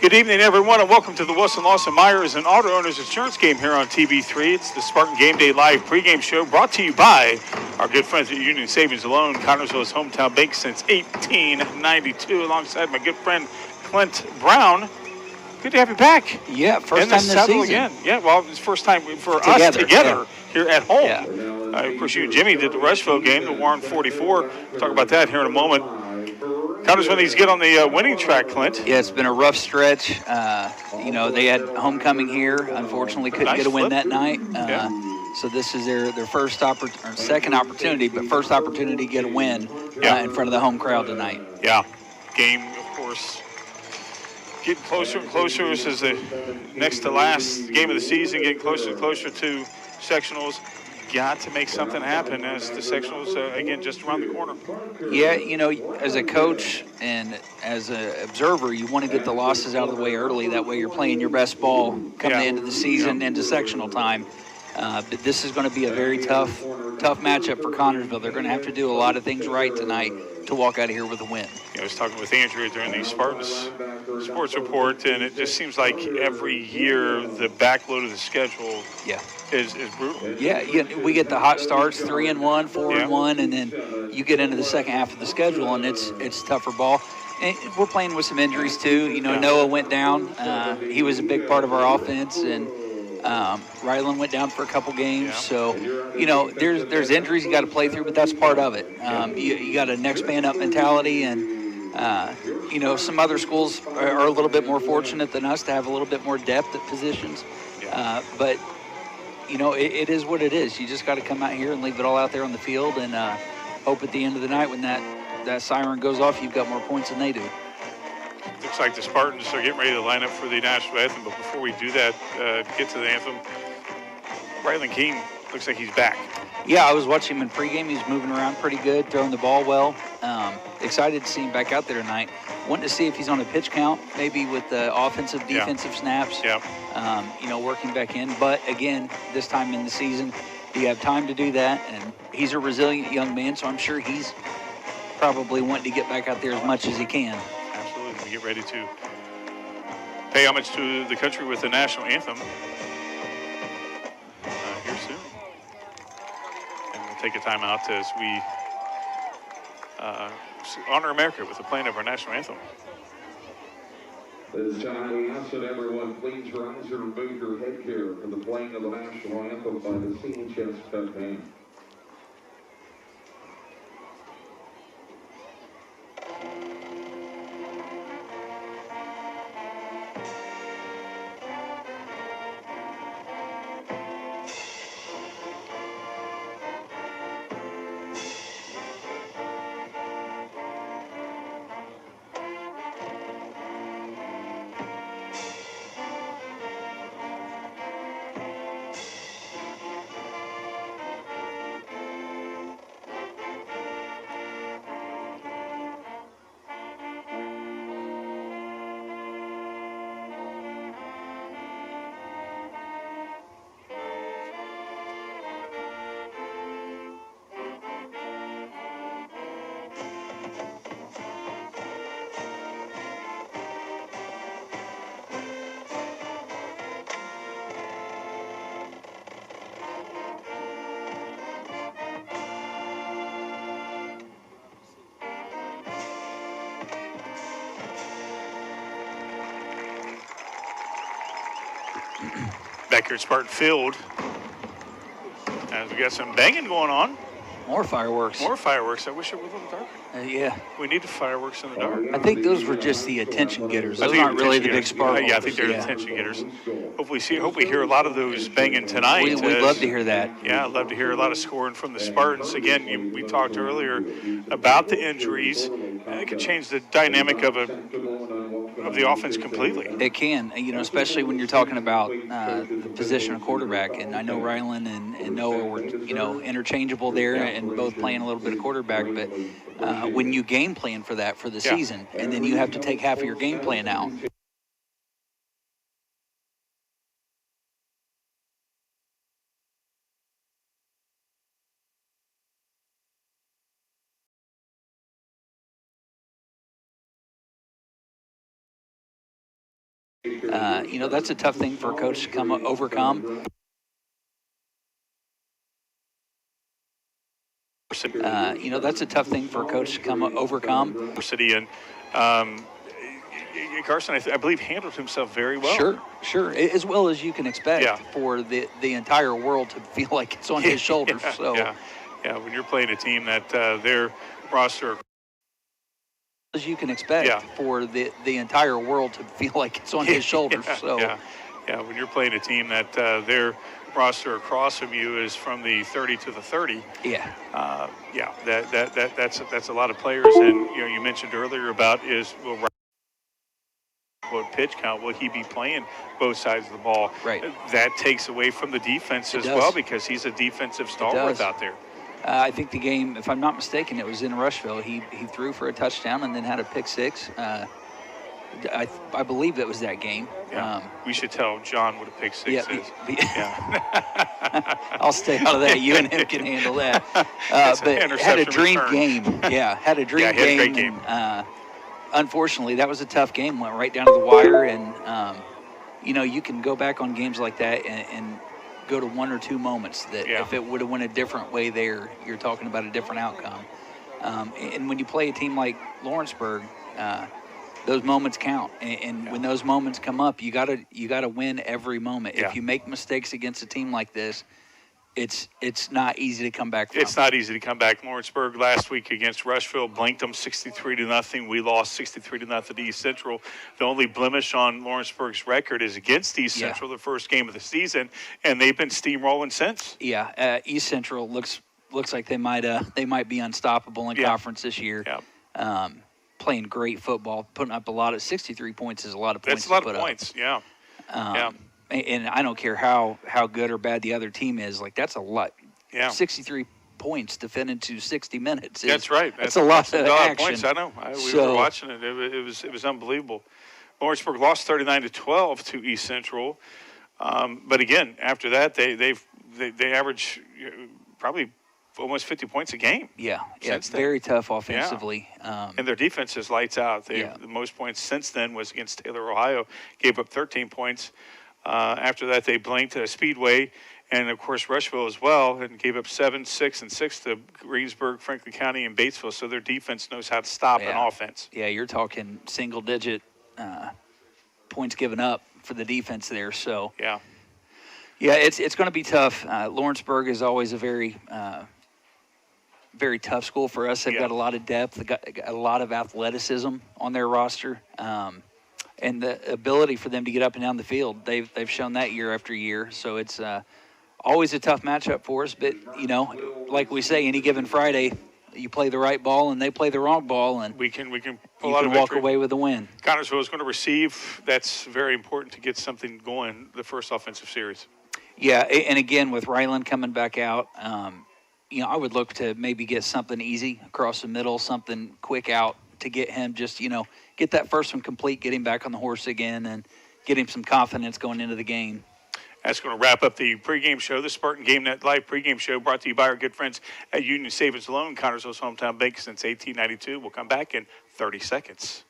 Good evening, everyone, and welcome to the Wilson Lawson Myers and Auto Owners Insurance game here on TV3. It's the Spartan Game Day Live pregame show brought to you by our good friends at Union Savings and Loan, Connersville's hometown bank since 1892, alongside my good friend Clint Brown. Good to have you back. Yeah, first time this season. Again. Yeah, well, it's first time for us together here at home. Yeah. Of course, you and Jimmy did the Rushville game, the Warren 44. We'll talk about that here in a moment. Connersville needs to get on the winning track, Clint. Yeah, it's been a rough stretch. They had homecoming here. Unfortunately, couldn't get a win that night. So this is their second opportunity, but first opportunity to get a win in front of the home crowd tonight. Yeah. Game, of course, getting closer and closer. This is the next to last game of the season, getting closer and closer to sectionals. Got to make something happen as the sectionals, again, just around the corner. Yeah, as a coach and as an observer, you want to get the losses out of the way early. That way you're playing your best ball come the end of the season into sectional time. But this is going to be a very tough matchup for Connersville. They're going to have to do a lot of things right tonight to walk out of here with a win. I was talking with Andrea during the Spartans Sports Report, and it just seems like every year the backload of the schedule is brutal. Yeah, we get the hot starts, 3-1, 4-1, and then you get into the second half of the schedule, and it's tougher ball. And we're playing with some injuries too. Noah went down. He was a big part of our offense, and Rylan went down for a couple games. So, there's injuries you got to play through, but that's part of it. You got a next man up mentality, and some other schools are a little bit more fortunate than us to have a little bit more depth at positions. But it is what it is. You just got to come out here and leave it all out there on the field, and hope at the end of the night when that siren goes off, you've got more points than they do. Looks like the Spartans are getting ready to line up for the national anthem, but before we do that, get to the anthem, Rylan Keene looks like he's back. Yeah, I was watching him in pregame. He's moving around pretty good, throwing the ball well. Excited to see him back out there tonight. Wanting to see if he's on a pitch count, maybe with the offensive, defensive snaps. Working back in. But again, this time in the season, you have time to do that, and he's a resilient young man, so I'm sure he's probably wanting to get back out there as much as he can. Absolutely. We get ready to pay homage to the country with the national anthem here soon. And we'll take a time out as we honor America with the playing of our national anthem. This time we ask that everyone please rise and remove your headgear for the playing of the national anthem by the CHS band. Back here at Spartan Field, as we got some banging going on. More fireworks. More fireworks. I wish it were a little darker. Yeah. We need fireworks in the dark. I think those were just the attention getters. Those aren't really the big sparkles. Yeah, I think they're attention getters. Hope we hear a lot of those banging tonight. We'd love to hear that. Yeah, I'd love to hear a lot of scoring from the Spartans. Again, we talked earlier about the injuries. It could change the dynamic of the offense completely. It can, especially when you're talking about the position of quarterback. And I know Rylan and Noah were, interchangeable there and both playing a little bit of quarterback. But when you game plan for that for the season, and then you have to take half of your game plan out. That's a tough thing for a coach to overcome. That's a tough thing for a coach to overcome. City and Carson, I believe, handled himself very well. Sure, as well as you can expect Yeah. for the entire world to feel like it's on his shoulders. When you're playing a team that their roster, as you can expect for the entire world to feel like it's on his shoulders. When you're playing a team that their roster across from you is from the 30 to the 30. That's a lot of players. And you mentioned earlier about what pitch count will he be playing both sides of the ball? Right. That takes away from the defense as well, because he's a defensive stalwart out there. I think the game, if I'm not mistaken, it was in Rushville. He threw for a touchdown and then had a pick six. I believe it was that game. Yeah. We should tell John what a pick six is. I'll stay out of that. You and him can handle that. But had a dream game. Had a dream game. Had a great game. Unfortunately, that was a tough game. Went right down to the wire, and you can go back on games like that and go to one or two moments that if it would have went a different way there, you're talking about a different outcome. And when you play a team like Lawrenceburg, those moments count. And when those moments come up, you gotta win every moment. Yeah. If you make mistakes against a team like this, it's not easy to come back from. It's not easy to come back. Lawrenceburg last week against Rushville blanked them 63-0. We lost 63-0 to East Central. The only blemish on Lawrenceburg's record is against East Central, the first game of the season, and they've been steamrolling since. East Central looks like they might be unstoppable in conference this year. Playing great football, putting up a lot of 63 points is a lot of points. That's a lot of points. And I don't care how good or bad the other team is. Like, that's a lot. 63 points to fit into 60 minutes. That's right. That's a lot of action. Points. I know. We were watching it. It was unbelievable. Lawrenceburg lost 39-12 to East Central. But again, after that, they average probably almost 50 points a game. It's very tough offensively. And their defense is lights out. The most points since then was against Taylor, Ohio, gave up 13 points. After that, they blanked Speedway and, of course, Rushville as well, and gave up 7, 6, and 6 to Greensburg, Franklin County, and Batesville. So their defense knows how to stop an offense. You're talking single-digit points given up for the defense there. So it's going to be tough. Lawrenceburg is always a very tough school for us. They've got a lot of depth. They've got a lot of athleticism on their roster. And the ability for them to get up and down the field, they've shown that year after year. So it's always a tough matchup for us. But, like we say, any given Friday, you play the right ball and they play the wrong ball, and we can pull you out can a walk victory. away with a win. Connorsville is going to receive. That's very important to get something going, the first offensive series. And again, with Ryland coming back out, I would look to maybe get something easy across the middle, something quick out to get him just, get that first one complete, get him back on the horse again, and get him some confidence going into the game. That's going to wrap up the pregame show, the Spartan Game Net Live pregame show, brought to you by our good friends at Union Savings Loan, Connorsville's hometown bank since 1892. We'll come back in 30 seconds.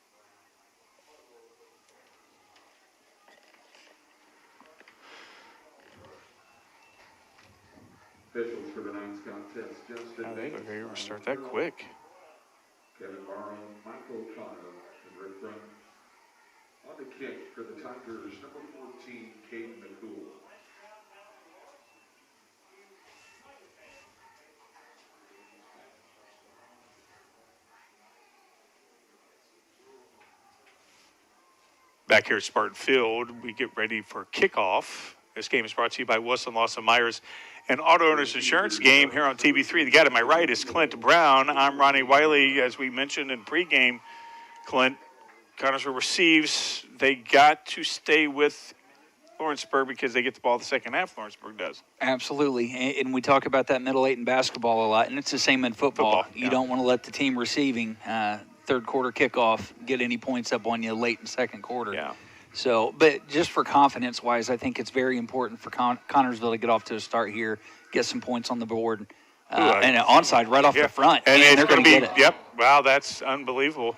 Officials for tonight's contest, Justin They were start that quick. Kevin Barlow, Michael Connor, and Rick Brown. On the kick for the Tigers, number 14, Caden McCool. Back here at Spartan Field, we get ready for kickoff. This game is brought to you by Wilson, Lawson, Myers, and Auto Owners Insurance. Game here on TV3. The guy to my right is Clint Brown. I'm Ronnie Wiley. As we mentioned in pregame, Clint, Connorsville receives. They got to stay with Lawrenceburg because they get the ball the second half. Lawrenceburg does. Absolutely. And we talk about that middle eight in basketball a lot, and it's the same in football. You don't want to let the team receiving third quarter kickoff get any points up on you late in second quarter. So, but just for confidence-wise, I think it's very important for Connorsville to get off to a start here, get some points on the board, and an onside right off the front. And they're going to get it. Yep. Wow, that's unbelievable.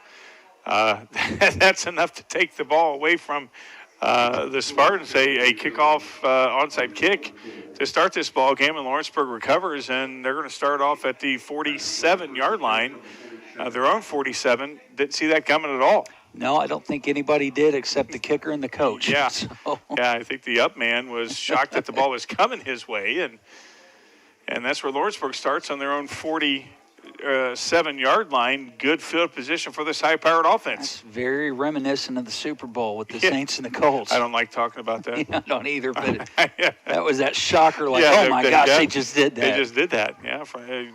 That's enough to take the ball away from the Spartans a kickoff onside kick to start this ball game, and Lawrenceburg recovers, and they're going to start off at the 47-yard line, their own 47. Didn't see that coming at all. No, I don't think anybody did except the kicker and the coach. Yeah, So. yeah. I think the up man was shocked that the ball was coming his way, and that's where Lawrenceburg starts on their own 47-yard line. Good field position for this high-powered offense. That's very reminiscent of the Super Bowl with the Saints and the Colts. I don't like talking about that. I don't either, but that was that shocker. Like, Yeah, oh my gosh, they just did that. They just did that. Yeah,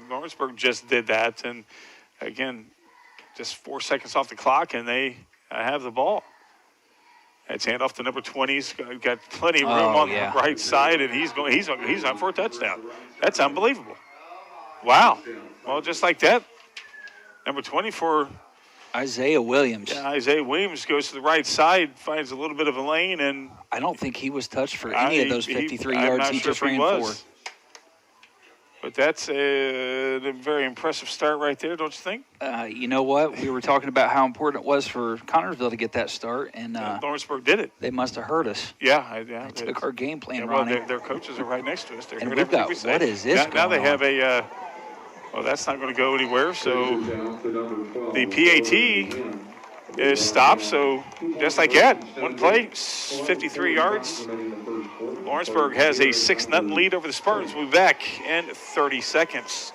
Lawrenceburg just did that, and again, just 4 seconds off the clock, and they have the ball. It's handoff to number 20. He's got plenty of room on the right side, and he's on for a touchdown. That's unbelievable. Wow. Well, just like that, number 20 for Isaiah Williams. Yeah, Isaiah Williams goes to the right side, finds a little bit of a lane, and I don't think he was touched for any of those 53 yards he just ran for. But that's a very impressive start right there, don't you think? You know what? We were talking about how important it was for Connersville to get that start, and Lawrenceburg did it. They must have heard us. Yeah, They took our game plan, well, Ronnie. their coaches are right next to us. They're and hearing we've got, everything we say. what is this Now they going have on? a, well, that's not going to go anywhere. So the PAT is stopped. So just like that, one play, 53 yards. Lawrenceburg has a 6-0 lead over the Spartans. We'll be back in 30 seconds.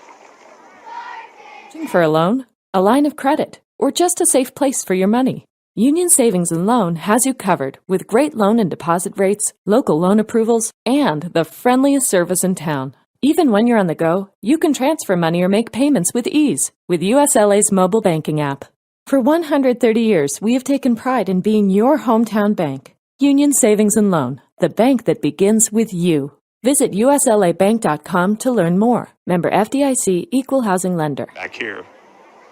Searching for a loan, a line of credit, or just a safe place for your money? Union Savings and Loan has you covered with great loan and deposit rates, local loan approvals, and the friendliest service in town. Even when you're on the go, you can transfer money or make payments with ease with USLA's mobile banking app. For 130 years, we have taken pride in being your hometown bank. Union Savings and Loan, the bank that begins with you. Visit uslabank.com to learn more. Member FDIC, Equal Housing Lender. Back here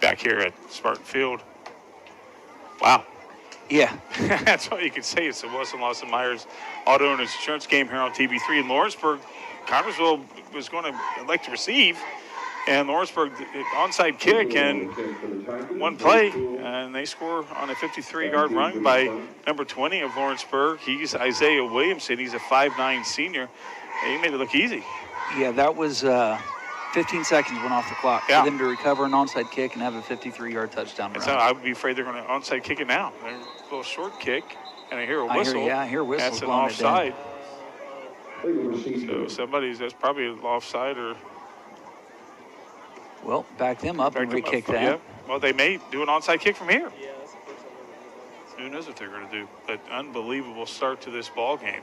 at Spartan Field. Wow. Yeah. That's all you can say. It's the Wilson Lawson Myers Auto Owners Insurance game here on TV3. And Lawrenceburg, Connersville was going to elect to receive. And Lawrenceburg, onside kick and one play. And they score on a 53-yard run by number 20 of Lawrenceburg. He's Isaiah Williamson. He's a 5'9 senior. He made it look easy. Yeah, that was 15 seconds went off the clock for them to recover an onside kick and have a 53-yard touchdown run. So I would be afraid they're going to onside kick it now. A little short kick, and I hear a whistle. I hear whistles. That's an offside. So that's probably an offside or. Well, back them up and re-kick that. Yeah. Well, they may do an onside kick from here. Who knows what they're going to do? But unbelievable start to this ball game.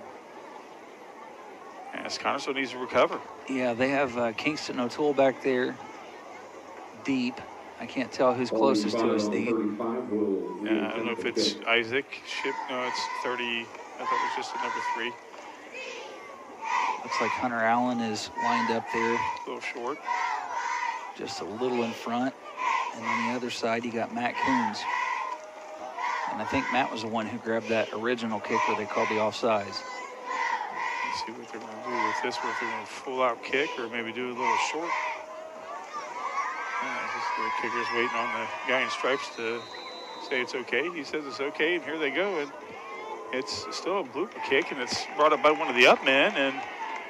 As Connersville needs to recover. Yeah, they have Kingston O'Toole back there deep. I can't tell who's closest to us deep. I don't know if it's Isaac Ship. No, it's 30. I thought it was just a number 3. Looks like Hunter Allen is lined up there. A little short. Just a little in front. And on the other side, you got Matt Coons. And I think Matt was the one who grabbed that original kick where they called the offsides. Let's see what they're going to do with this, whether they're going to full-out kick or maybe do a little short. The kicker's waiting on the guy in stripes to say it's okay. He says it's okay, and here they go. And it's still a blooper kick, and it's brought up by one of the up men, and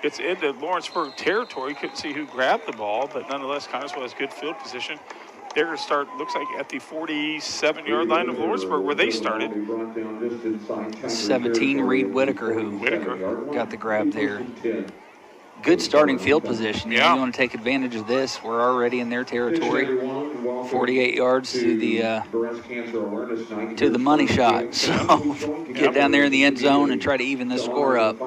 it's into Lawrenceburg territory. Couldn't see who grabbed the ball, but nonetheless, Connersville has good field position. They're going to start, looks like, at the 47-yard line of Lawrenceburg, where they started. 17, Reed Whitaker, who got the grab there. Good starting field position. You want to take advantage of this. We're already in their territory. 48 yards to the money shot. So get down there in the end zone and try to even this score up.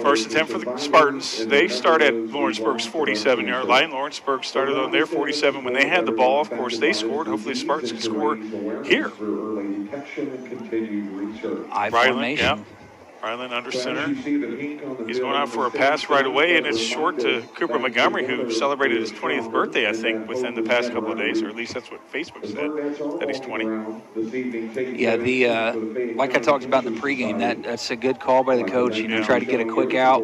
First attempt for the Spartans. They start at Lawrenceburg's 47-yard line. Lawrenceburg started on their 47 when they had the ball. Of course, they scored. Hopefully, the Spartans can score here. I formation. Ryland under center. He's going out for a pass right away, and it's short to Cooper Montgomery, who celebrated his 20th birthday, I think, within the past couple of days, or at least that's what Facebook said, that he's 20. Yeah, like I talked about in the pregame, that's a good call by the coach. Try to get a quick out.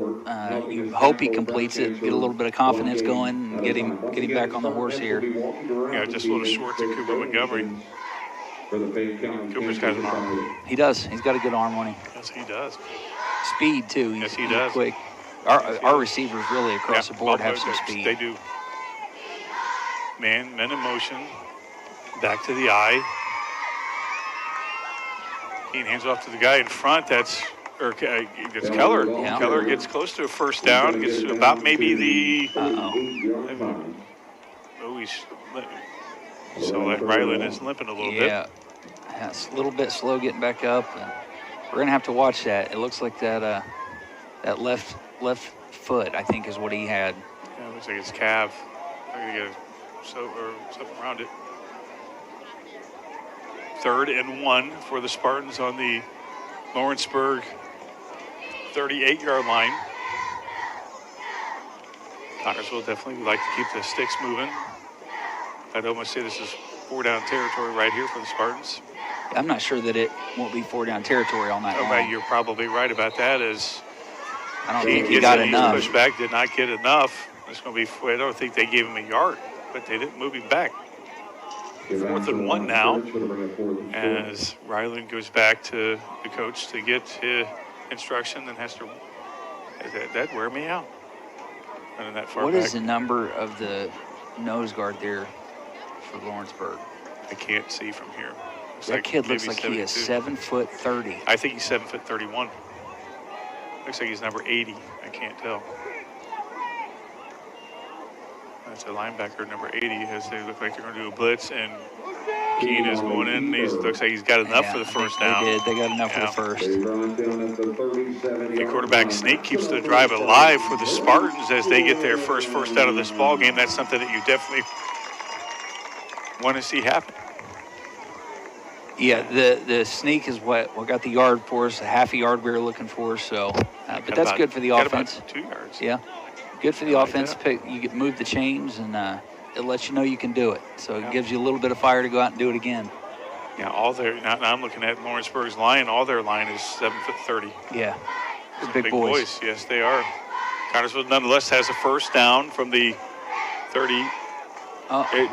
You hope he completes it, get a little bit of confidence going, and get him back on the horse here. Yeah, just a little short to Cooper Montgomery. For the Fayette County. Cooper's got an arm. He does. He's got a good arm on him. Yes, he does. Speed, too. Yes, he does. Quick. Our receivers really across the board have some speed. They do. Men in motion. Back to the eye. Keene hands off to the guy in front. That's Keller. Yeah. Keller gets close to a first down. Gets to about maybe the. He's. So that Ryland is limping a little bit. Yeah, it's a little bit slow getting back up. And we're gonna have to watch that. It looks like that left foot, I think, is what he had. Yeah, it looks like his calf. I'm gonna get something around it. 3rd and 1 for the Spartans on the Lawrenceburg 38-yard line. Connersville definitely would like to keep the sticks moving. I'd almost say this is 4-down territory right here for the Spartans. I'm not sure that it won't be 4-down territory all night long. Right, you're probably right about that. As I don't think he got enough. Pushed back, did not get enough. It's going to be. I don't think they gave him a yard, but they didn't move him back. 4th and 1 now, as Ryland goes back to the coach to get his instruction, and has to. That wear me out. Running that far What back. is the number of the nose guard there for Lawrenceburg? I can't see from here. That kid looks maybe like he is 7'30". I think he's 7'31". Looks like he's number 80. I can't tell. That's a linebacker, number 80, as they look like they're going to do a blitz, and Keene is going in. Looks like he's got enough for the first down. They got enough for the first. The quarterback sneak keeps the drive alive for the Spartans as they get their first down of this ball game. That's something that you definitely want to see happen. Yeah, the sneak is what got the yard for us, a half a yard we were looking for. So, but that's good for the offense. 2 yards. Yeah, good for the offense. You get move the chains, and it lets you know you can do it. So it gives you a little bit of fire to go out and do it again. Yeah, now I'm looking at Lawrenceburg's line. All their line is 7'30". Yeah, they're big boys. Yes, they are. Connersville nonetheless has a first down from the 30.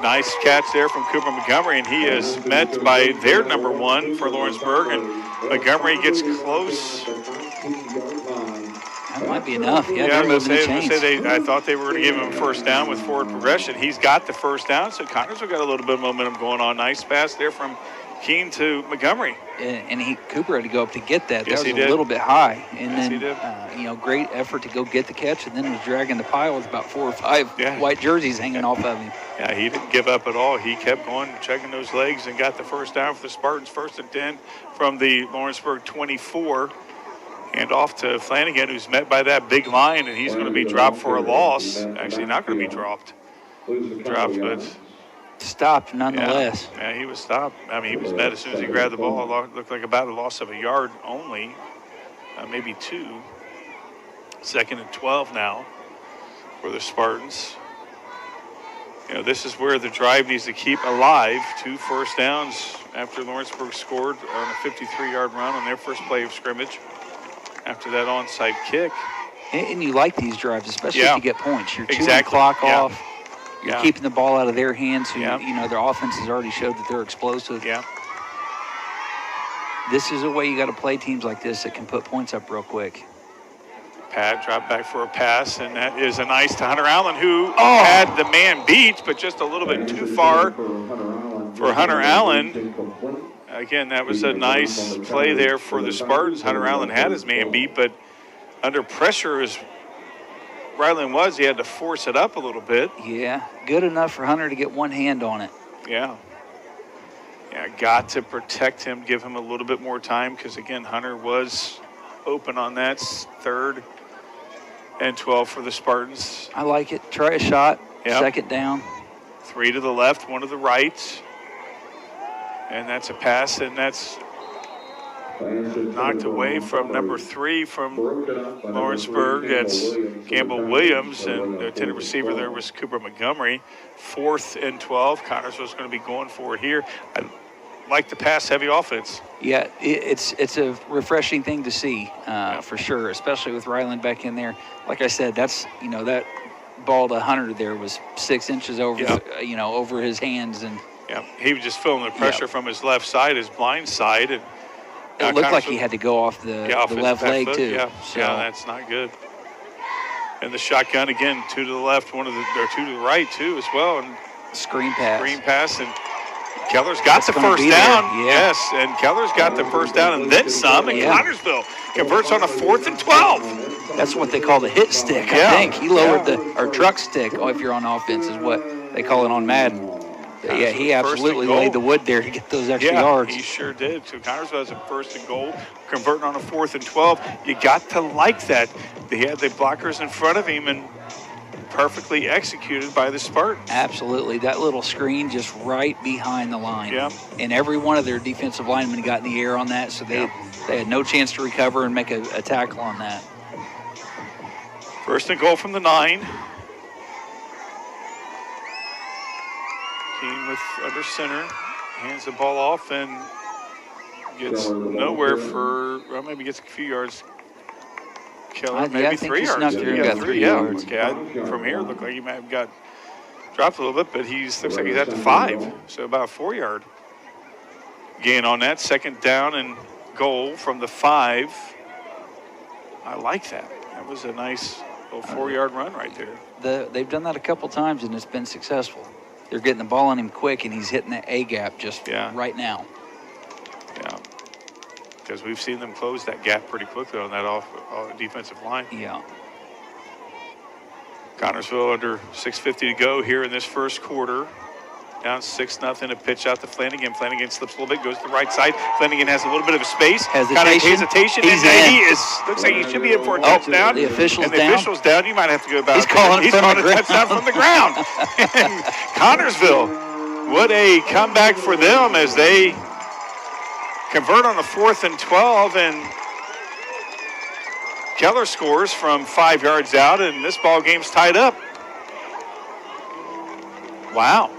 Nice catch there from Cooper Montgomery, and he is met by their number 1 for Lawrenceburg, and Montgomery gets close. That might be enough. Yeah, I thought they were going to give him a first down with forward progression. He's got the first down, so Connersville got a little bit of momentum going on. Nice pass there from Keene to Montgomery. And Cooper had to go up to get that. Yes, that was a little bit high. And yes, then, he did. Great effort to go get the catch, and then was dragging the pile with about 4 or 5 white jerseys hanging off of him. Yeah, he didn't give up at all. He kept going, checking those legs, and got the first down for the Spartans. 1st and 10 from the Lawrenceburg 24. And off to Flanagan, who's met by that big line, and he's going to be dropped for a loss. Actually, not going to be dropped. But stopped nonetheless. Yeah, he was stopped. I mean, he was met as soon as he grabbed the ball. It looked like about a loss of a yard only, maybe 2. 2nd and 12 now for the Spartans. This is where the drive needs to keep alive. 2 first downs after Lawrenceburg scored on a 53-yard run on their first play of scrimmage after that onside kick. And you like these drives, especially if you get points. You're chewing the clock off. You're keeping the ball out of their hands. Their offense has already showed that they're explosive. Yeah. This is a way you got to play teams like this that can put points up real quick. Pat dropped back for a pass, and that is a nice to Hunter Allen, who had the man beat, but just a little bit too far for Hunter Allen. Again, that was a nice play there for the Spartans. Hunter Allen had his man beat, but under pressure as Ryland was, he had to force it up a little bit. Yeah, good enough for Hunter to get one hand on it. Yeah, got to protect him, give him a little bit more time, because, again, Hunter was open on that 3rd and 12 for the Spartans. I like it. Try a shot. Yep. 2nd down. 3 to the left, 1 to the right. And that's a pass, and that's knocked away from number 3 from Lawrenceburg. That's Campbell Williams, and the intended receiver there was Cooper Montgomery. 4th and 12. Connersville's going to be going for it here. I like the pass-heavy offense. Yeah, it's a refreshing thing to see for sure, especially with Ryland back in there. Like I said, that's that ball to Hunter there was 6 inches over over his hands, and Yeah, he was just feeling the pressure from his left side, his blind side. And it looked like he had to go off the left leg, foot. too. Yeah, so. yeah, that's not good. And the shotgun, again, 2 to the left, or 2 to the right, too, as well. And screen pass. And Keller's got the first down. Yes, and Keller's got the first down and then some. And Connersville converts on a 4th and 12. That's what they call the hit stick, I think. He lowered our truck stick, if you're on offense, is what they call it on Madden. But yeah, he absolutely laid the wood there to get those extra yards. He sure did. So Connersville has a 1st and goal, converting on a 4th and 12. You got to like that. He had the blockers in front of him and perfectly executed by the Spartans. Absolutely. That little screen just right behind the line. Yeah. And every one of their defensive linemen got in the air on that, so they had no chance to recover and make a tackle on that. 1st and goal from the 9. Keene with under center, hands the ball off and gets nowhere for, well, maybe gets a few yards. Keller, maybe 3 yards. Snuck through and got 3 yards. Okay, from here, it looked like he might have got dropped a little bit, but looks like he's at the 5, so about a 4-yard gain on that. 2nd down and goal from the 5. I like that. That was a nice little 4-yard run right there. They've done that a couple times, and it's been successful. They're getting the ball on him quick, and he's hitting that A-gap just right now. Yeah, because we've seen them close that gap pretty quickly on that defensive line. Yeah. Connersville under 6:50 to go here in this first quarter. Down 6-0. A pitch out to Flanagan. Flanagan slips a little bit, goes to the right side. Flanagan has a little bit of a space. Hesitation. He's in. Looks like he should be in for a touchdown. The official's down. The official's down. You might have to go about. He's calling a touchdown from the ground. And Connersville, what a comeback for them as they convert on a 4th and 12. And Keller scores from 5 yards out, and this ball game's tied up. Wow.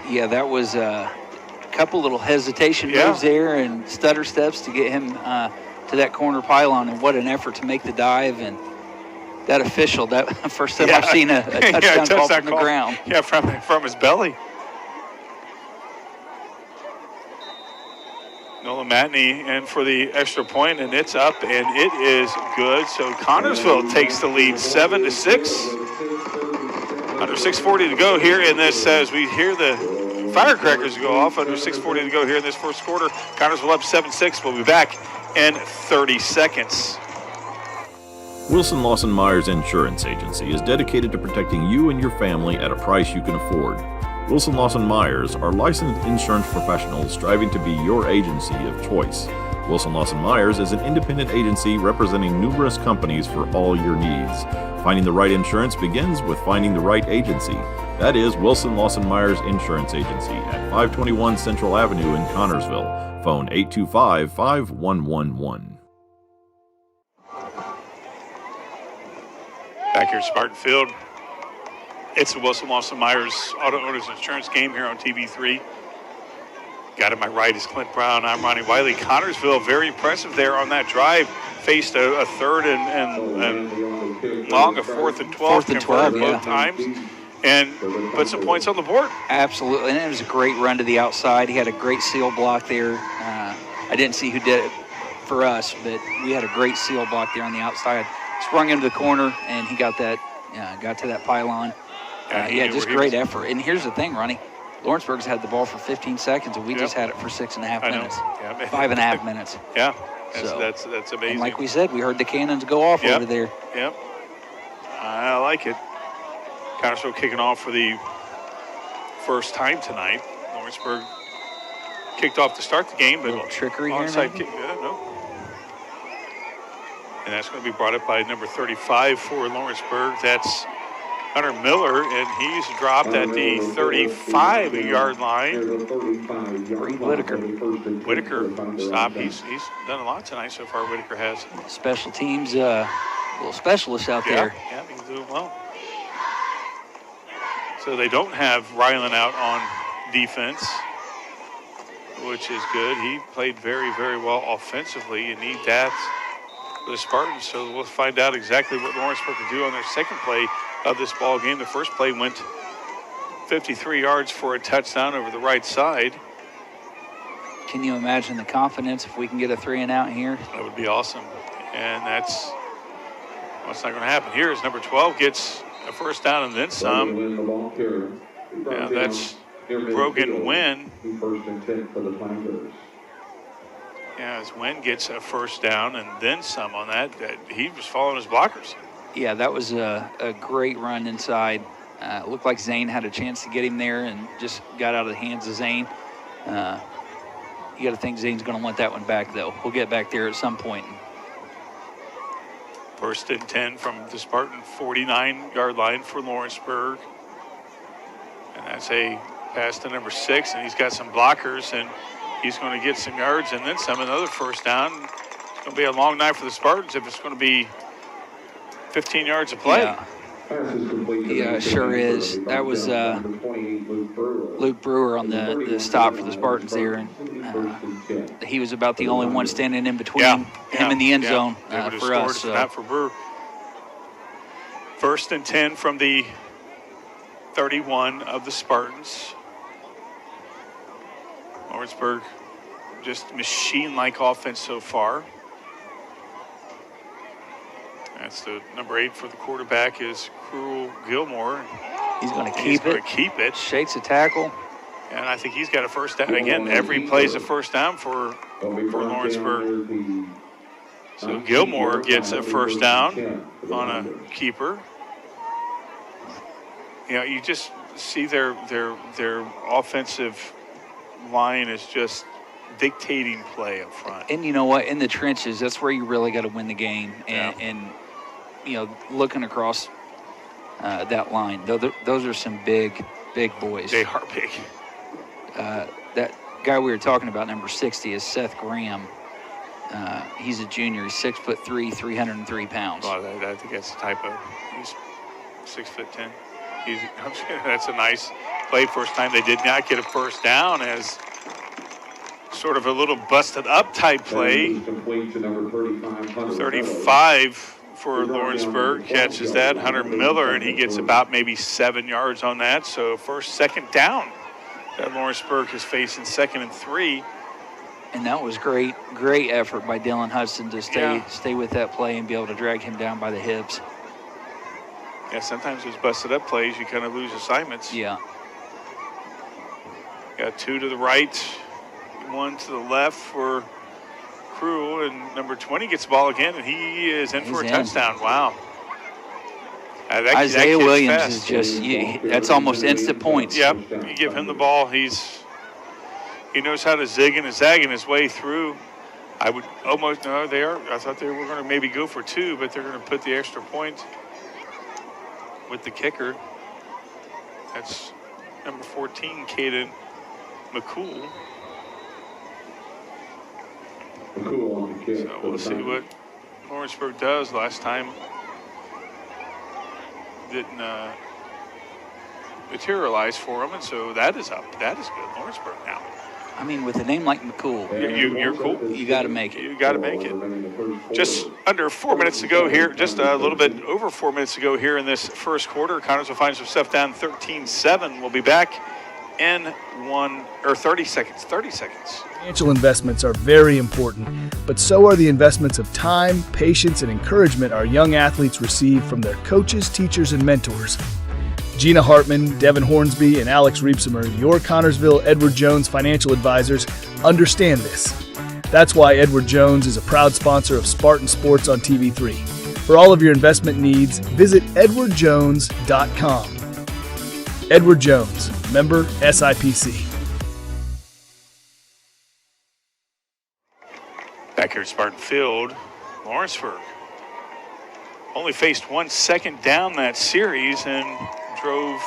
Yeah, that was a couple little hesitation moves there and stutter steps to get him to that corner pylon, and what an effort to make the dive. And that official, that first time I've seen a touchdown call from the ground. Yeah, from his belly. Nolan Matney in for the extra point, and it's up, and it is good. So Connersville takes the lead 7-6. Under 6:40 to go here in this, as we hear the firecrackers go off. Under 6:40 to go here in this first quarter. Connersville up 7-6. We'll be back in 30 seconds. Wilson Lawson Myers Insurance Agency is dedicated to protecting you and your family at a price you can afford. Wilson Lawson Myers are licensed insurance professionals striving to be your agency of choice. Wilson Lawson Myers is an independent agency representing numerous companies for all your needs. Finding the right insurance begins with finding the right agency. That is Wilson Lawson Myers Insurance Agency at 521 Central Avenue in Connersville. Phone 825-5111. Back here at Spartan Field, it's the Wilson Lawson Myers Auto Owners Insurance game here on TV3. Got at my right is Clint Brown. I'm Ronnie Wiley. Connersville, very impressive there on that drive. Faced a 3rd and long, a 4th and 12. 4th and 12, both times. And put some points on the board. Absolutely. And it was a great run to the outside. He had a great seal block there. I didn't see who did it for us, but we had a great seal block there on the outside. Sprung into the corner, and he got that, got to that pylon. Just great effort. And here's the thing, Ronnie. Lawrenceburg's had the ball for 15 seconds, and we just had it for 6.5 minutes. 5.5 minutes. Yeah, that's amazing. And like we said, we heard the cannons go off over there. Yep. I like it. Connersville kicking off for the first time tonight. Lawrenceburg kicked off to start the game, but a little trickery here. Onside kick, no. And that's going to be brought up by number 35 for Lawrenceburg. That's Hunter Miller, and he's dropped at the 35-yard line. Whitaker stopped. He's done a lot tonight so far, Whitaker has. Special teams, little specialists out there. Yeah, he's doing well. So they don't have Ryland out on defense, which is good. He played very, very well offensively. You need that for the Spartans, so we'll find out exactly what Lawrenceburg can do on their second play of this ball game. The first play went 53 yards for a touchdown over the right side. Can you imagine the confidence if we can get a 3-and-out here? That would be awesome. And that's what's not going to happen. Here is number 12 gets a first down and then some. Yeah, that's Brogan Wynn. First and 10 for the Tigers. Yeah, as Wynn gets a first down and then some on that he was following his blockers. Yeah, that was a great run inside. It looked like Zane had a chance to get him there and just got out of the hands of Zane. You got to think Zane's going to want that one back, though. We'll get back there at some point. First and 10 from the Spartan 49-yard line for Lawrenceburg. And that's a pass to number 6, and he's got some blockers, and he's going to get some yards and then some. Another first down. It's going to be a long night for the Spartans if it's going to be 15 yards of play. Yeah, it sure is. That was Luke Brewer on the stop for the Spartans there, and he was about the only one standing in between him and the end zone for us. Not for Brewer. First and 10 from the 31 of the Spartans. Lawrenceburg, just machine-like offense so far. That's the number 8 for the quarterback is Cruel Gilmore. He's going to keep it. Shakes a tackle. And I think he's got a first down. Again, every play is a first down for Lawrenceburg. So Gilmore gets a first down on a keeper. You know, you just see their offensive line is just dictating play up front. And you know what? In the trenches, that's where you really got to win the game. And you know, looking across that line, those are some big boys. They are big. That guy we were talking about, number 60, is Seth Graham. He's a junior. He's 6'3", 303 pounds. Well, I think that's the type of. He's 6'10". That's a nice play. First time they did not get a first down as sort of a little busted up type play. 35 for Lawrenceburg catches that. Hunter Miller, and he gets about maybe 7 yards on that. So second down that Lawrenceburg is facing, 2nd and 3. And that was great effort by Dylan Hudson to stay with that play and be able to drag him down by the hips. Yeah, sometimes those busted up plays, you kind of lose assignments. Yeah. Got 2 to the right, 1 to the left for Cruel, and number 20 gets the ball again, and he is in for a touchdown. Wow. Isaiah Williams is just, that's almost instant points. Yep, you give him the ball, he knows how to zig and zagging his way through. I would almost, no, they are. I thought they were going to maybe go for 2, but they're going to put the extra point with the kicker. That's number 14, Caden McCool. So we'll see what Lawrenceburg does. Last time didn't materialize for them, and so that is up. That is good. Lawrenceburg now. I mean, with a name like McCool, you're cool. You got to make it. You got to make it. Just under 4 minutes to go here. Just a little bit over 4 minutes to go here in this first quarter. Connors will find himself down 13-7. We'll be back in 30 seconds. 30 seconds. Financial investments are very important, but so are the investments of time, patience, and encouragement our young athletes receive from their coaches, teachers, and mentors. Gina Hartman, Devin Hornsby, and Alex Reepsimer, your Connorsville Edward Jones financial advisors, understand this. That's why Edward Jones is a proud sponsor of Spartan Sports on TV3. For all of your investment needs, visit edwardjones.com. Edward Jones, member SIPC. Back here at Spartan Field, Lawrenceburg only faced 1 second down that series and drove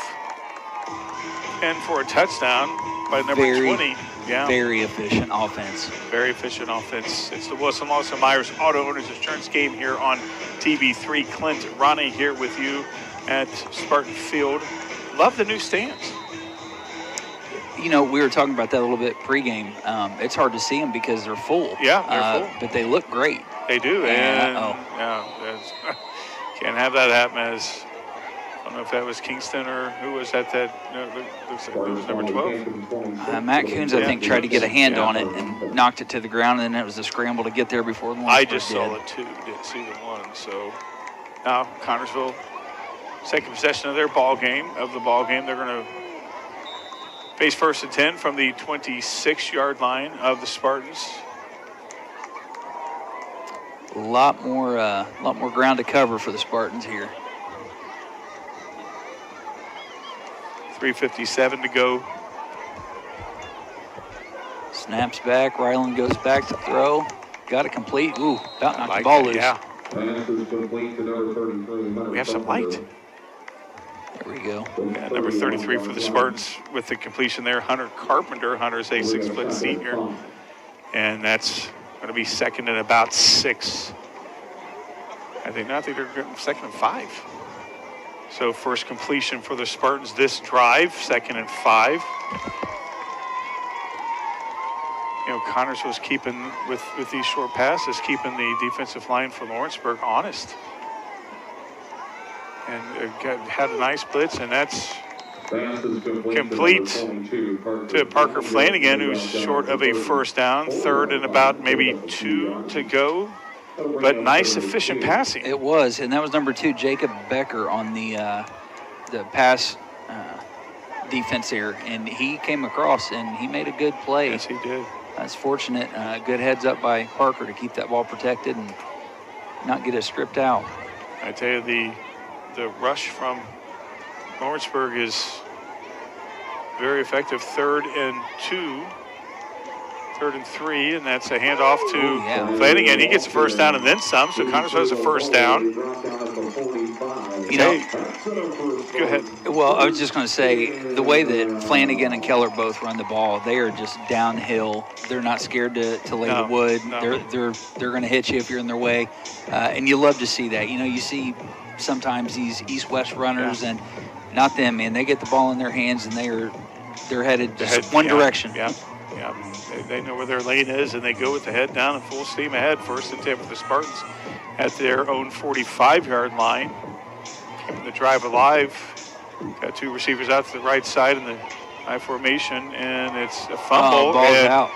in for a touchdown by number 20. Yeah. Very efficient offense. Very efficient offense. It's the Wilson Lawson Myers Auto Owners Insurance game here on TV3. Clint Ronnie here with you at Spartan Field. Love the new stands. You know, we were talking about that a little bit pregame. It's hard to see them because they're full. Yeah, they're full. But they look great. They do. And can't have that happen as I don't know if that was Kingston or who was that. No, looks like it was number 12. Matt Coons, I think, tried to get a hand Yeah. on it and knocked it to the ground, and then it was a scramble to get there before the I just saw it too, didn't see the one. So now Connersville, second possession of their ball game. They're going to face 1st and 10 from the 26-yard line of the Spartans. A lot more ground to cover for the Spartans here. 3:57 to go. Snaps back. Ryland goes back to throw. Got it complete. Ooh, about knocked the Like ball that, loose. yeah. Pass is complete to number 33. We have some light. There we go. Yeah, number 33 for the Spartans with the completion there. Hunter Carpenter. Hunter's a 6-foot senior. And that's going to be second and about 6. I think they're getting second and 5. So first completion for the Spartans this drive, 2nd and 5. You know, Connors was keeping, with these short passes, keeping the defensive line for Lawrenceburg honest. And had a nice blitz, and that's complete to Parker Flanagan, who's short of a first down, 3rd and about maybe 2 to go. But nice, efficient passing. It was, and that was number 2, Jacob Becker, on the pass defense here, and he came across and he made a good play. Yes, he did. That's fortunate. Good heads up by Parker to keep that ball protected and not get it stripped out. I tell you, the rush from Lawrenceburg is very effective. 3rd and 2. 3rd and 3, and that's a handoff to Flanagan. He gets a first down and then some, so Connors has a first down. You know, Go ahead. well, I was just going to say, the way that Flanagan and Keller both run the ball, they are just downhill. They're not scared to lay the wood. No. They're going to hit you if you're in their way, and you love to see that. You know, you see sometimes these east-west runners, and not them, man. They get the ball in their hands, and they're headed just one direction. Yeah. They know where their lane is, and they go with the head down and full steam ahead. 1st and 10 for the Spartans at their own 45-yard line. Keeping the drive alive. Got 2 receivers out to the right side in the I formation, and it's a fumble. Ball's out.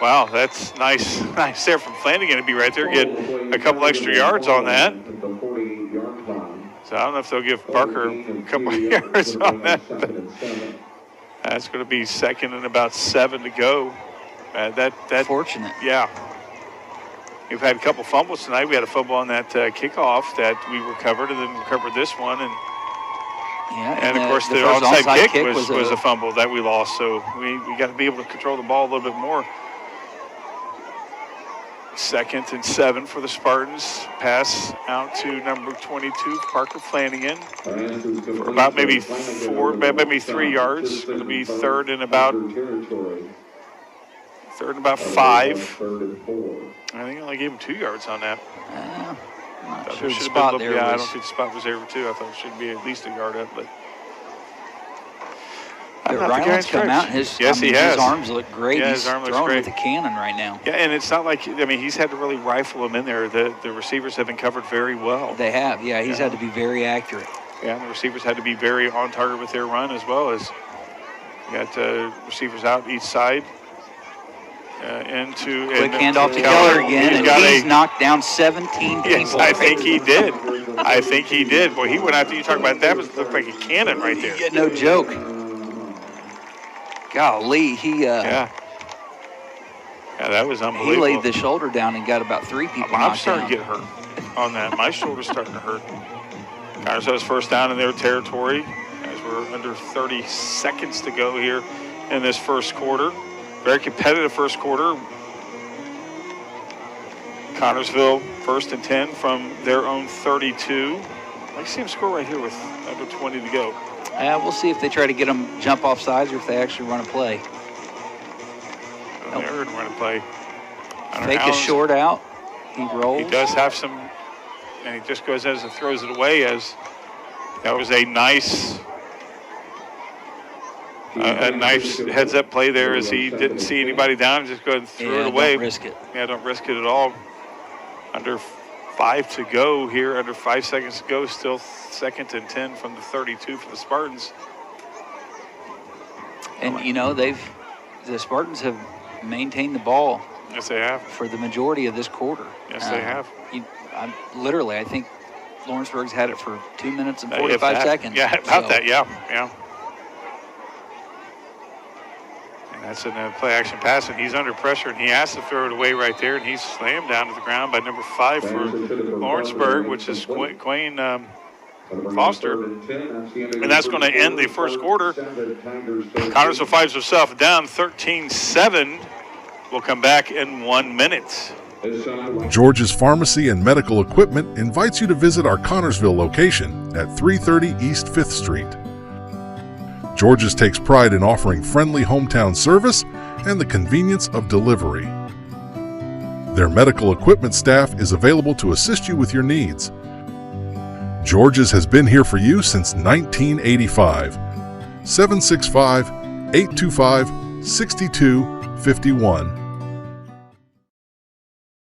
Wow, that's nice there from Flanagan to be right there, get a couple extra yards on that. So I don't know if they'll give Parker a couple of yards on that, but that's going to be 2nd and about 7 to go. That Fortunate. Yeah. We've had a couple fumbles tonight. We had a fumble on that kickoff that we recovered, and then recovered this one. And of course, the onside kick was a fumble that we lost. So we got to be able to control the ball a little bit more. 2nd and 7 for the Spartans. Pass out to number 22, Parker Flanagan, for about maybe 3 yards. Going to be 3rd and about 5. I think I only gave him 2 yards on that. I'm not sure the Should have spot been, there yeah, I was. don't think the spot was there for 2. I thought it should be at least a yard up, but Ryland's come out. His arms look great. Yeah, He's his arm looks throwing great. with a cannon right now. Yeah, and it's not like, he's had to really rifle him in there. The receivers have been covered very well. They have, yeah. He's had to be very accurate. Yeah, and the receivers had to be very on target with their run, as well as you got receivers out each side. Quick handoff to Keller again, and he's knocked down 17 people. Yes, I think he did. Boy, he went after you. Talk about that. Looked like a cannon right there. Yeah, no joke. Golly, yeah, that was unbelievable. He laid the shoulder down and got about 3 people I'm starting to get hurt on that. My shoulder's starting to hurt. Connors has first down in their territory as we're under 30 seconds to go here in this first quarter. Very competitive first quarter. Connorsville 1st and 10 from their own 32. I see him score right here with under 20 to go. We'll see if they try to get him jump off sides or if they actually run a play. They're going to run a play. Fake a short out. He rolls. He does have some, and he just goes as and throws it away. As that was a nice heads-up play there, as he didn't see anybody down and just go ahead and threw it away. Don't risk it. Yeah, don't risk it at all. Under 5 to go here, under 5 seconds to go. Still 2nd and 10 from the 32 for the Spartans. And, the Spartans have maintained the ball. Yes, they have. For the majority of this quarter. Yes, they have. I think Lawrenceburg's had it for 2 minutes and 45 seconds. Yeah, about that, yeah. And that's in a play-action pass, and he's under pressure, and he has to throw it away right there, and he's slammed down to the ground by number 5 for Lawrenceburg, which is Quayne Foster. And that's going to end the first quarter. Connersville finds herself down 13-7. We'll come back in 1 minute. George's Pharmacy and Medical Equipment invites you to visit our Connersville location at 330 East 5th Street. George's takes pride in offering friendly hometown service and the convenience of delivery. Their medical equipment staff is available to assist you with your needs. George's has been here for you since 1985. 765-825-6251.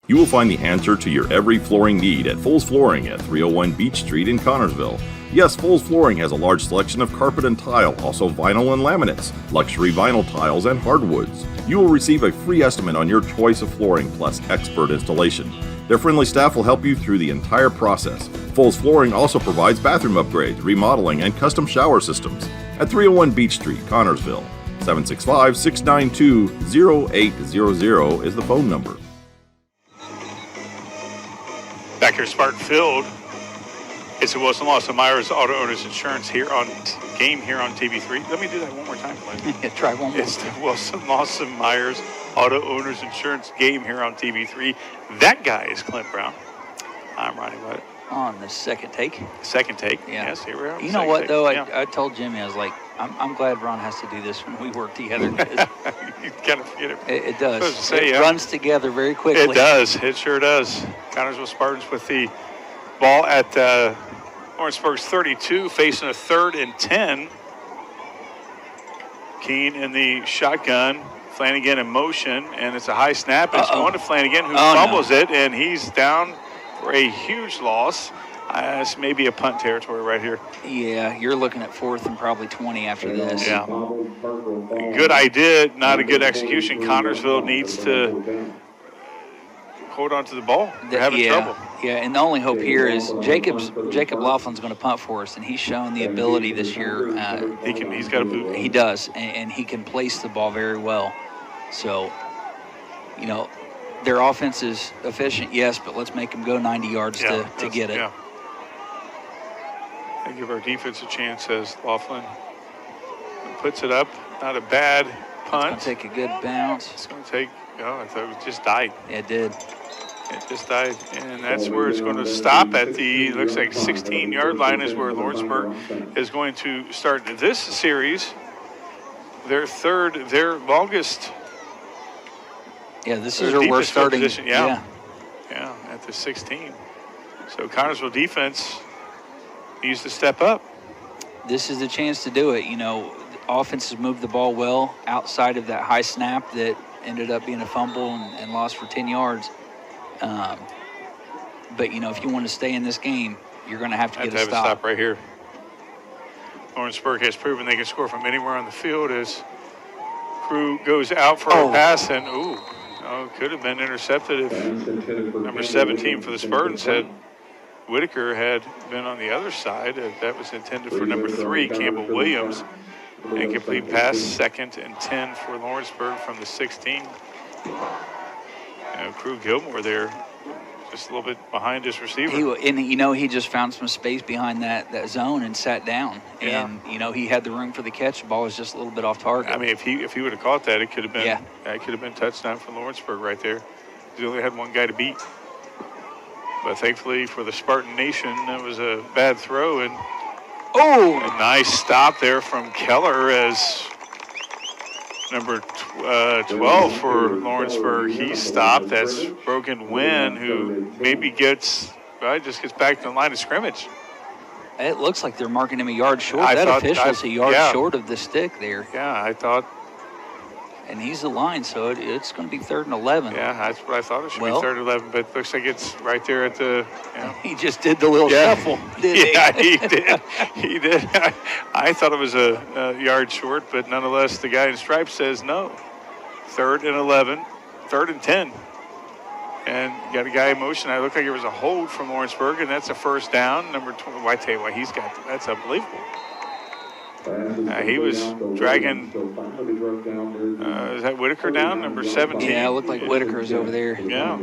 You will find the answer to your every flooring need at Foles Flooring at 301 Beach Street in Connersville. Yes, Foles Flooring has a large selection of carpet and tile, also vinyl and laminates, luxury vinyl tiles, and hardwoods. You will receive a free estimate on your choice of flooring plus expert installation. Their friendly staff will help you through the entire process. Foles Flooring also provides bathroom upgrades, remodeling, and custom shower systems at 301 Beach Street, Connersville. 765-692-0800 is the phone number. Back here at Spartan Field, it's the Wilson Lawson Myers Auto Owners Insurance game here on TV3. Let me do that one more time, Clint. Yeah, try one more. It's the Wilson Lawson Myers Auto Owners Insurance game here on TV3. That guy is Clint Brown. I'm Ronnie White. On the second take. Second take. Yeah. Yes, here we are. You know what, though? I told Jimmy, I was like, I'm glad Ron has to do this when we work together. You kind of forget it. It does. Say, it runs together very quickly. It does. It sure does. Connersville Spartans with the ball at Lawrenceburg's 32, facing a 3rd and 10. Keene in the shotgun. Flanagan in motion, and it's a high snap. It's going to Flanagan, who fumbles it, and he's down for a huge loss. It's maybe a punt territory right here. Yeah, you're looking at 4th and probably 20 after this. Yeah. Good idea, not a good execution. Connersville needs to hold on to the ball. They're having trouble. Yeah, and the only hope here is Jacob Laughlin's going to punt for us, and he's shown the ability this year. He's got a boot. He does, and he can place the ball very well. So, their offense is efficient, yes, but let's make them go 90 yards to get it. Yeah. And give our defense a chance as Laughlin puts it up. Not a bad punt. It's going to take a good bounce. It's going to take, I thought it just died. It did. It just died. And that's where it's going to stop at the, looks like 16-yard line is where Lawrenceburg is going to start this series. Their longest. Yeah, this is their worst starting position. Yeah, at the 16. So Connersville defense needs to step up. This is the chance to do it. Offense has moved the ball well outside of that high snap that ended up being a fumble and lost for 10 yards. But, if you want to stay in this game, you're going to have to get a stop. Have a stop right here. Lawrenceburg has proven they can score from anywhere on the field as Crew goes out for a pass, and could have been intercepted if number 17 for the Spartans Whitaker had been on the other side. That was intended for number 3, Campbell Williams. Incomplete pass, 2nd and 10 for Lawrenceburg from the 16. Crew Gilmore there, just a little bit behind his receiver. He just found some space behind that zone and sat down. And, he had the room for the catch. The ball was just a little bit off target. I mean, if he would have caught that, it could have been touchdown for Lawrenceburg right there. He only had one guy to beat. But thankfully for the Spartan Nation, that was a bad throw. And a nice stop there from Keller as number 12 for Lawrenceburg. He stopped. That's Brogan Wynn, who maybe just gets back to the line of scrimmage. It looks like they're marking him a yard short. Official's a yard short of the stick there. Yeah, I thought and he's the line, so it's going to be 3rd and 11. Yeah, that's what I thought. It should Well, be 3rd and 11, but it looks like it's right there at the. He just did the little shuffle, didn't Yeah, he did. He did. I thought it was a yard short, but nonetheless, the guy in stripes says no. 3rd and 11, 3rd and 10. And got a guy in motion. I looked like it was a hold from Lawrenceburg, and that's a first down. Number 20. Well, I tell you what, that's unbelievable. He was dragging. Is that Whitaker down? Number 17. Yeah, it looked like Whitaker's over there. Yeah.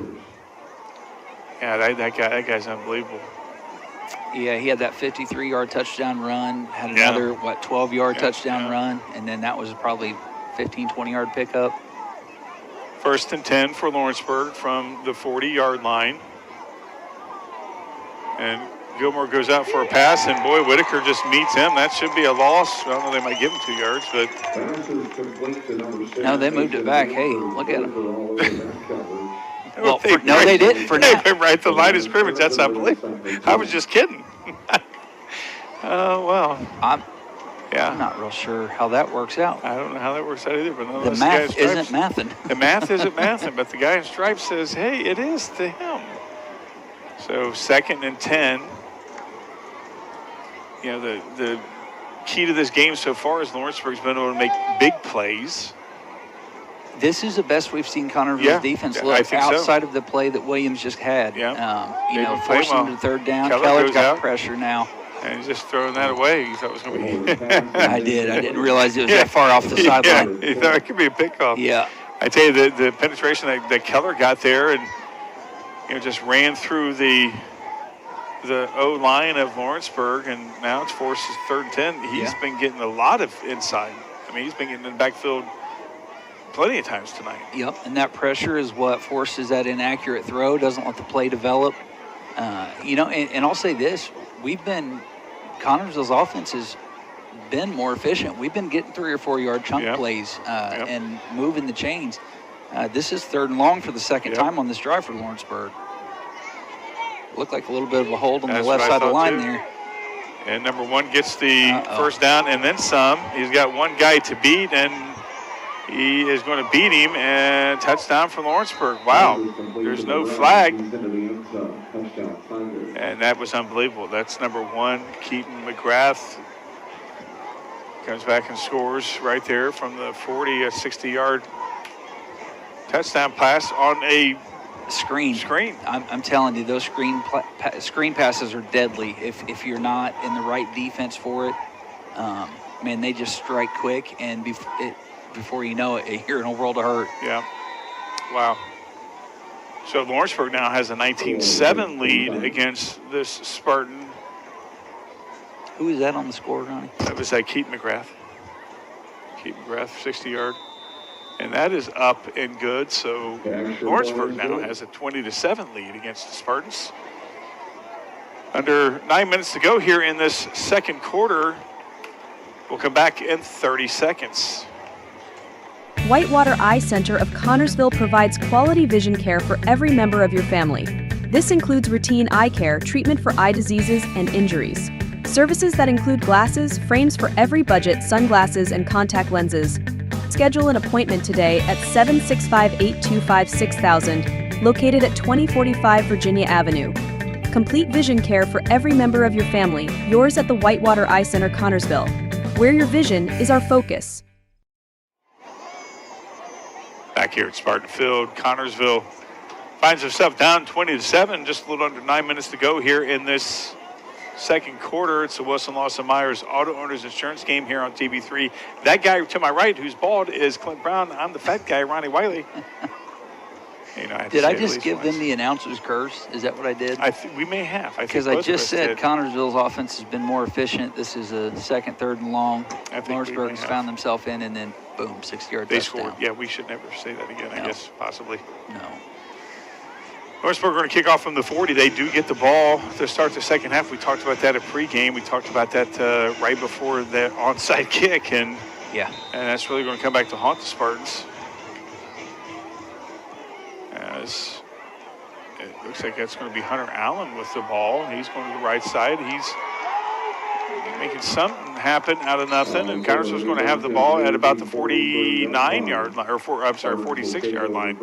Yeah, that guy's unbelievable. Yeah, he had that 53-yard touchdown run, had another, 12-yard touchdown run, and then that was probably 15, 20-yard pickup. 1st and 10 for Lawrenceburg from the 40-yard line. And Gilmore goes out for a pass, and boy, Whitaker just meets him. That should be a loss. I don't know, they might give him 2 yards, but. No, they moved it back. Hey, look at him. Well, they didn't for now. They right the line of scrimmage. That's unbelievable. I was just kidding. Oh, well. I'm not real sure how that works out. I don't know how that works out either, but the math isn't mathing. The math isn't mathing, but the guy in stripes says, hey, it is to him. So 2nd and 10. You know, the key to this game so far is Lawrenceburg's been able to make big plays. This is the best we've seen Connerville's defense look outside of the play that Williams just had. Yeah. Forcing to 3rd down. Keller's got pressure now. And he's just throwing that away. You thought it was going to be. I did. I didn't realize it was that far off the sideline. Yeah, you thought it could be a pickoff. Yeah. I tell you, the penetration that Keller got there and, just ran through the O-line of Lawrenceburg, and now it's forced 3rd and 10. He's been getting a lot of inside. I mean, he's been getting in the backfield plenty of times tonight. Yep, and that pressure is what forces that inaccurate throw, doesn't let the play develop. And I'll say this, Connersville's offense has been more efficient. We've been getting 3 or 4 yard chunk plays and moving the chains. This is 3rd and long for the second time on this drive for Lawrenceburg. Looked like a little bit of a hold on the left side of the line there. And number 1 gets the first down and then some. He's got one guy to beat, and he is going to beat him, and touchdown for Lawrenceburg. Wow, there's no flag. And that was unbelievable. That's number 1, Keaton McGrath. Comes back and scores right there from the 40, a 60-yard touchdown pass on a screen. I'm telling you, those screen passes are deadly. If you're not in the right defense for it, man, they just strike quick, and before you know it, you're in a world of hurt. Yeah. Wow. So Lawrenceburg now has a 19-7 lead against this Spartan. Who is that on the score, Ronnie? That was Keaton McGrath. Keaton McGrath, 60-yard. And that is up and good. So Lawrenceburg now has a 20-7 lead against the Spartans. Under 9 minutes to go here in this second quarter. We'll come back in 30 seconds. Whitewater Eye Center of Connersville provides quality vision care for every member of your family. This includes routine eye care, treatment for eye diseases and injuries. Services that include glasses, frames for every budget, sunglasses, and contact lenses. Schedule an appointment today at 765-825-6000, located at 2045 Virginia Avenue. Complete vision care for every member of your family, yours at the Whitewater Eye Center, Connersville, where your vision is our focus. Back here at Spartan Field, Connersville finds himself down 20-7, just a little under 9 minutes to go here in this second quarter. It's the Wilson Lawson Myers Auto Owners Insurance game here on TV3. That guy to my right, who's bald, is Clint Brown. I'm the fat guy, Ronnie Wiley. Did I just give them the announcer's curse? Is that what I did? We may have. Because I just said Connersville's offense has been more efficient. This is a 2nd, 3rd, and long. Lawrenceburg's found themselves in, and then boom, 60-yard touchdown. They scored. Yeah, we should never say that again, I guess, possibly. No. Lawrenceburg going to kick off from the 40. They do get the ball to start the second half. We talked about that at pregame. We talked about that right before the onside kick, and that's really going to come back to haunt the Spartans. As it looks like that's going to be Hunter Allen with the ball. He's going to the right side. He's making something happen out of nothing, and Connersville's going to have the ball at about the 49-yard line, or 46-yard line. I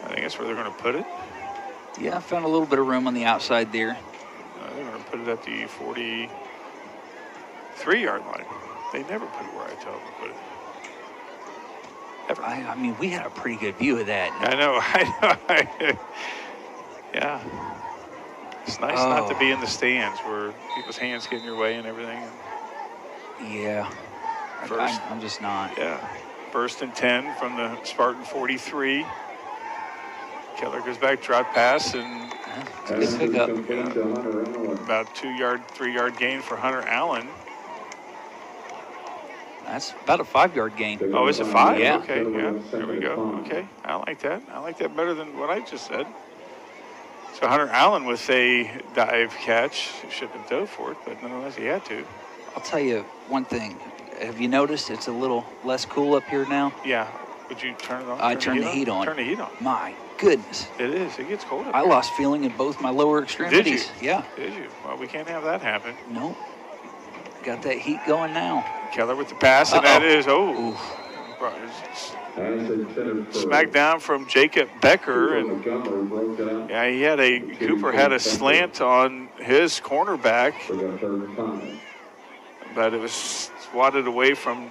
think that's where they're going to put it. Yeah, I found a little bit of room on the outside there. They're going to put it at the 43-yard line. They never put it where I tell them to put it. Ever. I mean, we had a pretty good view of that. I know. Yeah. It's nice not to be in the stands where people's hands get in your way and everything. Yeah. I'm just not. Yeah. 1st and 10 from the Spartan 43. Keller goes back, drop pass, and it's a good pickup. About 3-yard gain for Hunter Allen. That's about a 5-yard gain. Oh, is it 5? Yeah. Okay, yeah, there we go. Okay, I like that. I like that better than what I just said. So Hunter Allen with a dive catch. He shouldn't have dove for it, but nonetheless he had to. I'll tell you one thing. Have you noticed it's a little less cool up here now? Yeah. Would you turn it on? I turned the heat on. Turn the heat on. My goodness. It is. It gets cold up I here. lost feeling in both my lower extremities. Did you? Yeah. Did you? Well, we can't have that happen. Nope. Got that heat going now. Keller with the pass, and that is, Oof. smack down from Jacob Becker. And yeah, Cooper had a slant on his cornerback, but it was swatted away from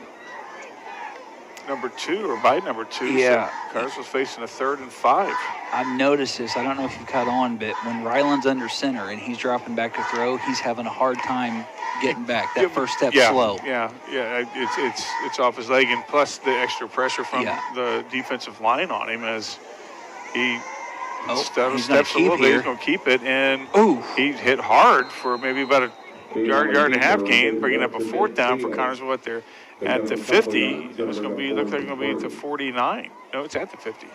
number 2 or by number 2. Yeah. So Cars was facing a 3rd and 5. I've noticed this. I don't know if you caught on, but when Ryland's under center and he's dropping back to throw, he's having a hard time getting back. That first step slow. Yeah. It's off his leg, and plus the extra pressure from the defensive line on him as he steps a little bit. He's going to keep it, and he hit hard for maybe about a yard and a half gain, bringing up a 4th down for Connersville at their at the 50. It was going to be, looks like it's going to be at the 49. No, it's at the 50.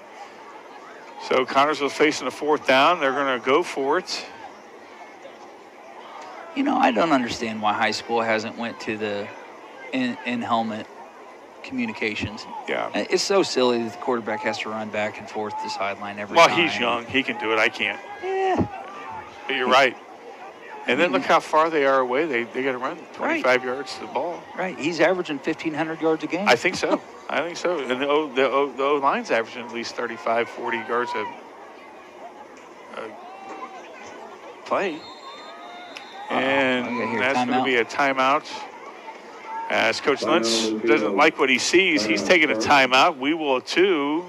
So Connersville's facing a 4th down. They're going to go for it. You know, I don't understand why high school hasn't went to the in-helmet communications. Yeah. It's so silly that the quarterback has to run back and forth the sideline every time. Well, he's young. He can do it. I can't. Yeah. But you're right. And then look how far they are away. They got to run 25 yards to the ball. Right. He's averaging 1,500 yards a game. I think so. And the O-line's averaging at least 35, 40 yards a play. And that's going to be a timeout. As Coach Lentz doesn't like what he sees, he's taking a timeout. We will too.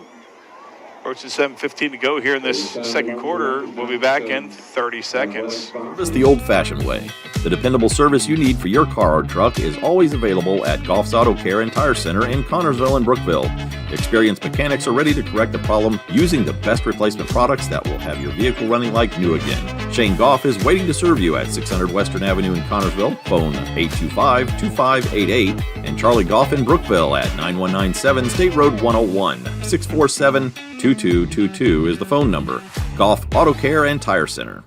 Approaching 7:15 to go here in this second quarter. We'll be back in 30 seconds. Service the old-fashioned way. The dependable service you need for your car or truck is always available at Goff's Auto Care and Tire Center in Connersville and Brookville. Experienced mechanics are ready to correct the problem using the best replacement products that will have your vehicle running like new again. Shane Goff is waiting to serve you at 600 Western Avenue in Connersville. Phone 825-2588 and Charlie Goff in Brookville at 9197 State Road 101. 647-2222 is the phone number. Goff Auto Care and Tire Center.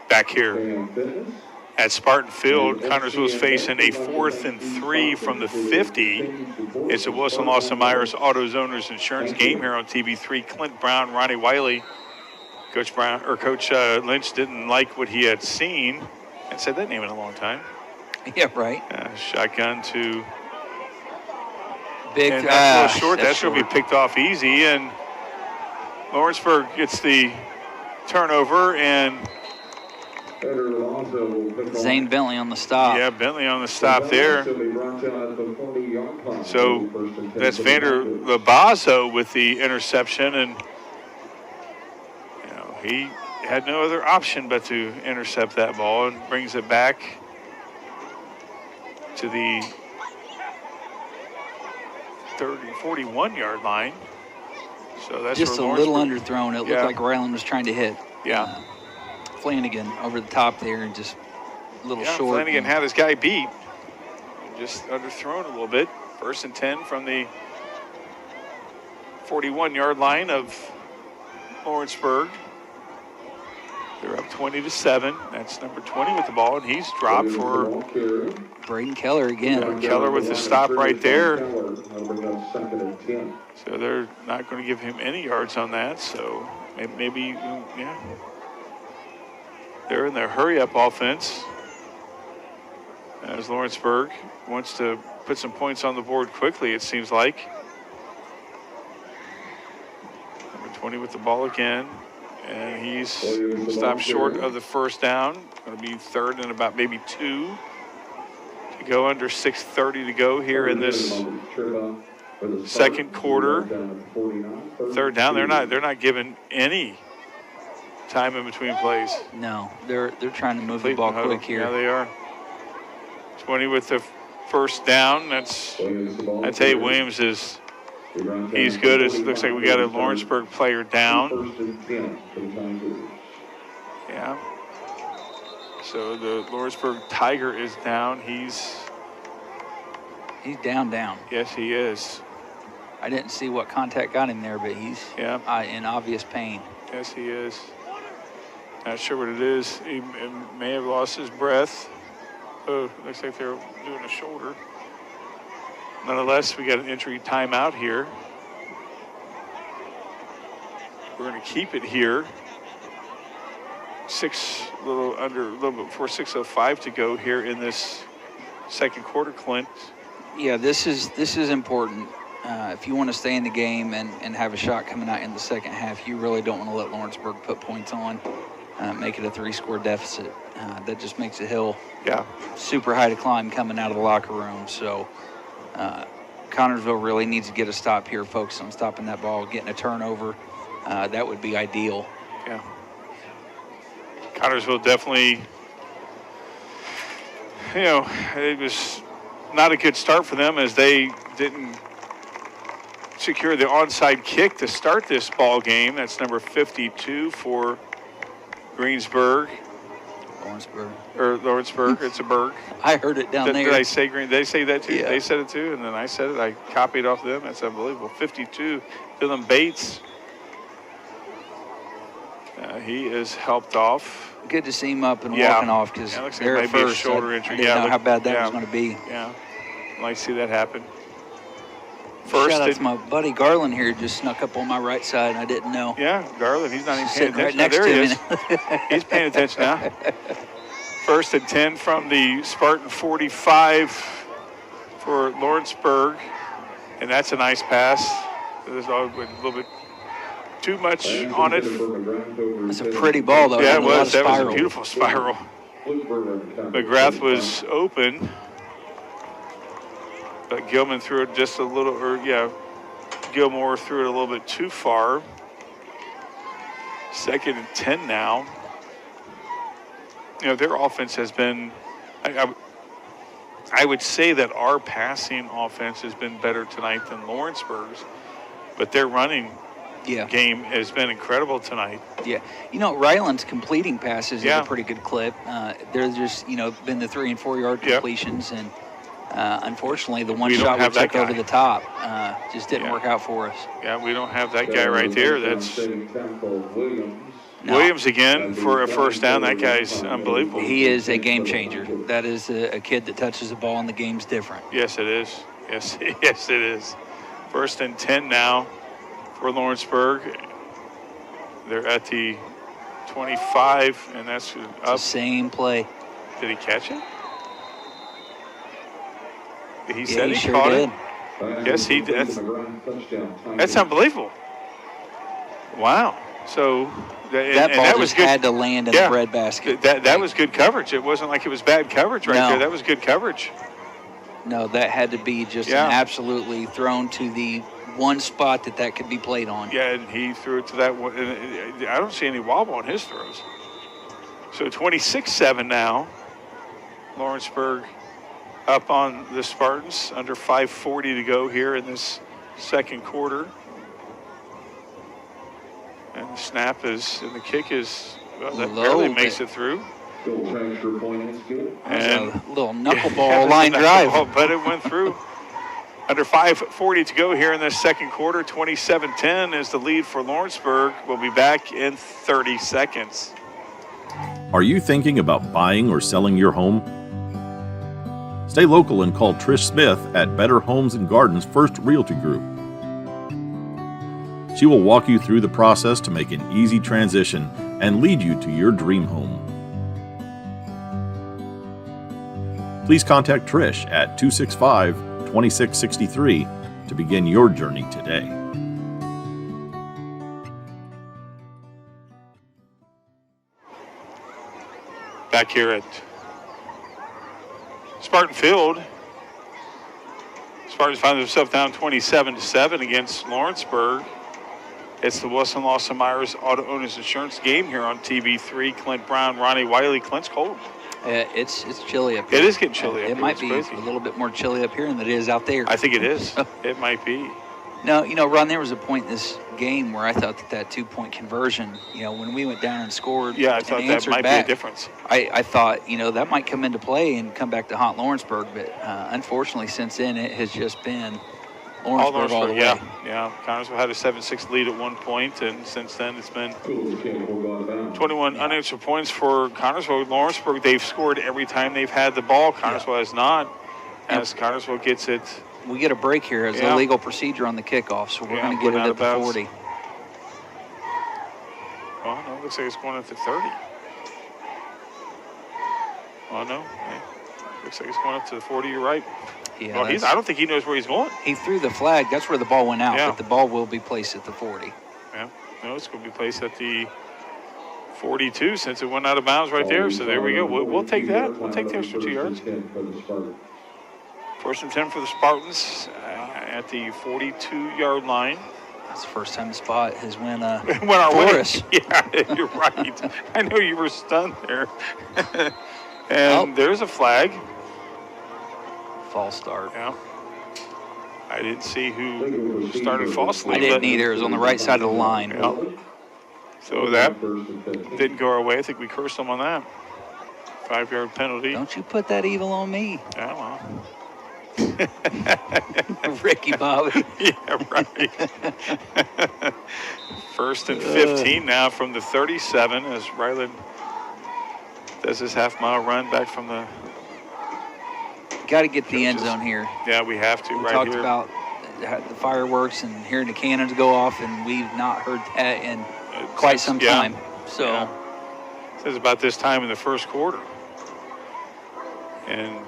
Back here at Spartan Field, Connersville's facing a 4th and 3 from the 50. It's a Wilson Lawson Myers Autos Owners Insurance game here on TV3. Clint Brown, Ronnie Wiley. Coach Lynch didn't like what he had seen and said that name in a long time. Yeah, right. Shotgun to big short. That's going to be picked off easy, and Lawrenceburg gets the turnover, and Zane Bentley on the stop. Yeah, Bentley on the stop there. So that's Vander Labazo with the interception, and he had no other option but to intercept that ball and brings it back to the 41-yard line. So that's just a little underthrown. It looked like Ryland was trying to hit. Yeah. Flanagan over the top there and just a little short. Flanagan had his guy beat. Just underthrown a little bit. 1st and 10 from the 41-yard line of Lawrenceburg. They're up 20-7. That's number 20 with the ball, and he's dropped for Braden Keller again. Keller with the stop right there. So they're not going to give him any yards on that. So maybe They're in their hurry-up offense, as Lawrenceburg wants to put some points on the board quickly, it seems like. Number 20 with the ball again, and he's stopped short of the first down. Going to be third and about maybe 2 to go, under 6:30 to go here in this second quarter. Third down, they're not giving any time in between plays. No, they're trying to move the ball quick here. Yeah, they are. 20 with the first down. I tell you, Williams he's good. It looks like we got a Lawrenceburg player down. Yeah. So the Lawrenceburg Tiger is down. He's down. Yes, he is. I didn't see what contact got him there, but he's in obvious pain. Yes, he is. Not sure what it is. He may have lost his breath. Oh, looks like they're doing a shoulder. Nonetheless, we got an entry timeout here. We're going to keep it here. A little bit before 6:05 to go here in this second quarter, Clint. Yeah, this is important. If you want to stay in the game and have a shot coming out in the second half, you really don't want to let Lawrenceburg put points on, make it a 3-score deficit. That just makes a hill super high to climb coming out of the locker room. So Connorsville really needs to get a stop here, focus on stopping that ball, getting a turnover. That would be ideal. Yeah. Connorsville definitely, it was not a good start for them as they didn't secure the onside kick to start this ball game. That's number 52 for Greensburg. Lawrenceburg. It's a Berg. I heard it down there. Did I say Green? Did they say that too? Yeah. They said it too, and then I said it. I copied off them. That's unbelievable. 52, Dylan Bates. He is helped off. Good to see him up and walking off because looks like they're it at might be a first. shoulder injury. I didn't know how bad that was going to be. Yeah, I'd like to see that happen. First, shout out to my buddy Garland here, just snuck up on my right side, and I didn't know. Yeah, Garland, he's not even paying Sitting right attention. next There to he me. is. He's paying attention now. First and 10 from the Spartan 45 for Lawrenceburg, and that's a nice pass. There's a little bit too much on it. It's a pretty ball, though. Yeah, it was. That was a beautiful spiral. McGrath was open, but Gilman threw it just a little, Gilmore threw it a little bit too far. Second and 10 now. Their offense has been, I would say that our passing offense has been better tonight than Lawrenceburg's, but their running game has been incredible tonight. Yeah. Ryland's completing passes at a pretty good clip. There's just, been the 3 and 4 yard completions, and unfortunately the one shot we took over the top just didn't work out for us. Yeah, we don't have that guy right there. That's Williams again for a first down. That guy's unbelievable. He is a game changer. That is a kid that touches the ball and the game's different. Yes, it is. Yes, it is. First and 10 now for Lawrenceburg. They're at the 25, and that's up. It's the same play. Did he catch it? He said he caught it. Yes, he did. That's unbelievable. Wow. So that ball just had to land in the breadbasket. That was good coverage. It wasn't like it was bad coverage there. That was good coverage. No, that had to be just an absolutely thrown to the one spot that could be played on. Yeah, and he threw it to that one. And I don't see any wobble on his throws. So 26-7 now. Lawrenceburg up on the Spartans. Under 5:40 to go here in this second quarter. And the snap is, and the kick is, that barely makes it through. And a little knuckleball line drive. But it went through. Under 5:40 to go here in this second quarter. 27-10 is the lead for Lawrenceburg. We'll be back in 30 seconds. Are you thinking about buying or selling your home? Stay local and call Trish Smith at Better Homes and Gardens First Realty Group. She will walk you through the process to make an easy transition and lead you to your dream home. please contact Trish at 265-2663 to begin your journey today. Back here at Spartan Field, Spartans find themselves down 27-7 against Lawrenceburg. It's the Wilson Lawson Myers Auto Owners Insurance game here on TV3. Clint Brown, Ronnie Wiley. Clint's cold. It's chilly up here. It is getting chilly up here. It might It's be crazy. a little bit more chilly up here than it is out there. I think it is. It might be. No, Ron, there was a point in this game where I thought that 2-point conversion, when we went down and scored. Yeah, I thought that might be a difference. I thought, that might come into play and come back to haunt Lawrenceburg, but unfortunately since then it has just been Lawrenceburg all the way. Yeah. Connersville had a 7-6 lead at one point, and since then it's been 21 unanswered points for Connersville. Lawrenceburg, they've scored every time they've had the ball. Connersville has not. As Connersville gets it. We get a break here as a legal procedure on the kickoff, so we're going to get it at the 40. Oh, no, looks like it's going up to 30. Oh, no. Looks like it's going up to the 40, you're right. Yeah, well, I don't think he knows where he's going. He threw the flag. That's where the ball went out, but the ball will be placed at the 40. Yeah, no, it's going to be placed at the 42 since it went out of bounds right there. So there we go. We'll take that. We'll take the extra 2 yards. First and 10 for the Spartans at the 42-yard line. That's the first time the spot has went our for us. Yeah, you're right. I know you were stunned there. And there's a flag. False start. Yeah. I didn't see who started falsely. I didn't either. It was on the right side of the line. Yeah. So that didn't go our way. I think we cursed them on that. 5-yard penalty. Don't you put that evil on me. Yeah, well. Ricky Bobby. Yeah, right. First and 15 now from the 37 as Ryland does his half-mile run back from the... Got to get the end zone here. Yeah, we have to. We right talked here. about the fireworks and hearing the cannons go off, and we've not heard that in quite some time. So it says about this time in the first quarter, and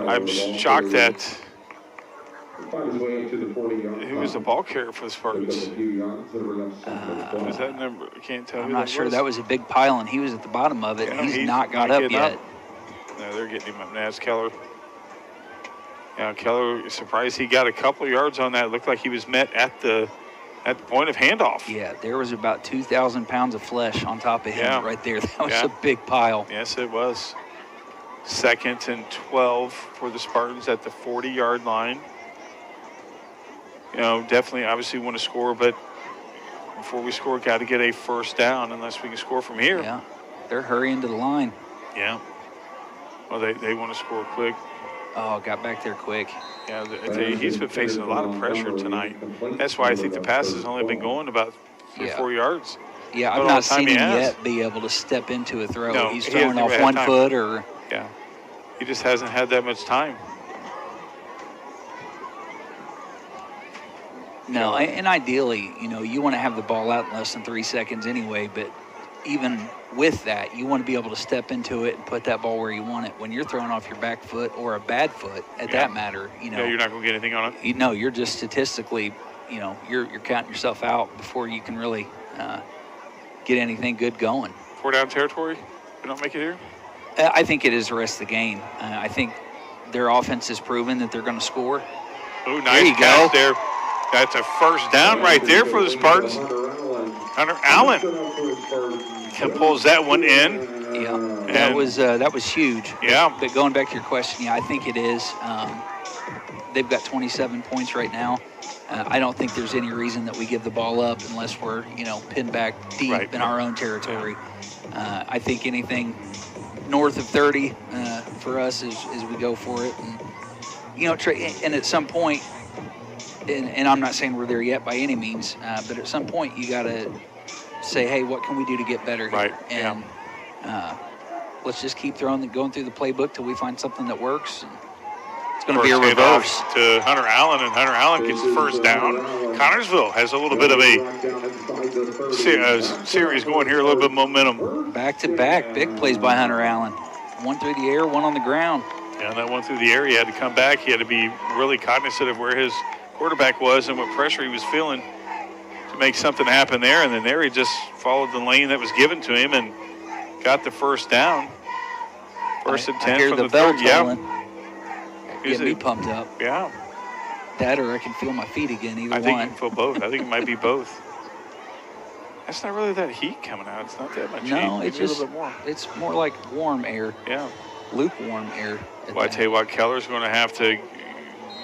I'm shocked that who was the ball carrier for the Spartans. Was that number? I can't tell. I'm not sure. That was a big pile, and he was at the bottom of it. Yeah, and he's not got up yet. No, they're getting him up now. It's Keller. Yeah, Keller, surprised he got a couple of yards on that. It looked like he was met at the point of handoff. Yeah, there was about 2,000 pounds of flesh on top of him right there. That was a big pile. Yes, it was. Second and 12 for the Spartans at the 40-yard line. Definitely, obviously want to score, but before we score, got to get a first down unless we can score from here. Yeah, they're hurrying to the line. Yeah. Well, they want to score quick. Oh, got back there quick. Yeah, he's been facing a lot of pressure tonight. That's why I think the pass has only been going about 3 or 4 yards. Yeah, I've not seen him yet be able to step into a throw. No, he's throwing off 1 foot or... Yeah, he just hasn't had that much time. No, and ideally, you want to have the ball out in less than 3 seconds anyway, but even with that, you want to be able to step into it and put that ball where you want it. When you're throwing off your back foot or a bad foot, at that matter, Yeah, you're not going to get anything on it. You're just statistically, you're counting yourself out before you can really get anything good going. 4 down territory? We don't make it here? I think it is the rest of the game. I think their offense has proven that they're going to score. Oh, nice catch there. That's a first down right there for the Spartans. Hunter Allen pulls that one in. Yeah, that was huge. Yeah. But going back to your question, I think it is. They've got 27 points right now. I don't think there's any reason that we give the ball up unless we're, pinned back deep in our own territory. I think anything north of 30 for us is we go for it. And, and at some point, and I'm not saying we're there yet by any means, but at some point you got to say, hey, what can we do to get better here? Right. And let's just keep going through the playbook till we find something that works. And it's going to be a reverse. To Hunter Allen, and Hunter Allen gets the first down. Connersville has a little bit of a series going here, a little bit of momentum. Back-to-back big plays by Hunter Allen. One through the air, one on the ground. And that one through the air, he had to come back. He had to be really cognizant of where his quarterback was and what pressure he was feeling to make something happen there. And then there he just followed the lane that was given to him and got the first down. First and 10 I hear from the the bell third. tolling. Yeah. Get me pumped up. Yeah. That or I can feel my feet again, either I think one. you can feel both. I think it might be both. That's not really that heat coming out. It's not that much heat. No, Maybe it's a just, little bit more. it's more like warm air, Yeah. lukewarm air. Well, I tell you what, Keller's going to have to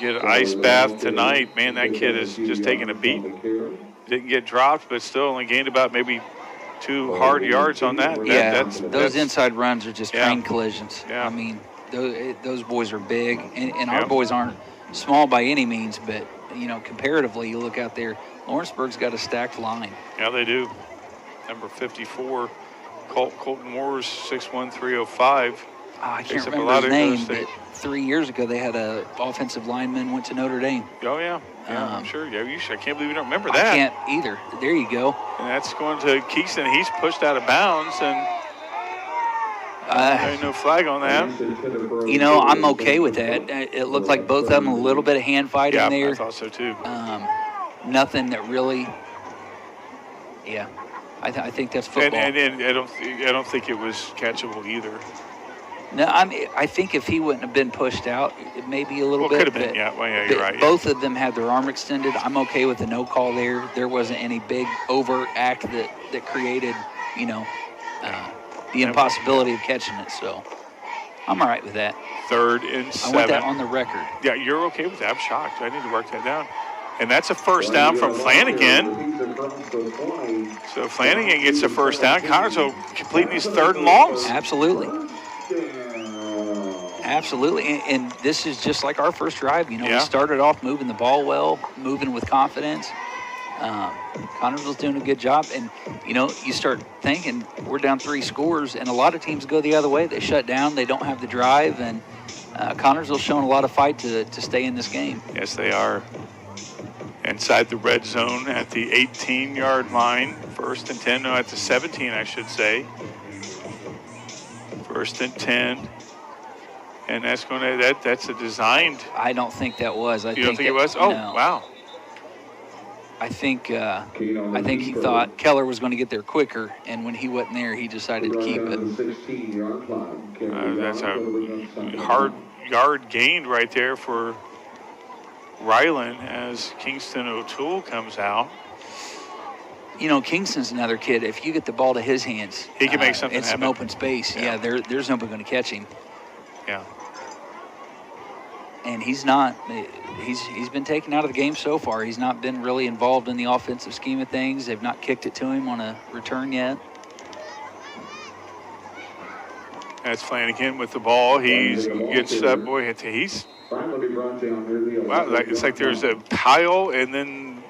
get an ice bath tonight. Man, that kid is just taking a beating. Didn't get dropped, but still only gained about maybe 2 hard yards on that. Yeah, That's those inside runs are just Yeah. train collisions. Yeah. I mean, those boys are big, and our Yeah. boys aren't small by any means, but, comparatively, you look out there, Lawrenceburg's got a stacked line. Yeah, they do. Number 54, Colton Moore's 6'1", 305. I Picks can't up a remember lot his of name, real estate. but 3 years ago they had a offensive lineman went to Notre Dame. Oh, yeah. Yeah, I'm sure. Yeah, I can't believe you don't remember I that. can't either. There you go. And that's going to Keeson. He's pushed out of bounds, and no flag on that. I'm okay with that. It looked like both of them a little bit of hand fighting Yeah, there. I thought so too. Nothing that really. Yeah, I think that's football. And I don't think it was catchable either. No, I think if he wouldn't have been pushed out, it may be a little bit. Could have been. Yeah, well, yeah, you're right. Yeah. Both of them had their arm extended. I'm okay with the no call there. There wasn't any big overt act that created, the impossibility of catching it. So I'm all right with that. 3rd and 7. I want that on the record. Yeah, you're okay with that. I'm shocked. I need to work that down. And that's a first down from Flanagan. So Flanagan gets a first down. Connersville completing these 3rd and longs. Absolutely. Absolutely. And this is just like our first drive. We started off moving the ball well, moving with confidence. Connersville's doing a good job. And, you start thinking we're down 3 scores, and a lot of teams go the other way. They shut down. They don't have the drive. And Connersville's showing a lot of fight to stay in this game. Yes, they are. Inside the red zone at the 18-yard line. 1st and 10. No, at the 17, I should say. 1st and 10. And that's that's a designed. I don't think that was. You don't think it was? Oh, no. wow. I think he thought Keller was going to get there quicker, and when he wasn't there, he decided to keep it. That's a hard yard gained right there for Ryland as Kingston O'Toole comes out. Kingston's another kid. If you get the ball to his hands, he can make something in happen. some open space. Yeah, there's nobody going to catch him. Yeah. And he's not. He's been taken out of the game so far. He's not been really involved in the offensive scheme of things. They've not kicked it to him on a return yet. That's Flanagan with the ball. He gets up. Boy, he's. Wow, it's like there's a pile, and then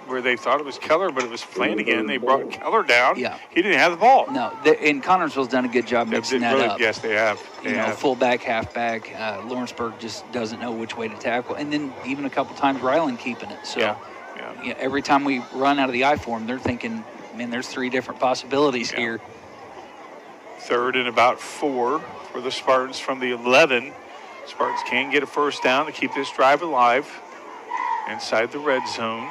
where they thought it was Keller, but it was Flanagan. They brought Keller down. Yeah. He didn't have the ball. No, and Connersville's done a good job mixing that up. Yes, they have. Fullback, halfback. Lawrenceburg just doesn't know which way to tackle. And then even a couple times Ryland keeping it. So every time we run out of the I form, they're thinking, man, there's 3 different possibilities here. 3rd and about 4 for the Spartans from the 11. Spartans can get a first down to keep this drive alive inside the red zone.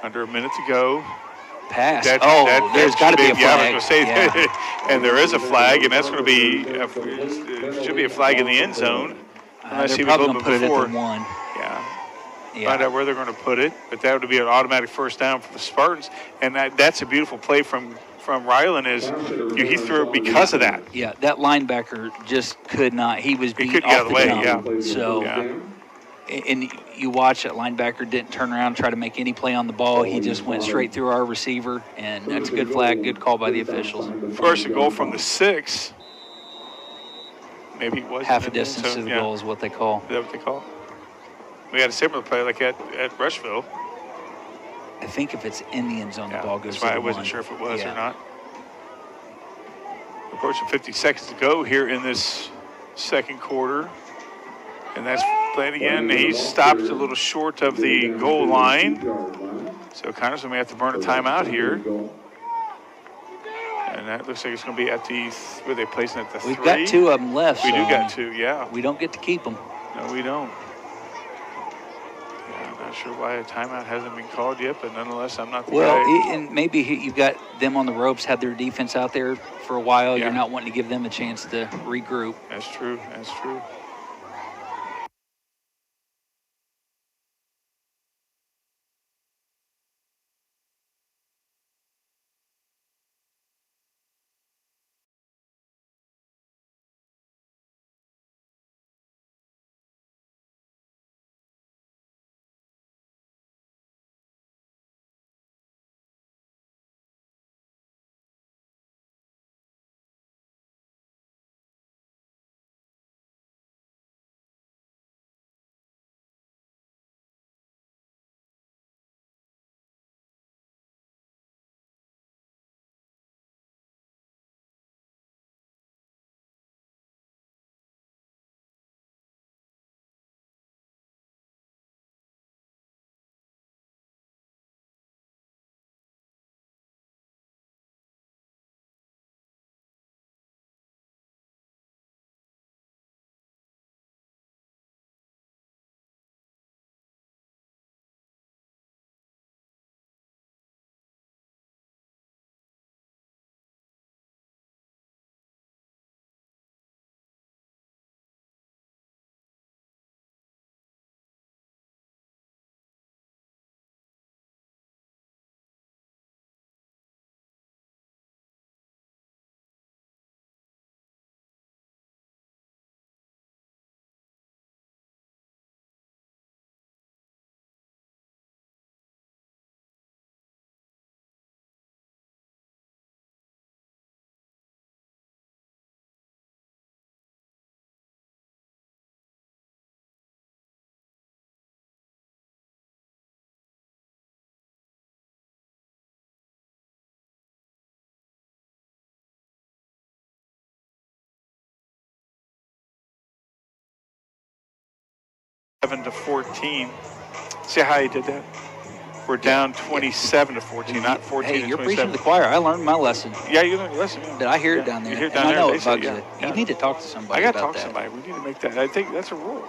Under a minute to go. Pass. There's got to be a flag. Yeah, I was going to say, and there is a flag, and that's going to be, should be a flag in the end zone. They're probably going to put it at the 1. Yeah. Find out where they're going to put it, but that would be an automatic first down for the Spartans, and that's a beautiful play from Ryland is he threw it because of that. Yeah, that linebacker just could not. He was beat couldn't off get out of the way, jump. yeah. So, and you watch that linebacker didn't turn around and try to make any play on the ball. He just went straight through our receiver, and that's a good flag, good call by the officials. First and goal from the 6. Maybe it was half a distance to the goal is what they call. Is that what they call? We had a similar play like at Rushville. I think if it's in the end zone, the ball goes that's why to the I wasn't 1. sure if it was or not. Approaching 50 seconds to go here in this second quarter. And that's Flanagan. He stopped a little short of the goal line. So Connersville may have to burn a timeout here. And that looks like it's going to be at the, where they placing at the We've 3. got 2 of them left. We so, do I got mean, 2, yeah. We don't get to keep them. No, we don't. Yeah, I'm not sure why a timeout hasn't been called yet, but nonetheless, I'm not the guy. And maybe you've got them on the ropes, had their defense out there for a while. Yeah. You're not wanting to give them a chance to regroup. That's true. That's true. To 14. See how he did that? We're down 27 to 14, not 14 Hey, to you're 27. preaching to the choir. I learned my lesson. Yeah, you learned your lesson. Yeah. Did I hear it Yeah, down there? You hear it And down I there. know They it said, bugs yeah, you. yeah. You need to talk to somebody I got to about talk to that. somebody. We need to make that. I think that's a rule.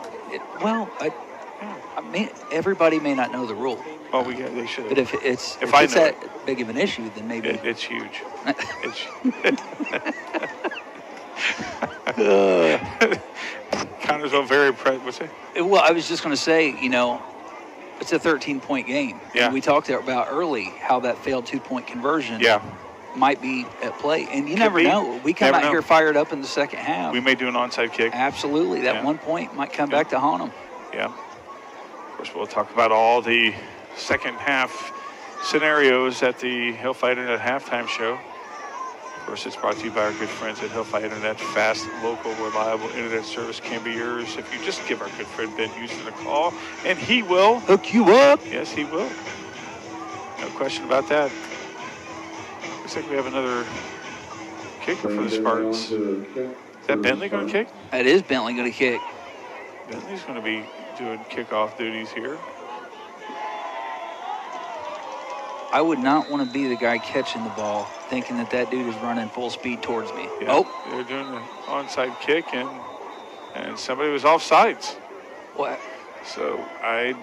I mean, everybody may not know the rule. Oh, they should. But if it's I know that big of an issue, then maybe it's huge. It's Connersville very impressed. What's it? Well, I was just going to say, it's a 13-point game. Yeah. And we talked about early how that failed 2-point conversion might be at play. And you never know. We come out here fired up in the second half. We may do an onside kick. Absolutely. That 1 point might come back to haunt them. Yeah. Of course, we'll talk about all the second half scenarios at the Hillfight Internet halftime show. Of course, it's brought to you by our good friends at Hillfight Internet. Fast, local, reliable internet service can be yours if you just give our good friend Ben Houston a call, and he will hook you up. Yes, he will. No question about that. Looks like we have another kicker for the Spartans. Is that Bentley going to kick? That is Bentley going to kick. Bentley's going to be doing kickoff duties here. I would not want to be the guy catching the ball, thinking that dude is running full speed towards me. Yeah, they're doing the onside kick, and somebody was offsides. What? So I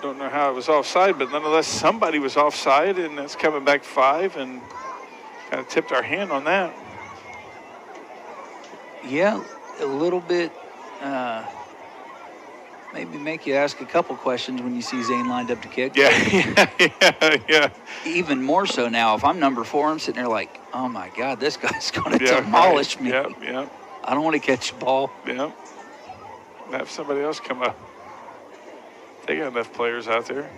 don't know how it was offside, but nonetheless, somebody was offside, and that's coming back 5, and kind of tipped our hand on that. Yeah, a little bit. Maybe make you ask a couple questions when you see Zane lined up to kick. Yeah. Even more so now. If I'm number 4, I'm sitting there like, oh my God, this guy's going to demolish me. Yeah. I don't want to catch the ball. Yeah. Have somebody else come up. They got enough players out there.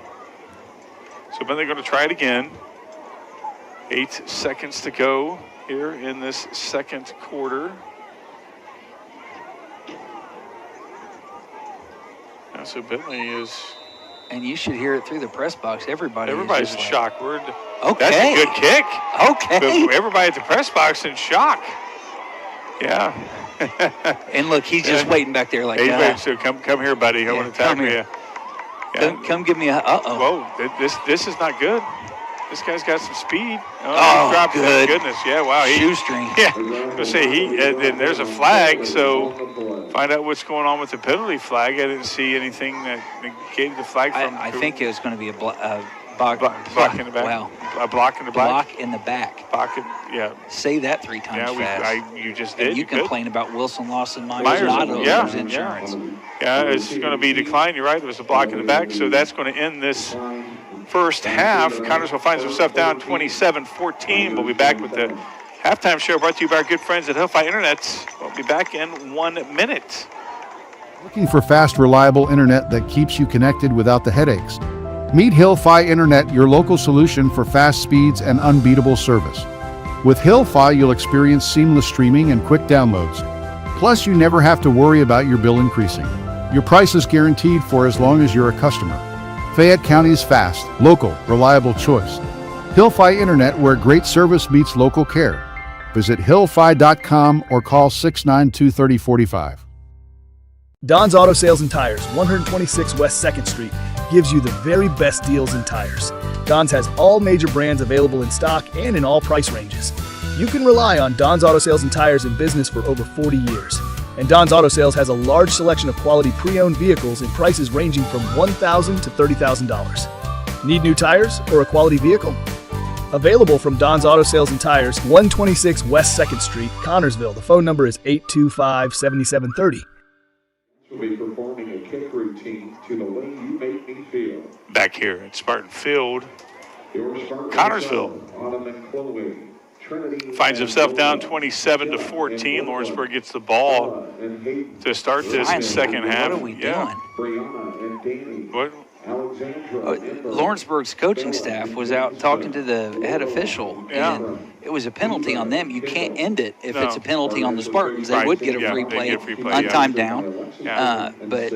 So then they're going to try it again. 8 seconds to go here in this second quarter. So Bentley is... And you should hear it through the press box. Everybody's in shock. Okay. That's a good kick. Okay. Everybody at the press box in shock. Yeah. And look, he's just waiting back there like that. So come here, buddy. I want to tackle you. Yeah. Come give me a... Uh-oh. Whoa, this is not good. This guy's got some speed. Oh, he dropped good. Goodness, yeah, wow. Shoestring. Yeah, I say and there's a flag, so find out what's going on with the penalty flag. I didn't see anything that gave the flag from. I think it was going to be a block in the back. Wow. A block in the back. Block in the back. Yeah. Say that 3 times fast. You just and did. you could. complain about Wilson Lawson Myers auto insurance. Yeah, it's going to be declined. You're right. There was a block in the back, so that's going to end this first half. Connersville finds himself down 27-14. We'll be back with the halftime show brought to you by our good friends at Hillfi Internet. We'll be back in 1 minute. Looking for fast, reliable internet that keeps you connected without the headaches? Meet Hillfi Internet, your local solution for fast speeds and unbeatable service. With Hillfi, you'll experience seamless streaming and quick downloads. Plus, you never have to worry about your bill increasing. Your price is guaranteed for as long as you're a customer. Fayette County's fast, local, reliable choice. Hillfi Internet, where great service meets local care. Visit hillfi.com or call 692-3045. Don's Auto Sales and Tires, 126 West 2nd Street, gives you the very best deals in tires. Don's has all major brands available in stock and in all price ranges. You can rely on Don's Auto Sales and Tires in business for over 40 years. And Don's Auto Sales has a large selection of quality pre-owned vehicles in prices ranging from $1,000 to $30,000. Need new tires or a quality vehicle? Available from Don's Auto Sales and Tires, 126 West 2nd Street, Connersville. The phone number is 825-7730. Will be performing a kick routine to the way you make me feel. Back here at Spartan Field, Connersville finds himself down 27-14. Lawrenceburg gets the ball to start this second half. What are we doing? Brianna and Danny. What? Lawrenceburg's coaching staff was out talking to the head official, and it was a penalty on them. You can't end it if it's a penalty on the Spartans. They would get a free play, untimed down. But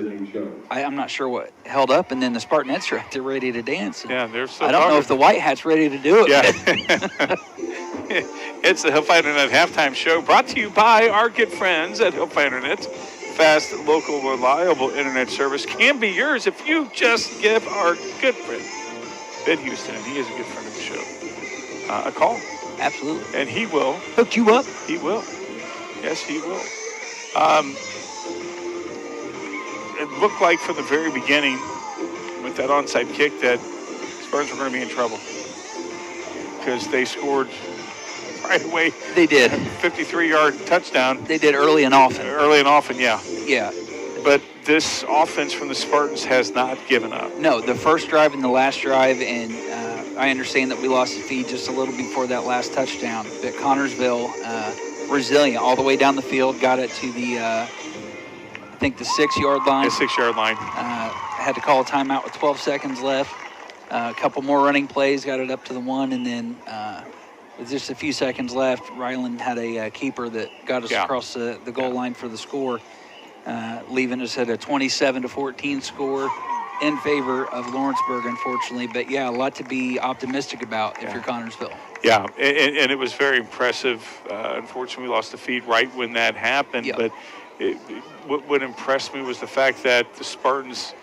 I'm not sure what held up, and then the Spartanettes are out there ready to dance. Yeah, they're still I don't know if the White Hat's ready to do it. Yeah. It's the Hillfi Internet halftime show brought to you by our good friends at Hillfi Internet. Fast, local, reliable internet service can be yours if you just give our good friend Ben Houston, and he is a good friend of the show, a call. Absolutely. And he will hook you up. He will. Yes, he will. It looked like from the very beginning with that onside kick that Spartans were going to be in trouble because they scored right away. They did. 53-yard touchdown. They did early and often. Yeah. Yeah. But this offense from the Spartans has not given up. No, the first drive and the last drive, and I understand that we lost the feed just a little before that last touchdown. But Connersville, resilient all the way down the field, got it to the, I think the 6-yard line. The 6-yard line. Had to call a timeout with 12 seconds left. A couple more running plays, got it up to the 1, and then with just a few seconds left, Ryland had a keeper that got us across the goal line for the score, leaving us at a 27-14 score in favor of Lawrenceburg, unfortunately. But, yeah, a lot to be optimistic about if you're Connersville. Yeah, and it was very impressive. Unfortunately, we lost the feed right when that happened. Yep. But what impressed me was the fact that the Spartans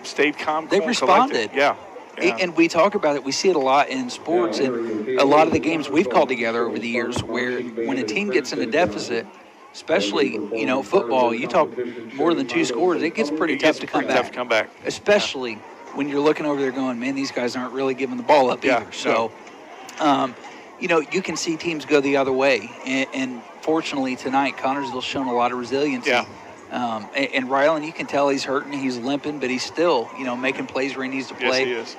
stayed calm. They responded. Yeah. And we talk about it. We see it a lot in sports, and a lot of the games we've called together over the years where when a team gets in a deficit, especially, football, you talk more than 2 scores, it gets pretty tough to come back. Especially when you're looking over there going, man, these guys aren't really giving the ball up either. So, you can see teams go the other way. And fortunately tonight, Connersville's shown a lot of resiliency. Yeah. And Ryland, you can tell he's hurting, he's limping, but he's still, making plays where he needs to play. Yes, he is.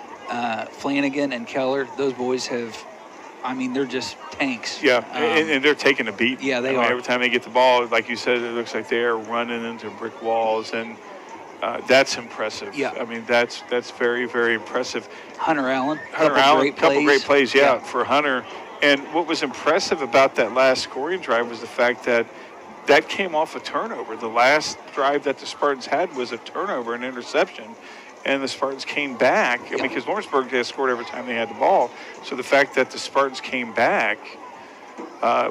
Flanagan and Keller, those boys they're just tanks. Yeah, and they're taking a beat. Yeah, they are. Every time they get the ball, like you said, it looks like they're running into brick walls, and that's impressive. Yeah. That's very, very impressive. Hunter Allen, couple great plays, for Hunter. And what was impressive about that last scoring drive was the fact that came off a turnover. The last drive that the Spartans had was a turnover, an interception, and the Spartans came back. Because Lawrenceburg has scored every time they had the ball. So the fact that the Spartans came back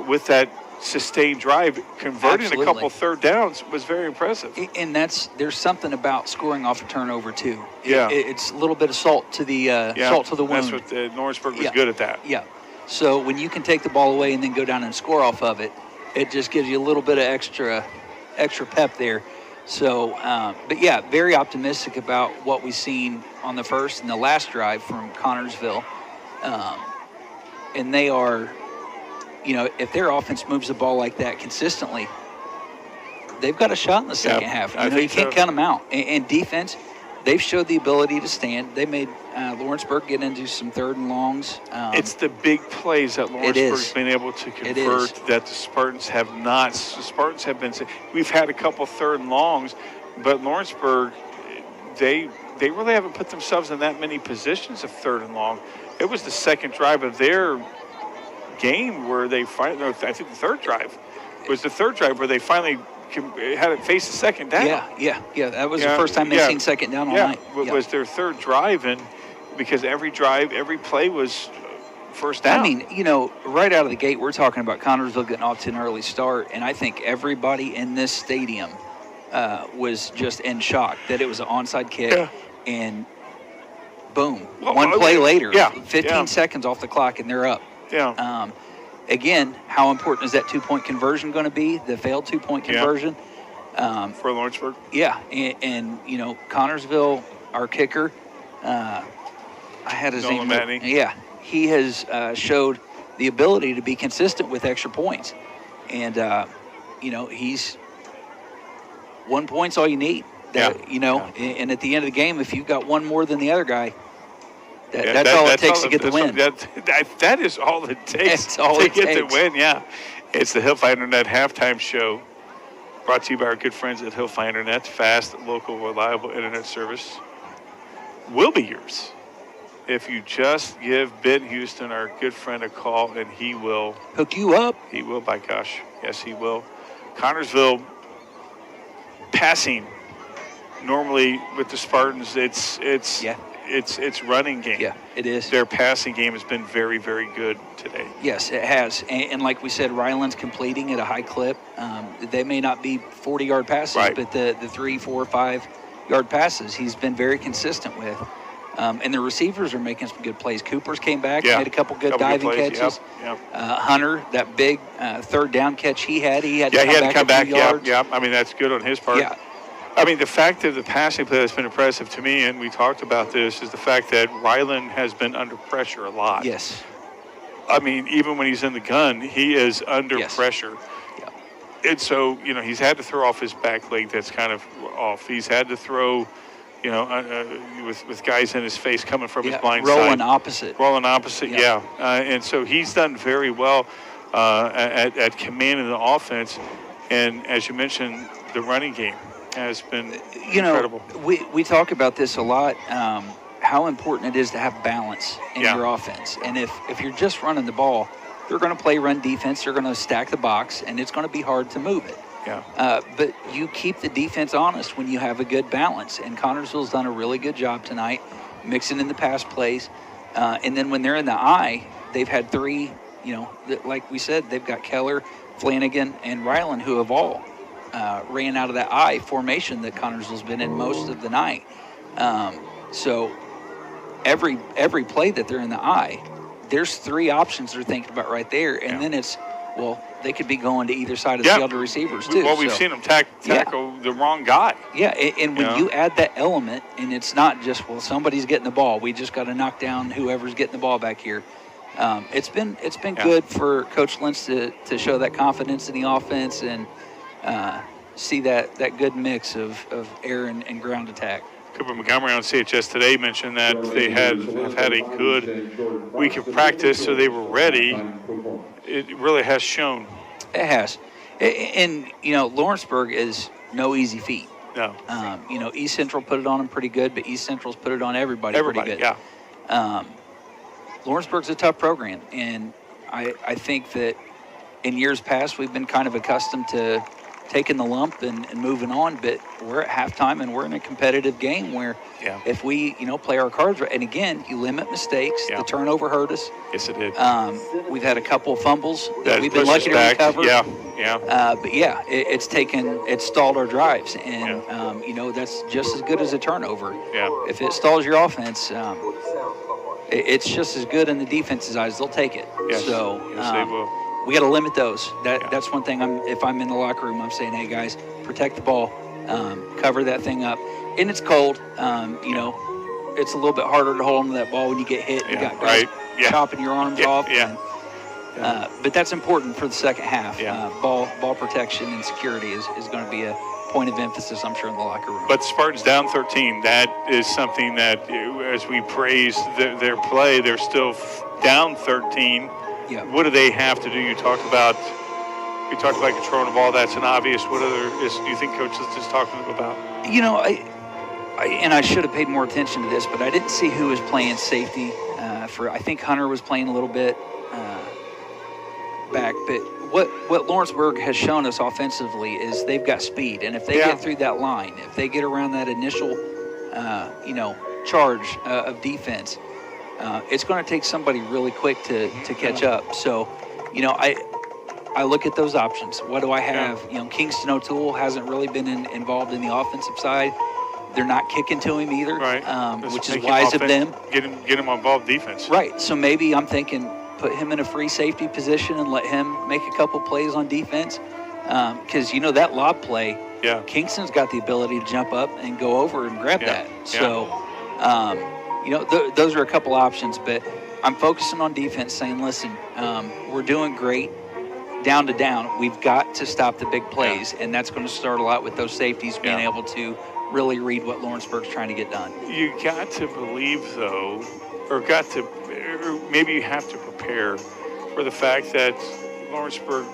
with that sustained drive, converting Absolutely. a couple third downs was very impressive. And there's something about scoring off a turnover too. Yeah. It's a little bit of salt to the salt to the wound. That's what Lawrenceburg was Yeah. good at that. Yeah. So when you can take the ball away and then go down and score off of it, it just gives you a little bit of extra pep there. So, but yeah, very optimistic about what we've seen on the first and the last drive from Connorsville. And they are, if their offense moves the ball like that consistently, they've got a shot in the second half. You can't count them out. And defense, they've showed the ability to stand. They made Lawrenceburg get into some third and longs. It's the big plays that Lawrenceburg's been able to convert that the Spartans have not. The Spartans have been. We've had a couple third and longs, but Lawrenceburg, they really haven't put themselves in that many positions of third and long. It was the second drive of their game where they finally. I think the third drive was the third drive where they finally had it face the second down. Yeah. That was the first time they've seen second down all night. It was their third drive, and because every drive, every play was first down. I mean, right out of the gate, we're talking about Connorsville getting off to an early start, and I think everybody in this stadium was just in shock that it was an onside kick, and boom, one play later, 15 seconds off the clock, and they're up. Yeah. Again, how important is that 2-point conversion going to be, the failed 2-point conversion? For Lawrenceburg? Yeah, and Connorsville, our kicker, I had his name. Matney. Yeah, he has showed the ability to be consistent with extra points. And, he's 1 point's all you need. And at the end of the game, if you've got one more than the other guy, that's all it takes to get the win. That is all it takes to get the win, yeah. It's the Hillfire Internet halftime show, brought to you by our good friends at Hillfire Internet. Fast, local, reliable internet service will be yours if you just give Ben Houston, our good friend, a call, and he will hook you up. He will, by gosh. Yes, he will. Connorsville passing. Normally with the Spartans, it's running game. Yeah, it is. Their passing game has been very, very good today. Yes, it has. And like we said, Ryland's completing at a high clip. They may not be 40-yard passes, but the 3, 4, 5-yard passes he's been very consistent with. And the receivers are making some good plays. Cooper's came back, made a couple good diving catches. Yep. Hunter, that big third down catch he had to come back. Yards. Yeah. I mean, that's good on his part. Yeah. I mean, the fact of the passing play that's been impressive to me, and we talked about this, is the fact that Ryland has been under pressure a lot. Yes. I mean, even when he's in the gun, he is under pressure. Yeah. And so, he's had to throw off his back leg that's kind of off. He's had to throw, with guys in his face coming from his blind side. Rolling opposite, yeah. And so he's done very well at commanding the offense. And as you mentioned, the running game has been incredible. We talk about this a lot, how important it is to have balance in your offense. And if you're just running the ball, they're going to play run defense, they're going to stack the box, and it's going to be hard to move it. Yeah. But you keep the defense honest when you have a good balance. And Connorsville's done a really good job tonight, mixing in the pass plays. And then when they're in the eye, they've had three, like we said, they've got Keller, Flanagan, and Ryland, who have all ran out of that I formation that Connorsville's been in most of the night. So every play that they're in the I, there's three options they're thinking about right there. And then it's, they could be going to either side of the field to receivers too. Well, we've seen them tackle the wrong guy. Yeah, and when you add that element, and it's not just, somebody's getting the ball, we just got to knock down whoever's getting the ball back here. It's been good for Coach Lentz to show that confidence in the offense and see that good mix of air and ground attack. Cooper Montgomery on CHS Today mentioned that they have had a good week of practice, so they were ready. It really has shown. It has. And, Lawrenceburg is no easy feat. No. East Central put it on them pretty good, but East Central's put it on everybody pretty good. Yeah. Lawrenceburg's a tough program, and I think that in years past we've been kind of accustomed to taking the lump and moving on. But we're at halftime, and we're in a competitive game where if we, play our cards right, and again, you limit mistakes. The turnover hurt us. Yes, it did. We've had a couple of fumbles that we've been lucky to recover. But it's stalled our drives, and that's just as good as a turnover. If it stalls your offense, it's just as good in the defense's eyes. They'll take it. Yes. So they will. we got to limit those. That's one thing. If I'm in the locker room, I'm saying, hey guys, protect the ball, cover that thing up. And it's cold. It's a little bit harder to hold on to that ball when you get hit. You got guys chopping your arms off. But that's important for the second half. Ball protection and security is going to be a point of emphasis, I'm sure, in the locker room. But the Spartans down 13. That is something that, as we praise their play, they're still down 13. What do they have to do? You talked about controlling the ball. That's an obvious. What other do you think Coach is talking about? I should have paid more attention to this, but I didn't see who was playing safety. I think Hunter was playing a little bit back. But what Lawrenceburg has shown us offensively is they've got speed, and if they get through that line, if they get around that initial, charge of defense, it's going to take somebody really quick to catch up. So, I look at those options. What do I have? Kingston O'Toole hasn't really been involved in the offensive side. They're not kicking to him either, which is wise of them. Get him involved defense. Right. So maybe I'm thinking put him in a free safety position and let him make a couple plays on defense. Because, that lob play, Kingston's got the ability to jump up and go over and grab that. So, those are a couple options. But I'm focusing on defense, saying, listen, we're doing great. Down to down, we've got to stop the big plays, and that's going to start a lot with those safeties being able to really read what Lawrenceburg's trying to get done. You got to believe, though, or maybe you have to prepare for the fact that Lawrenceburg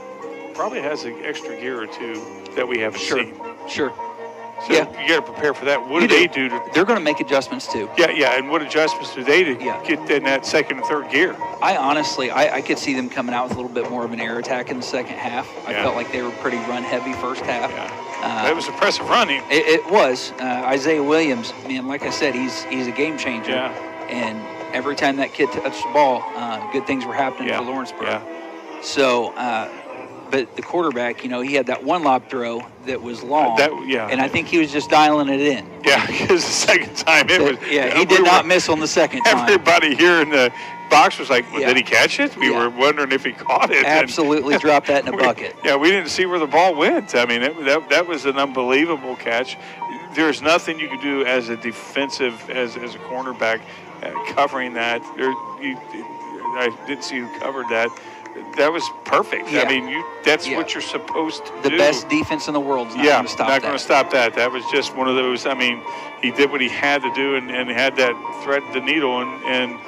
probably has an extra gear or two that we haven't seen. Sure. So you got to prepare for that. What do they do? They're going to make adjustments too. And what adjustments do they do to get in that second and third gear? I honestly could see them coming out with a little bit more of an air attack in the second half. I felt like they were pretty run-heavy first half. It was impressive running. It was. Isaiah Williams, man, like I said, he's a game changer. And every time that kid touched the ball, good things were happening for Lawrenceburg. So, but the quarterback, he had that one lob throw that was long. And I think he was just dialing it in. Because the second time he did not miss on the second time. Everybody here in the box was like, did he catch it? We were wondering if he caught it. Absolutely dropped that in a bucket. We didn't see where the ball went. I mean, that was an unbelievable catch. There's nothing you can do as a defensive, as a cornerback, covering that. I didn't see who covered that. That was perfect. I mean, that's what you're supposed to do. The best defense in the world is not going to stop that. Not going to stop that. That was just one of those. I mean, he did what he had to do and had that thread the needle, and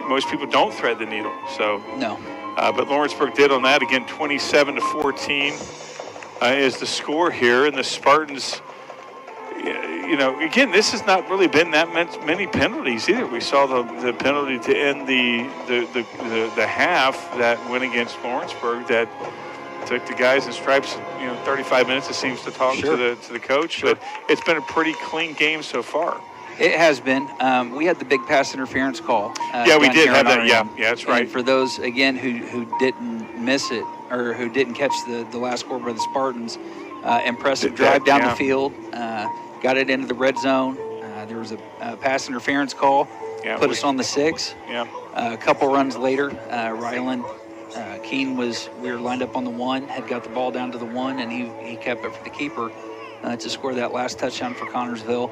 most people don't thread the needle. So no. But Lawrenceburg did on that. Again, 27-14 is the score here, and the Spartans. Again, this has not really been that many penalties either. We saw the penalty to end the half that went against Lawrenceburg that took the guys in stripes. 35 minutes. It seems to talk to the coach, but it's been a pretty clean game so far. It has been. We had the big pass interference call. We did have that. Yeah, that's right. And for those again who didn't miss it or who didn't catch the last score by the Spartans, impressive drive down the field. Got it into the red zone. There was a pass interference call. Put us on the 6. A couple runs later, Rylan Keene we were lined up on the 1, had got the ball down to the 1, and he kept it for the keeper to score that last touchdown for Connorsville.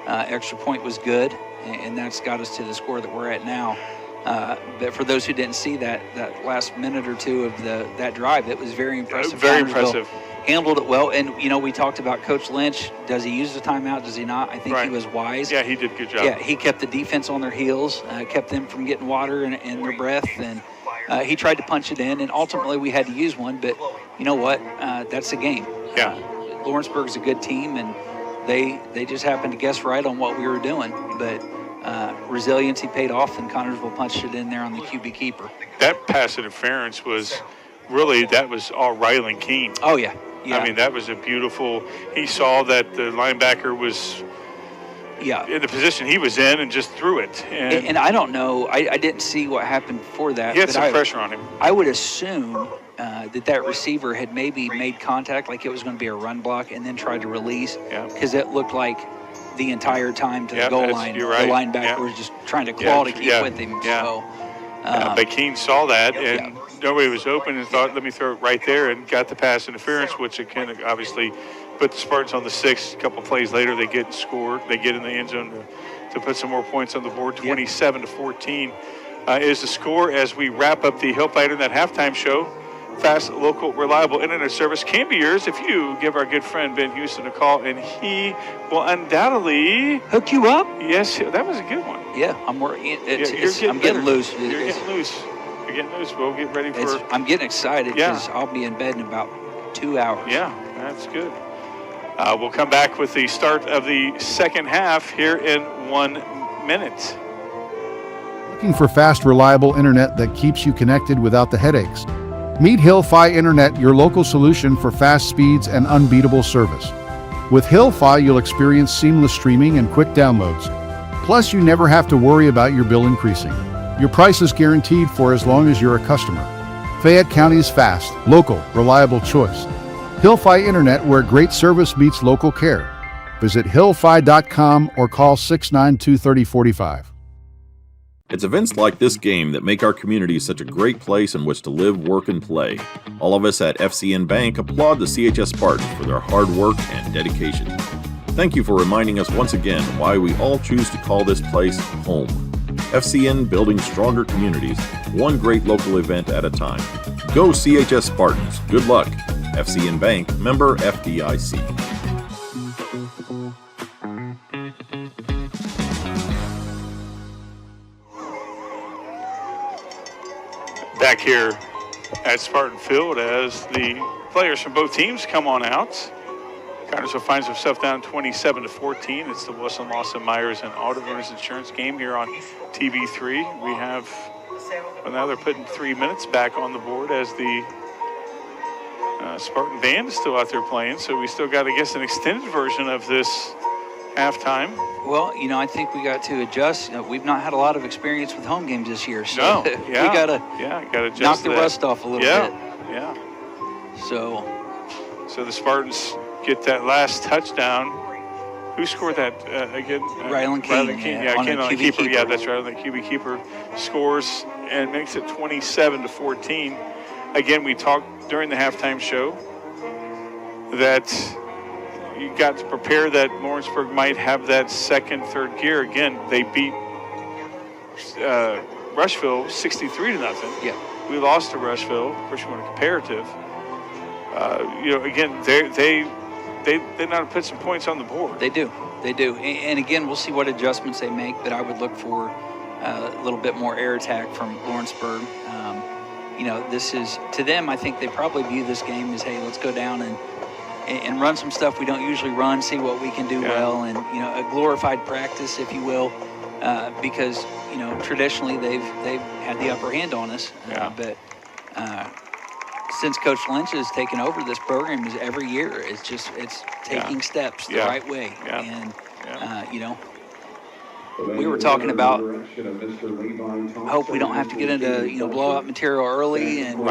Extra point was good, and that's got us to the score that we're at now. But for those who didn't see that last minute or two of that drive, it was very impressive. Very impressive. Handled it well, and we talked about Coach Lynch. Does he use the timeout? Does he not? I think he was wise. Yeah, he did a good job. Yeah, he kept the defense on their heels, kept them from getting water in their breath, and he tried to punch it in, and ultimately we had to use one. But you know what? That's the game. Lawrenceburg's a good team, and they just happened to guess right on what we were doing. But resiliency paid off, and Connorsville punched it in there on the QB keeper. That pass interference was really, that was all Rylan Keene. Oh, yeah. Yeah. I mean, that was a beautiful. He saw that the linebacker was in the position he was in and just threw it. And I don't know. I didn't see what happened before that. He had some pressure on him. I would assume that receiver had maybe made contact, like it was going to be a run block, and then tried to release. Because it looked like the entire time to the goal line, you're right. the linebacker was just trying to claw to keep with him. So, but Keene saw that, and nobody was open and thought, let me throw it right there, and got the pass interference, which again, obviously put the Spartans on the 6. A couple plays later, they get scored. They get in the end zone to put some more points on the board. 27-14 is the score as we wrap up the Hillfighter in that halftime show. Fast, local, reliable internet service can be yours if you give our good friend Ben Houston a call, and he will undoubtedly hook you up. Yes, that was a good one. Yeah, I'm working. I'm getting loose. You're getting loose. You're getting loose. We'll get ready for. I'm getting excited because I'll be in bed in about 2 hours. Yeah, that's good. We'll come back with the start of the second half here in 1 minute. Looking for fast, reliable internet that keeps you connected without the headaches? Meet Hill-Fi Internet, your local solution for fast speeds and unbeatable service. With Hill-Fi, you'll experience seamless streaming and quick downloads. Plus, you never have to worry about your bill increasing. Your price is guaranteed for as long as you're a customer. Fayette County's fast, local, reliable choice. Hill-Fi Internet, where great service meets local care. Visit hillfi.com or call 692-3045. It's events like this game that make our community such a great place in which to live, work, and play. All of us at FCN Bank applaud the CHS Spartans for their hard work and dedication. Thank you for reminding us once again why we all choose to call this place home. FCN, building stronger communities, one great local event at a time. Go CHS Spartans. Good luck. FCN Bank, member FDIC. Back here at Spartan Field as the players from both teams come on out. Connersville finds himself down 27-14. It's the Wilson Lawson Myers and Auto Owners Insurance game here on TV3. We have, well, now they're putting 3 minutes back on the board as the Spartan band is still out there playing. So we still got, I guess, an extended version of this halftime. Well, I think we got to adjust. We've not had a lot of experience with home games this year, so we got to adjust knock the rust off a little bit. Yeah. So the Spartans get that last touchdown. Who scored that again? Rylan King. On the keeper. Yeah, that's right. On the QB keeper scores and makes it 27-14. Again, we talked during the halftime show that you got to prepare that Lawrenceburg might have that second, third gear. Again, they beat Rushville 63-0. Yeah. We lost to Rushville. Of course, you want a comparative. Again, they know how to put some points on the board. They do. And again, we'll see what adjustments they make, but I would look for a little bit more air attack from Lawrenceburg. This is, to them, I think they probably view this game as, hey, let's go down and run some stuff we don't usually run, see what we can do well, and, a glorified practice, if you will, because, traditionally they've had the upper hand on us. But since Coach Lynch has taken over this program, is every year it's taking steps the right way. And, we were talking about hope we don't have to get into blowout material early and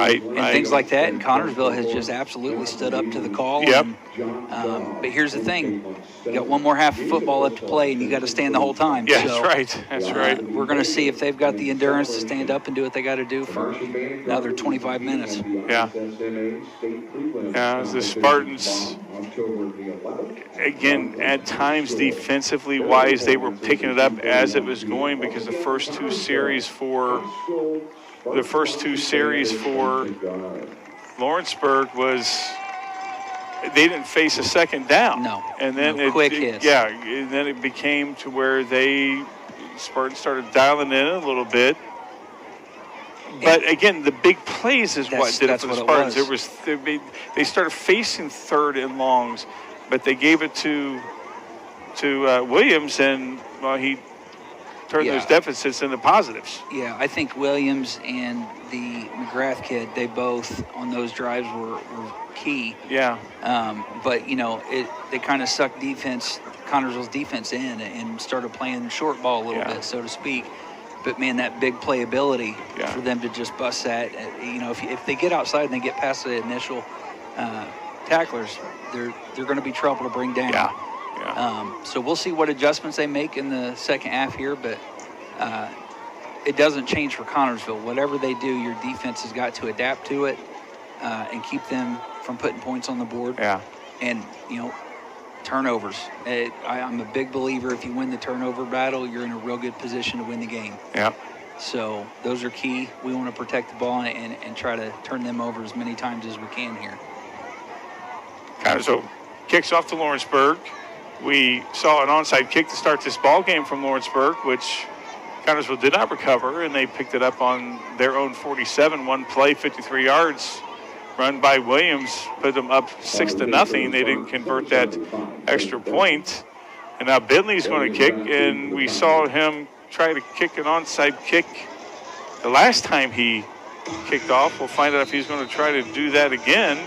things like that. And Connersville has just absolutely stood up to the call. Yep. But here's the thing: you got one more half of football left to play, and you got to stand the whole time. Yeah, so, that's right. We're going to see if they've got the endurance to stand up and do what they got to do for another 25 minutes. Yeah. The Spartans, again, at times defensively wise, they were picking it up as it was going, because the first two series for Lawrenceburg was, they didn't face a second down. No. And then quick hits. Yeah, and then it became to where Spartans started dialing in a little bit. But again, the big plays is what did it for the Spartans. They started facing third and longs, but they gave it to Williams, and he turn those deficits into positives. Yeah, I think Williams and the McGrath kid, they both on those drives were key. Yeah. But they kind of sucked Connersville's defense in and started playing short ball a little bit, so to speak. But man, that big playability for them to just bust that. If they get outside and they get past the initial tacklers, they're going to be trouble to bring down. Yeah. So we'll see what adjustments they make in the second half here, but it doesn't change for Connersville. Whatever they do, your defense has got to adapt to it and keep them from putting points on the board. Yeah. And, turnovers. I'm a big believer if you win the turnover battle, you're in a real good position to win the game. Yeah. So those are key. We want to protect the ball and try to turn them over as many times as we can here. Connersville kicks off to Lawrenceburg. We saw an onside kick to start this ball game from Lawrenceburg, which Connersville did not recover, and they picked it up on their own 47. One play, 53 yards. Run by Williams, put them up 6-0. They didn't convert that extra point. And now Bentley's going to kick, and we saw him try to kick an onside kick the last time he kicked off. We'll find out if he's going to try to do that again.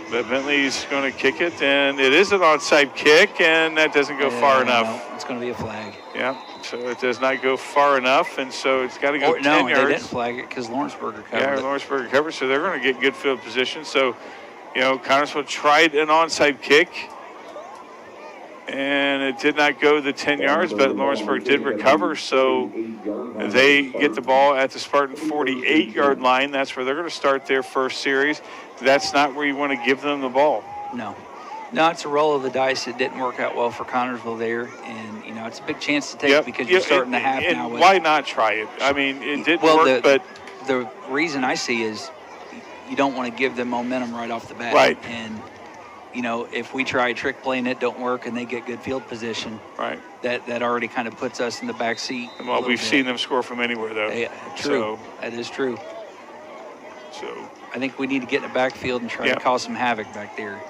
But Bentley's going to kick it, and it is an onside kick, and that doesn't go far enough. No, it's going to be a flag. Yeah, so it does not go far enough, and so it's got to go 10 yards. No, they didn't flag it because Lawrenceburg recovered. Yeah, Lawrenceburg recovered, so they're going to get good field position. So, Connersville tried an onside kick, and it did not go the 10 yards, but Lawrenceburg did recover, so they get the ball at the Spartan 48-yard line. That's where they're going to start their first series. That's not where you want to give them the ball. No, it's a roll of the dice. It didn't work out well for Connersville there, and it's a big chance to take because you're starting the half now. Why not try it? I mean, it did work, but the reason I see is you don't want to give them momentum right off the bat. Right. And if we try trick playing, it don't work, and they get good field position. Right. That already kind of puts us in the back seat. Well, we've seen them score from anywhere, though. Yeah, true. That is true. So I think we need to get in the backfield and try to cause some havoc back there.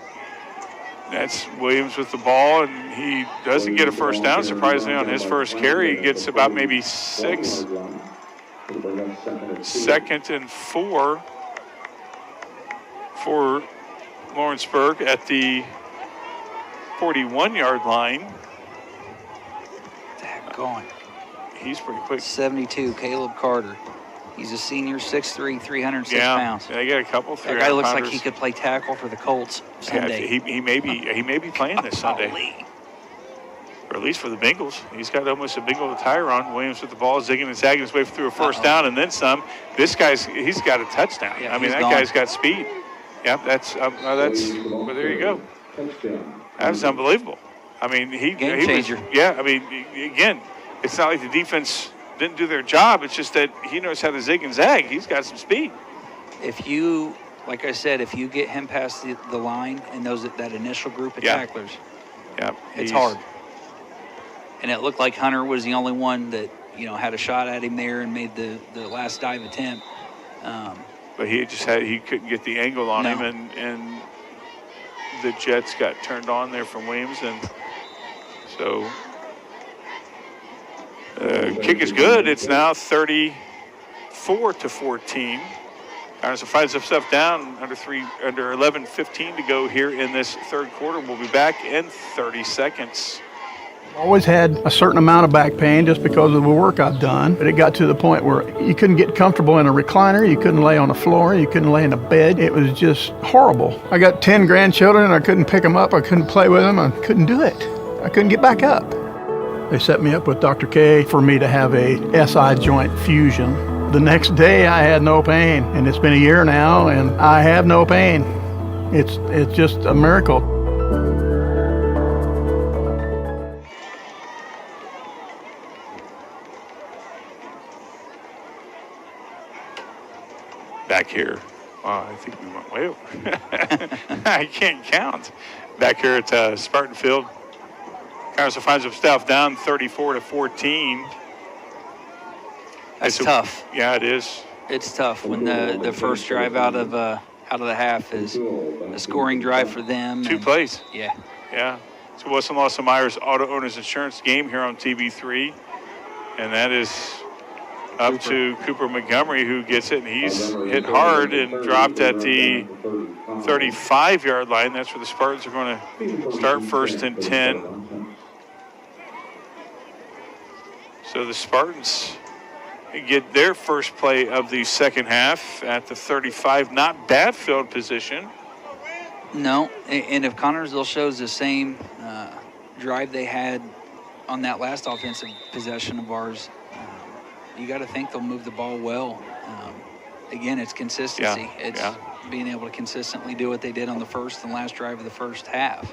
That's Williams with the ball, and he doesn't get a first down. Surprisingly, on his first carry, he gets about maybe 6. 2nd and 4 for Lawrenceburg at the 41-yard line. Going. He's pretty quick. 72, Caleb Carter. He's a senior, 6'3", 306 pounds. Yeah, they got a couple. That guy looks like he could play tackle for the Colts Sunday. Yeah, he may be playing this Sunday. Or at least for the Bengals. He's got almost a Bengal attire on. Williams with the ball, zigging and zagging his way through a first down and then some. This he's got a touchdown. Yeah, I mean, that guy's got speed. Yeah, that's well, there you go. That's unbelievable. I mean, Game changer. I mean, again, it's not like the defense didn't do their job. It's just that he knows how to zig and zag. He's got some speed. If you, like I said, if you get him past the line and that initial group of tacklers, it's hard. And it looked like Hunter was the only one that had a shot at him there and made the last dive attempt. But he couldn't get the angle on him, and the Jets got turned on there from Williams, and so kick is good. It's now 34-14. Connersville finds himself down under 11:15 to go here in this third quarter. We'll be back in 30 seconds. Always had a certain amount of back pain just because of the work I've done, but it got to the point where you couldn't get comfortable in a recliner, you couldn't lay on the floor, you couldn't lay in a bed. It was just horrible. I got 10 grandchildren, I couldn't pick them up, I couldn't play with them, I couldn't do it. I couldn't get back up. They set me up with Dr. K for me to have a SI joint fusion. The next day I had no pain, and it's been a year now, and I have no pain. It's just a miracle. Back here, wow, I think we went way over. I can't count. Back here at Spartan Field, Connersville finds himself down 34-14. That's tough. Yeah, it is. It's tough when the first drive out of the half is a scoring drive for them. 2 plays. Yeah. Yeah. So Wilson Lawson Myers Auto Owners Insurance game here on TV3. And that is up to Cooper Montgomery, who gets it, and he's hit hard and dropped at the 35-yard line. That's where the Spartans are going to start 1st and 10. So the Spartans get their first play of the second half at the 35. Not bad field position. No, and if Connersville shows the same drive they had on that last offensive possession of ours, you got to think they'll move the ball well. Again, it's consistency. It's being able to consistently do what they did on the first and last drive of the first half.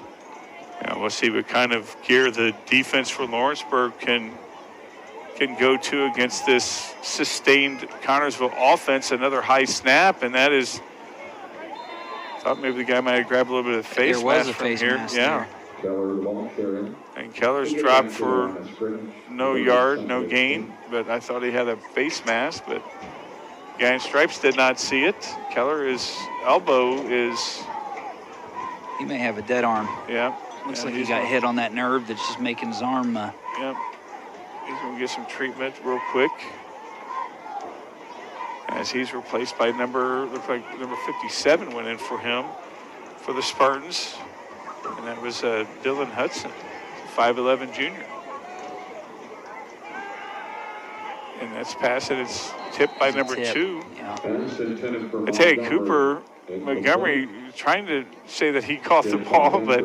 Yeah, we'll see what kind of gear the defense for Lawrenceburg can go to against this sustained Connersville offense. Another high snap, and that is, thought maybe the guy might have grabbed a little bit of face mask from here. Yeah. And Keller's dropped for no yard, no gain, but I thought he had a face mask, but guy in stripes did not see it. Keller, his elbow is... He may have a dead arm. Yeah. Looks like he got hit on that nerve that's just making his arm... Yep. He's going to get some treatment real quick. As he's replaced by number 57 went in for him, for the Spartans. And that was Dylan Hudson, 5'11" junior. And that's pass, and it's tipped by number 2. Yeah. I tell you, Cooper Montgomery trying to say that he caught the ball, but...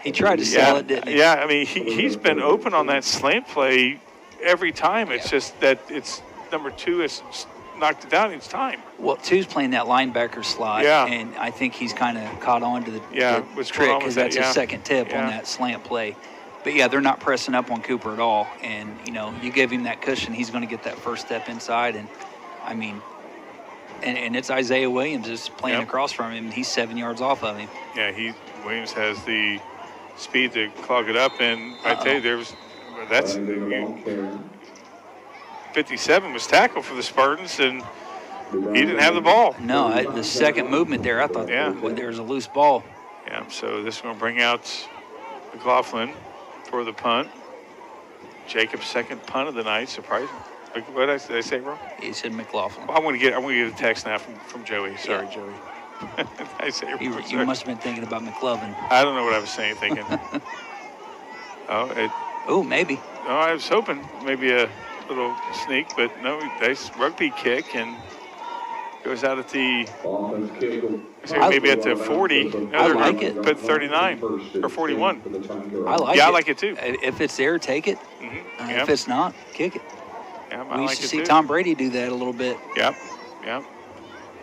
He tried to sell it, didn't he? Yeah, I mean, he's been open on that slant play every time. It's just that it's number 2 has knocked it down each time. Well, 2's playing that linebacker slot, and I think he's kind of caught on to the trick because that's his second tip on that slant play. But, yeah, they're not pressing up on Cooper at all. And, you know, you give him that cushion, he's going to get that first step inside. And, I mean, and it's Isaiah Williams is playing across from him, and he's 7 yards off of him. Yeah, Williams has the speed to clog it up. And I tell you, that's 57 was tackled for the Spartans, and he didn't have the ball. No, the second movement there, I thought there was a loose ball. Yeah, so this is going to bring out McLaughlin for the punt. Jacob's second punt of the night, surprising. What did I say wrong? He said McLaughlin. Well, I'm going to get a text now from Joey. Sorry, Joey. I say wrong. You must have been thinking about McLovin. I don't know what I was saying, thinking. Maybe. No, I was hoping maybe a little sneak, but no, nice rugby kick, and goes out at the, maybe at the 40. No, I like it. But 39 or 41. I like it. Yeah, I like it too. If it's there, take it. Mm-hmm. If it's not, kick it. Yeah, we used to see Tom Brady do that a little bit. Yep.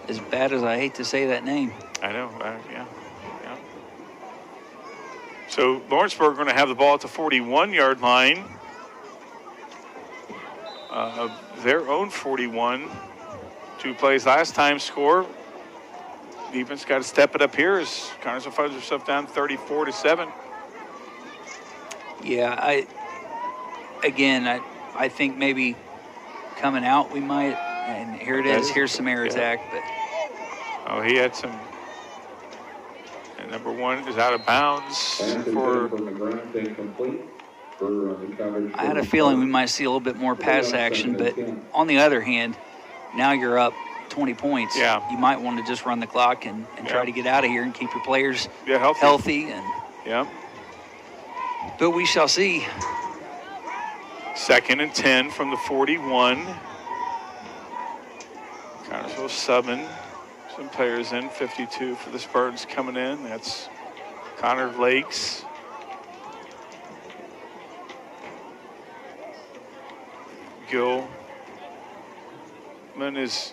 As bad as I hate to say that name. I know, yeah. So Lawrenceburg going to have the ball at the 41-yard line. Their own 41. 2 plays last time score. Defense got to step it up here as Connersville finds herself down 34-7. Yeah, I think maybe coming out we might, and here it is. Here's some air attack, but he had some. And number 1 is out of bounds for. I had a feeling we might see a little bit more pass action, but on the other hand, now you're up 20 points. Yeah. You might want to just run the clock and try to get out of here and keep your players healthy. But we shall see. 2nd and 10 from the 41. Connersville subbing some players in. 52 for the Spartans coming in. That's Connor Lakes.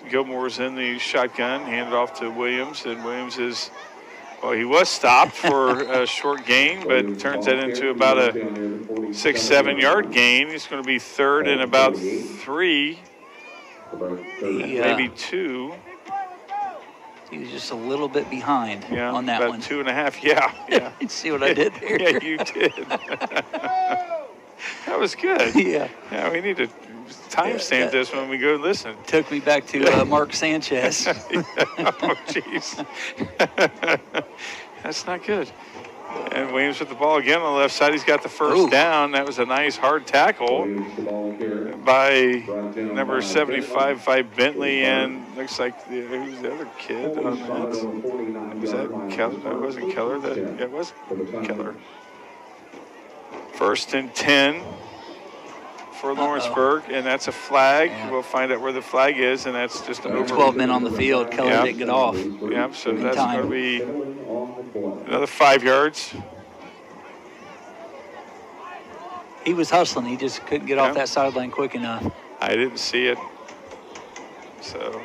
Gilmore's in the shotgun, handed off to Williams, and Williams he was stopped for a short gain, but turns that into about a 6-7 yard gain. He's going to be 3rd and about 3, maybe 2. He was just a little bit behind on that about one. 2.5, yeah. See what I did there? Yeah, you did. That was good. Yeah, we need to timestamp this when we go listen. Took me back to Mark Sanchez. Oh, jeez. That's not good. And Williams with the ball again on the left side. He's got the first down. That was a nice hard tackle by number 75 by Bentley, and looks like who's the other kid on that? Was that Keller? No, it wasn't Keller. Yeah, it was Keller. 1st and 10 for Lawrenceburg, and that's a flag. Yeah. We'll find out where the flag is, and that's just over. 12 men on the field. Keller didn't get off. Yeah, so In that's time. going to be another 5 yards. He was hustling. He just couldn't get off that sideline quick enough. I didn't see it. So,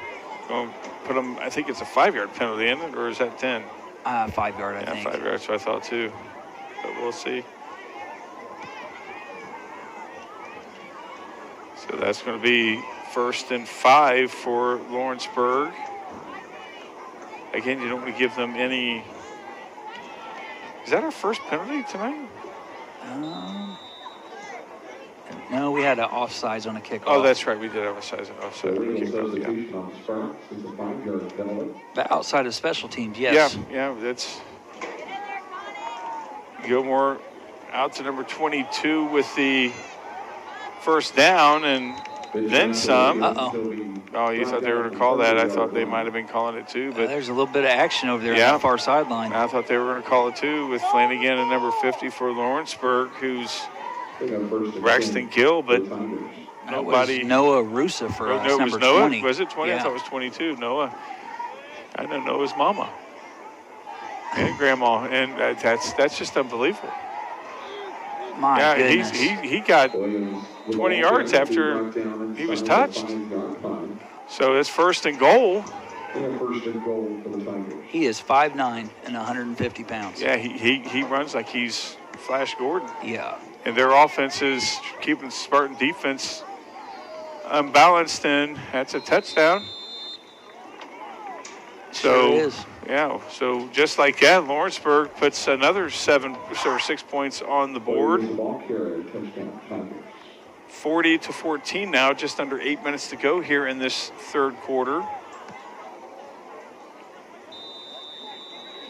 going to put him, I think it's a 5-yard penalty, isn't it? Or is that 10? 5 yard, I think. 5 yards, so I thought too. But we'll see. So that's going to be 1st and 5 for Lawrenceburg. Again, you don't want to give them any. Is that our first penalty tonight? No, we had an offsides on a kickoff. Oh, that's right. We did have offside on a kickoff. But outside of special teams, yes. Yeah, that's Gilmore out to number 22 with the first down and then some. Oh, you thought they were going to call that. I thought they might have been calling it too. But there's a little bit of action over there on that far sideline. I thought they were going to call it too with Flanagan and number 50 for Lawrenceburg, who's Braxton Gill, but nobody. Noah Russa for no, it was number Noah. 20. Was it 20? Yeah. I thought it was 22. Noah. I know Noah's mama and grandma, and that's just unbelievable. My goodness. he got 20 yards after he was touched. So it's 1st and goal. He is 5'9" and 150 pounds. Yeah, he runs like he's Flash Gordon. Yeah. And their offense is keeping Spartan defense unbalanced, and that's a touchdown. So, sure is. Yeah, so just like that, Lawrenceburg puts another 6 points on the board. 40-14 now, just under 8 minutes to go here in this third quarter.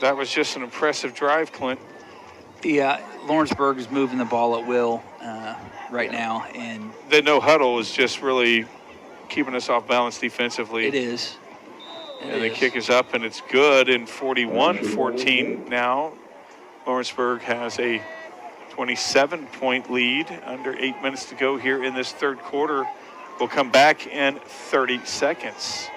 That was just an impressive drive, Clint. Yeah, Lawrenceburg is moving the ball at will right now, and the no huddle is just really keeping us off balance defensively. It is. The kick is up, and it's good. And 41-14 now. Lawrenceburg has a 27-point lead. Under 8 minutes to go here in this third quarter. We'll come back in 30 seconds.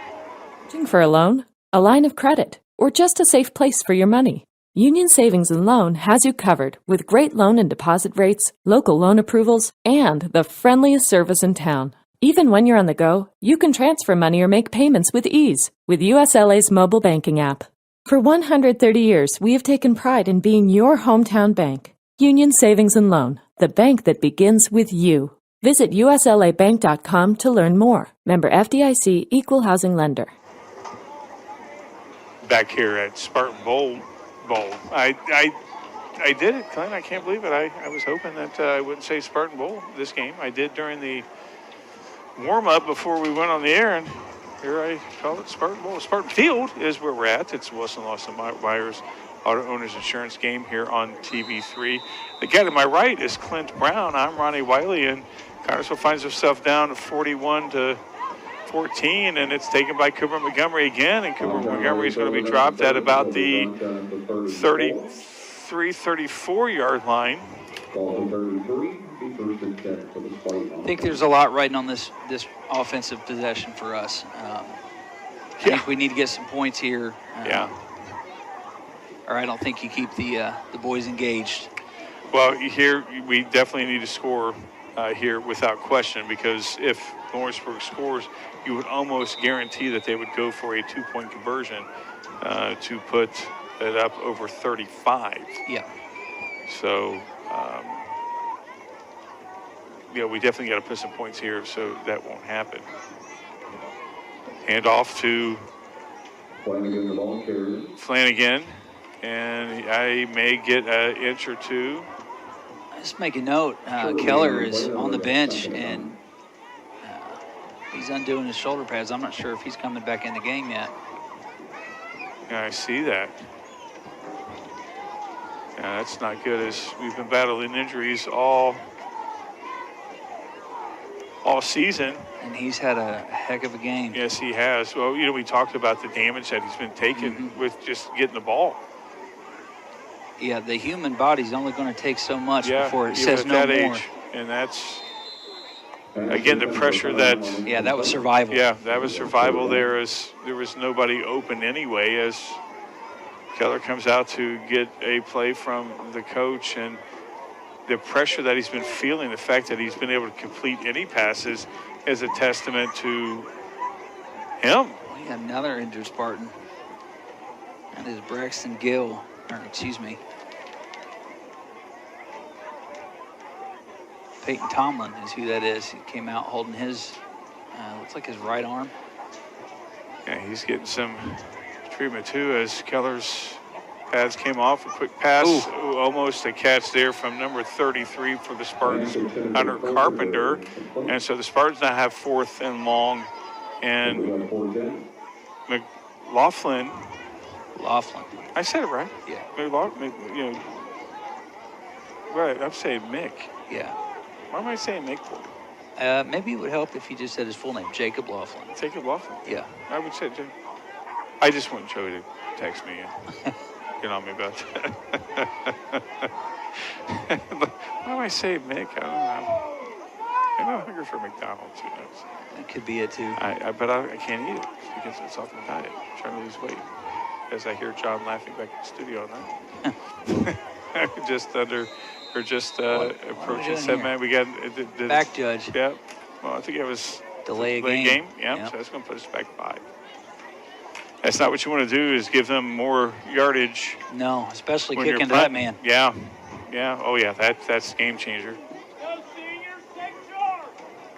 Searching for a loan, a line of credit, or just a safe place for your money? Union Savings and Loan has you covered with great loan and deposit rates, local loan approvals, and the friendliest service in town. Even when you're on the go, you can transfer money or make payments with ease with USLA's mobile banking app. For 130 years, we have taken pride in being your hometown bank. Union Savings and Loan, the bank that begins with you. Visit uslabank.com to learn more. Member FDIC, Equal Housing Lender. Back here at Spartan Bowl. I did it, Clint. I can't believe it. I was hoping that I wouldn't say Spartan Bowl this game. I did during the warm-up before we went on the air, and here I call it Spartan Bowl. Spartan Field is where we're at. It's Wilson Lawson Myers Auto Owners Insurance game here on TV3. The guy to my right is Clint Brown. I'm Ronnie Wiley, and Connersville finds himself down 41-14, and it's taken by Cooper Montgomery again, and Cooper Montgomery is going to be dropped at about the 34-yard line. I think there's a lot riding on this offensive possession for us. I think we need to get some points here. Or I don't think you keep the boys engaged. Well, here we definitely need to score here without question, because if Lawrenceburg scores, you would almost guarantee that they would go for a 2-point conversion to put it up over 35. Yeah. So, we definitely got to put some points here so that won't happen. Hand off to Flanagan, and I may get an inch or two. Just make a note, Keller is on the bench, and he's undoing his shoulder pads. I'm not sure if he's coming back in the game yet. Yeah, I see that. Yeah, that's not good, as we've been battling injuries all all season. And he's had a heck of a game. Yes, he has. Well, we talked about the damage that he's been taking with just getting the ball. Yeah, the human body's only going to take so much before it even says at no that more. age. And that's, again, the pressure that. Yeah, that was survival. Yeah, that was survival. There was nobody open anyway as Keller comes out to get a play from the coach, and the pressure that he's been feeling, the fact that he's been able to complete any passes is a testament to him. We got another injured Spartan. That is Braxton Gill, or excuse me, Peyton Tomlin is who that is. He came out holding his, looks like his right arm. Yeah, he's getting some treatment too as Keller's pads came off. A quick pass, almost a catch there from number 33 for the Spartans, Hunter Carpenter. And so the Spartans now have 4th and long. And McLaughlin. I said it right. Yeah. McLaughlin, right, I'm saying Mick. Yeah. Why am I saying Mick for? Maybe it would help if you just said his full name, Jacob Laughlin. Jacob Laughlin? Yeah. I would say Jacob. I just want Joey to text me and get on me about that. Why am I saying Mick? I don't know. Maybe I'm hungry for McDonald's. Who knows? That could be it too. But I can't eat it because it's off my diet. I'm trying to lose weight. As I hear John laughing back in the studio on that. Just approaching 7 man. We got back judge. Yeah. Well, I think it was delay game. Yeah. Yep. So that's going to put us back 5. That's not what you want to do. Is give them more yardage. No, especially kicking to that man. Yeah. Yeah. Oh yeah. That's game changer.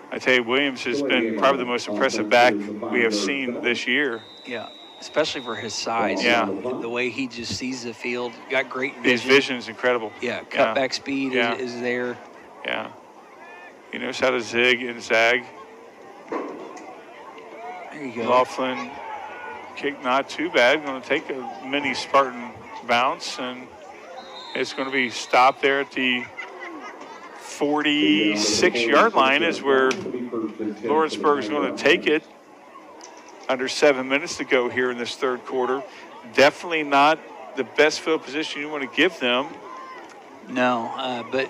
I tell you, Williams has been probably the most impressive back we have seen this year. Yeah, especially for his size. Yeah. The way he just sees the field. Got great vision. His vision is incredible. Yeah, cutback speed is there. Yeah. He knows how to zig and zag. There you go. Laughlin kick not too bad. Going to take a mini Spartan bounce, and it's going to be stopped there at the 46-yard line is where Lawrenceburg is going to take it. Under 7 minutes to go here in this third quarter. Definitely not the best field position you want to give them. No, but,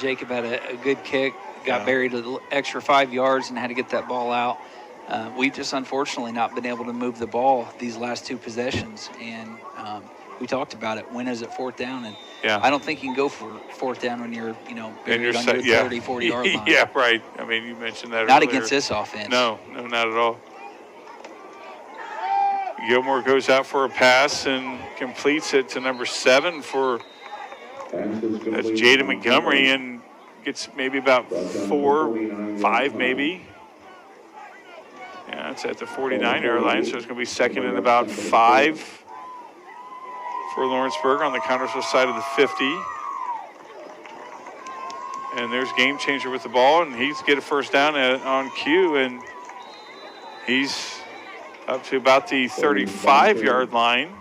Jacob had a good kick, got buried an extra 5 yards and had to get that ball out. We've just unfortunately not been able to move the ball these last 2 possessions. And we talked about it. When is it 4th down? And I don't think you can go for 4th down when you're, buried on your 30, 40-yard line. Yeah, right. I mean, you mentioned that Not earlier. against this offense. No, not at all. Gilmore goes out for a pass and completes it to number 7 for that's Jaden Montgomery, and gets maybe about 4, 5 maybe. Yeah, it's at the 49-yard line, so it's going to be 2nd and about 5 for Lawrenceburg on the Connersville side of the 50. And there's game changer with the ball, and he's get a first down on cue, and he's up to about the 35-yard line.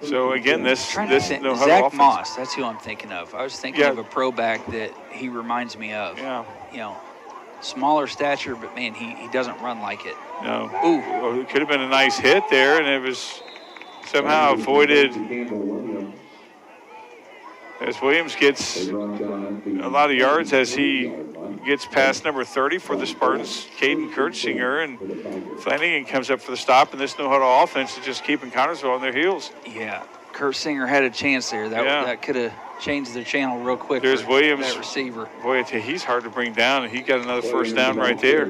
So again, this no huddle Zach offense. Moss, that's who I'm thinking of. I was thinking of a pro back that he reminds me of. Yeah. Smaller stature, but man, he doesn't run like it. No. Ooh. It could have been a nice hit there, and it was somehow avoided. As Williams gets a lot of yards as he gets past number 30 for the Spartans, Caden Kurtzinger, and Flanagan comes up for the stop, and this no-huddle offense is just keeping Connersville on their heels. Yeah, Kurtzinger had a chance there. That could have changed the channel real quick. There's Williams, that receiver. Boy, he's hard to bring down, and he got another first down right there.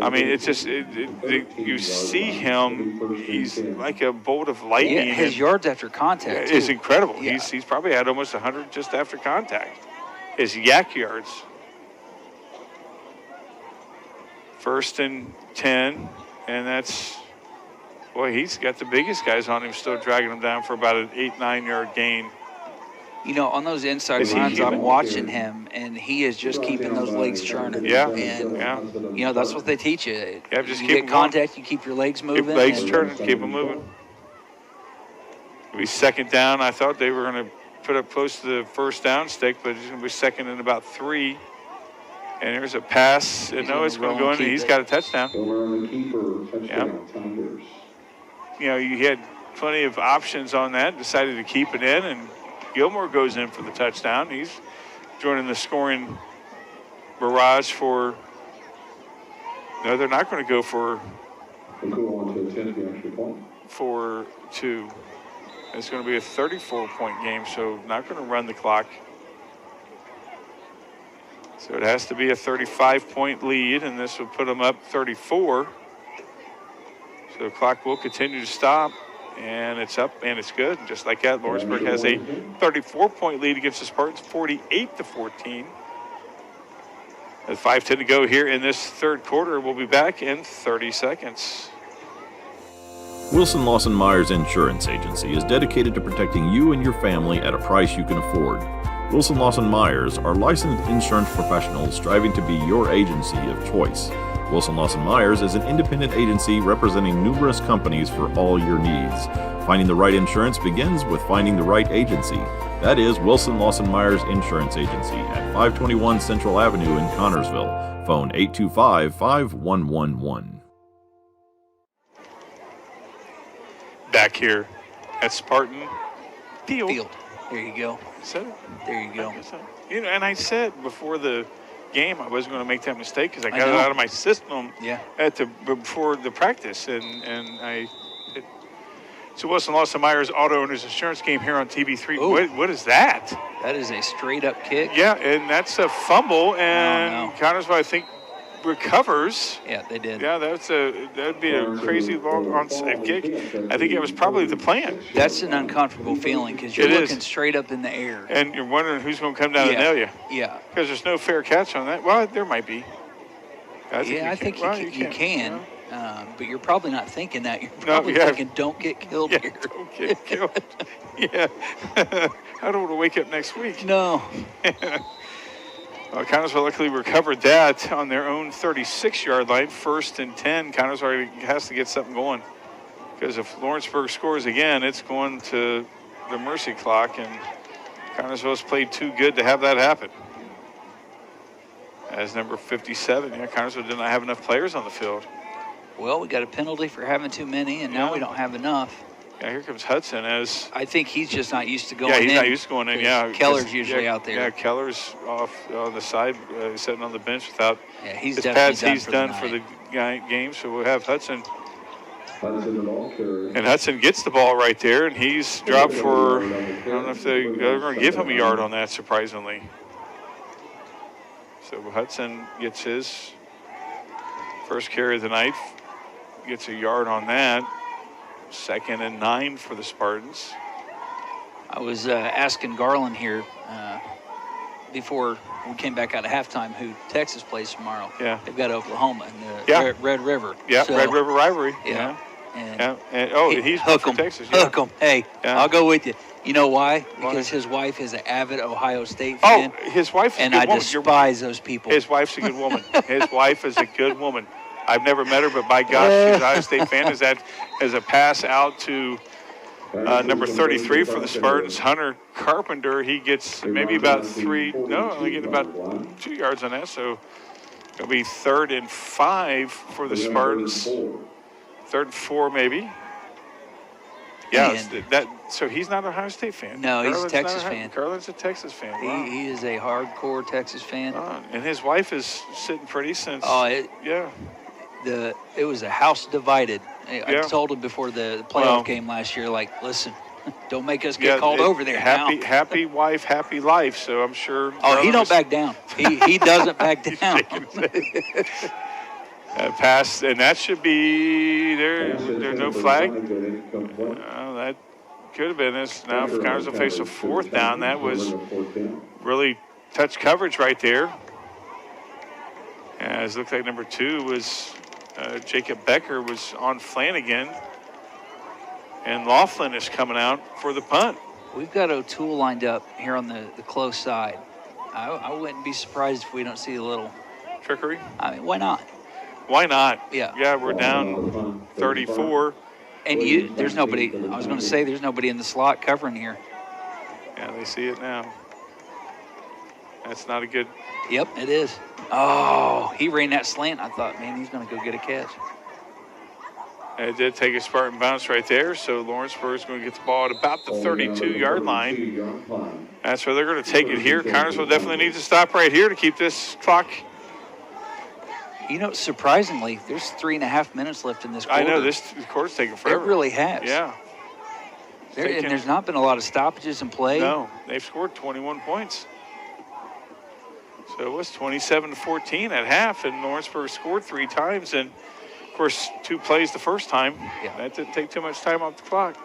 I mean, it's just you see him; he's like a bolt of lightning. Yeah, his yards after contact is incredible. Yeah. He's probably had almost 100 just after contact. His yak yards. 1st and 10, and that's, boy, he's got the biggest guys on him, still dragging him down for about an 8-9 yard gain. On those inside lines, I'm watching him, and he is just keeping those legs churning. Yeah, and, that's what they teach you. Yeah, just you keep get contact, you keep your legs moving. Keep legs turning, keep them moving. It'll be 2nd down. I thought they were going to put up close to the first down stick, but he's going to be second and about 3. And there's a pass. And no, it's going to go in. He's got a touchdown. Yeah. You know, you had plenty of options on that. Decided to keep it in, and Gilmore goes in for the touchdown. He's joining the scoring barrage for. No, they're not going to go for 2. It's going to be a 34-point game, so not going to run the clock. So it has to be a 35-point lead, and this will put them up 34. So the clock will continue to stop, and it's up, and it's good. Just like that, Lawrenceburg has a 34-point lead against the Spartans, 48-14. With 5:10 to go here in this third quarter, we'll be back in 30 seconds. Wilson Lawson Myers Insurance Agency is dedicated to protecting you and your family at a price you can afford. Wilson Lawson Myers are licensed insurance professionals striving to be your agency of choice. Wilson Lawson Myers is an independent agency representing numerous companies for all your needs. Finding the right insurance begins with finding the right agency. That is Wilson Lawson Myers Insurance Agency at 521 Central Avenue in Connorsville. Phone 825-5111. Back here at Spartan Field. There you go. Said it. There you go. You know, and I said before the game I wasn't going to make that mistake because I got it out of my system before the practice, and I. So Wilson Lawson Myers Auto Owners Insurance game here on TV3. What is that? That is a straight-up kick. Yeah, and that's a fumble, and Connorsville, I think, recovers. Yeah, they did. Yeah, that'd be a crazy long onside kick. I think it was probably the plan. That's an uncomfortable feeling because you're looking straight up in the air. And you're wondering who's going to come down and nail you. Yeah. Because there's no fair catch on that. Well, there might be. I think you can. But you're probably not thinking that. You're probably thinking, don't get killed here. Don't get killed. Yeah. I don't want to wake up next week. No. Connorsville luckily recovered that on their own 36-yard line. 1st and 10. Connorsville has to get something going. Because if Lawrenceburg scores again, it's going to the mercy clock. And Connorsville's played too good to have that happen. As number 57, Connorsville did not have enough players on the field. Well, we got a penalty for having too many, and now we don't have enough. Yeah, here comes Hudson as... I think he's just not used to going in. Yeah, he's not used to going in, Keller's usually out there. Yeah, Keller's off on the side, sitting on the bench without his pads he's done for the game, so we'll have Hudson. And Hudson gets the ball right there, and he's dropped for... I don't know if they're going to give him a yard on that, surprisingly. So Hudson gets his first carry of the night, gets a yard on that. 2nd and 9 for the Spartans. I was asking Garland here before we came back out of halftime who Texas plays tomorrow. Yeah. They've got Oklahoma in the Red River. Yeah, so, Red River rivalry. Yeah. And he's from Texas. Yeah. Hook him. Hey, I'll go with you. You know why? Because his wife is an avid Ohio State fan. Oh, his wife is a good woman. And I despise those people. His wife's a good woman. His wife is a good woman. I've never met her, but by gosh, she's an Ohio State fan. Is that as a pass out to number 33 for the Spartans, Hunter Carpenter. He gets maybe about only getting about 2 yards on that. So it'll be 3rd and 5 for the Spartans. 3rd and 4 maybe. Yeah, so he's not an Ohio State fan. No, he's a Texas fan. Garland's a Texas fan. Wow. He is a hardcore Texas fan. And his wife is sitting pretty since. It was a house divided. I told him before the playoff game last year, like, listen, don't make us get called over there. Happy wife, happy life. So I'm sure. Oh, he don't back down. He doesn't back down. Pass, and that should be there. There's no flag. That could have been this. Now Connorsville will face a 4th down. That was really touch coverage right there. As it looks like number 2 was Jacob Becker was on Flanagan. And Laughlin is coming out for the punt. We've got O'Toole lined up here on the close side. I wouldn't be surprised if we don't see a little trickery. I mean, why not? Why not? Yeah, we're down 34. And there's nobody. I was going to say there's nobody in the slot covering here. Yeah, they see it now. That's not a good. Yep, it is. Oh, he ran that slant. I thought, man, he's going to go get a catch. It did take a Spartan bounce right there, so Lawrenceburg's going to get the ball at about the 32-yard line. That's where they're going to take it here. Connersville definitely needs to stop right here to keep this clock. You know, surprisingly, there's 3.5 minutes left in this quarter. I know, this quarter's taking forever. It really has. Yeah. And there's not been a lot of stoppages in play. No, they've scored 21 points. So it was 27-14 at half, and Lawrenceburg scored 3 times, and of course 2 plays the first time. Yeah. That didn't take too much time off the clock.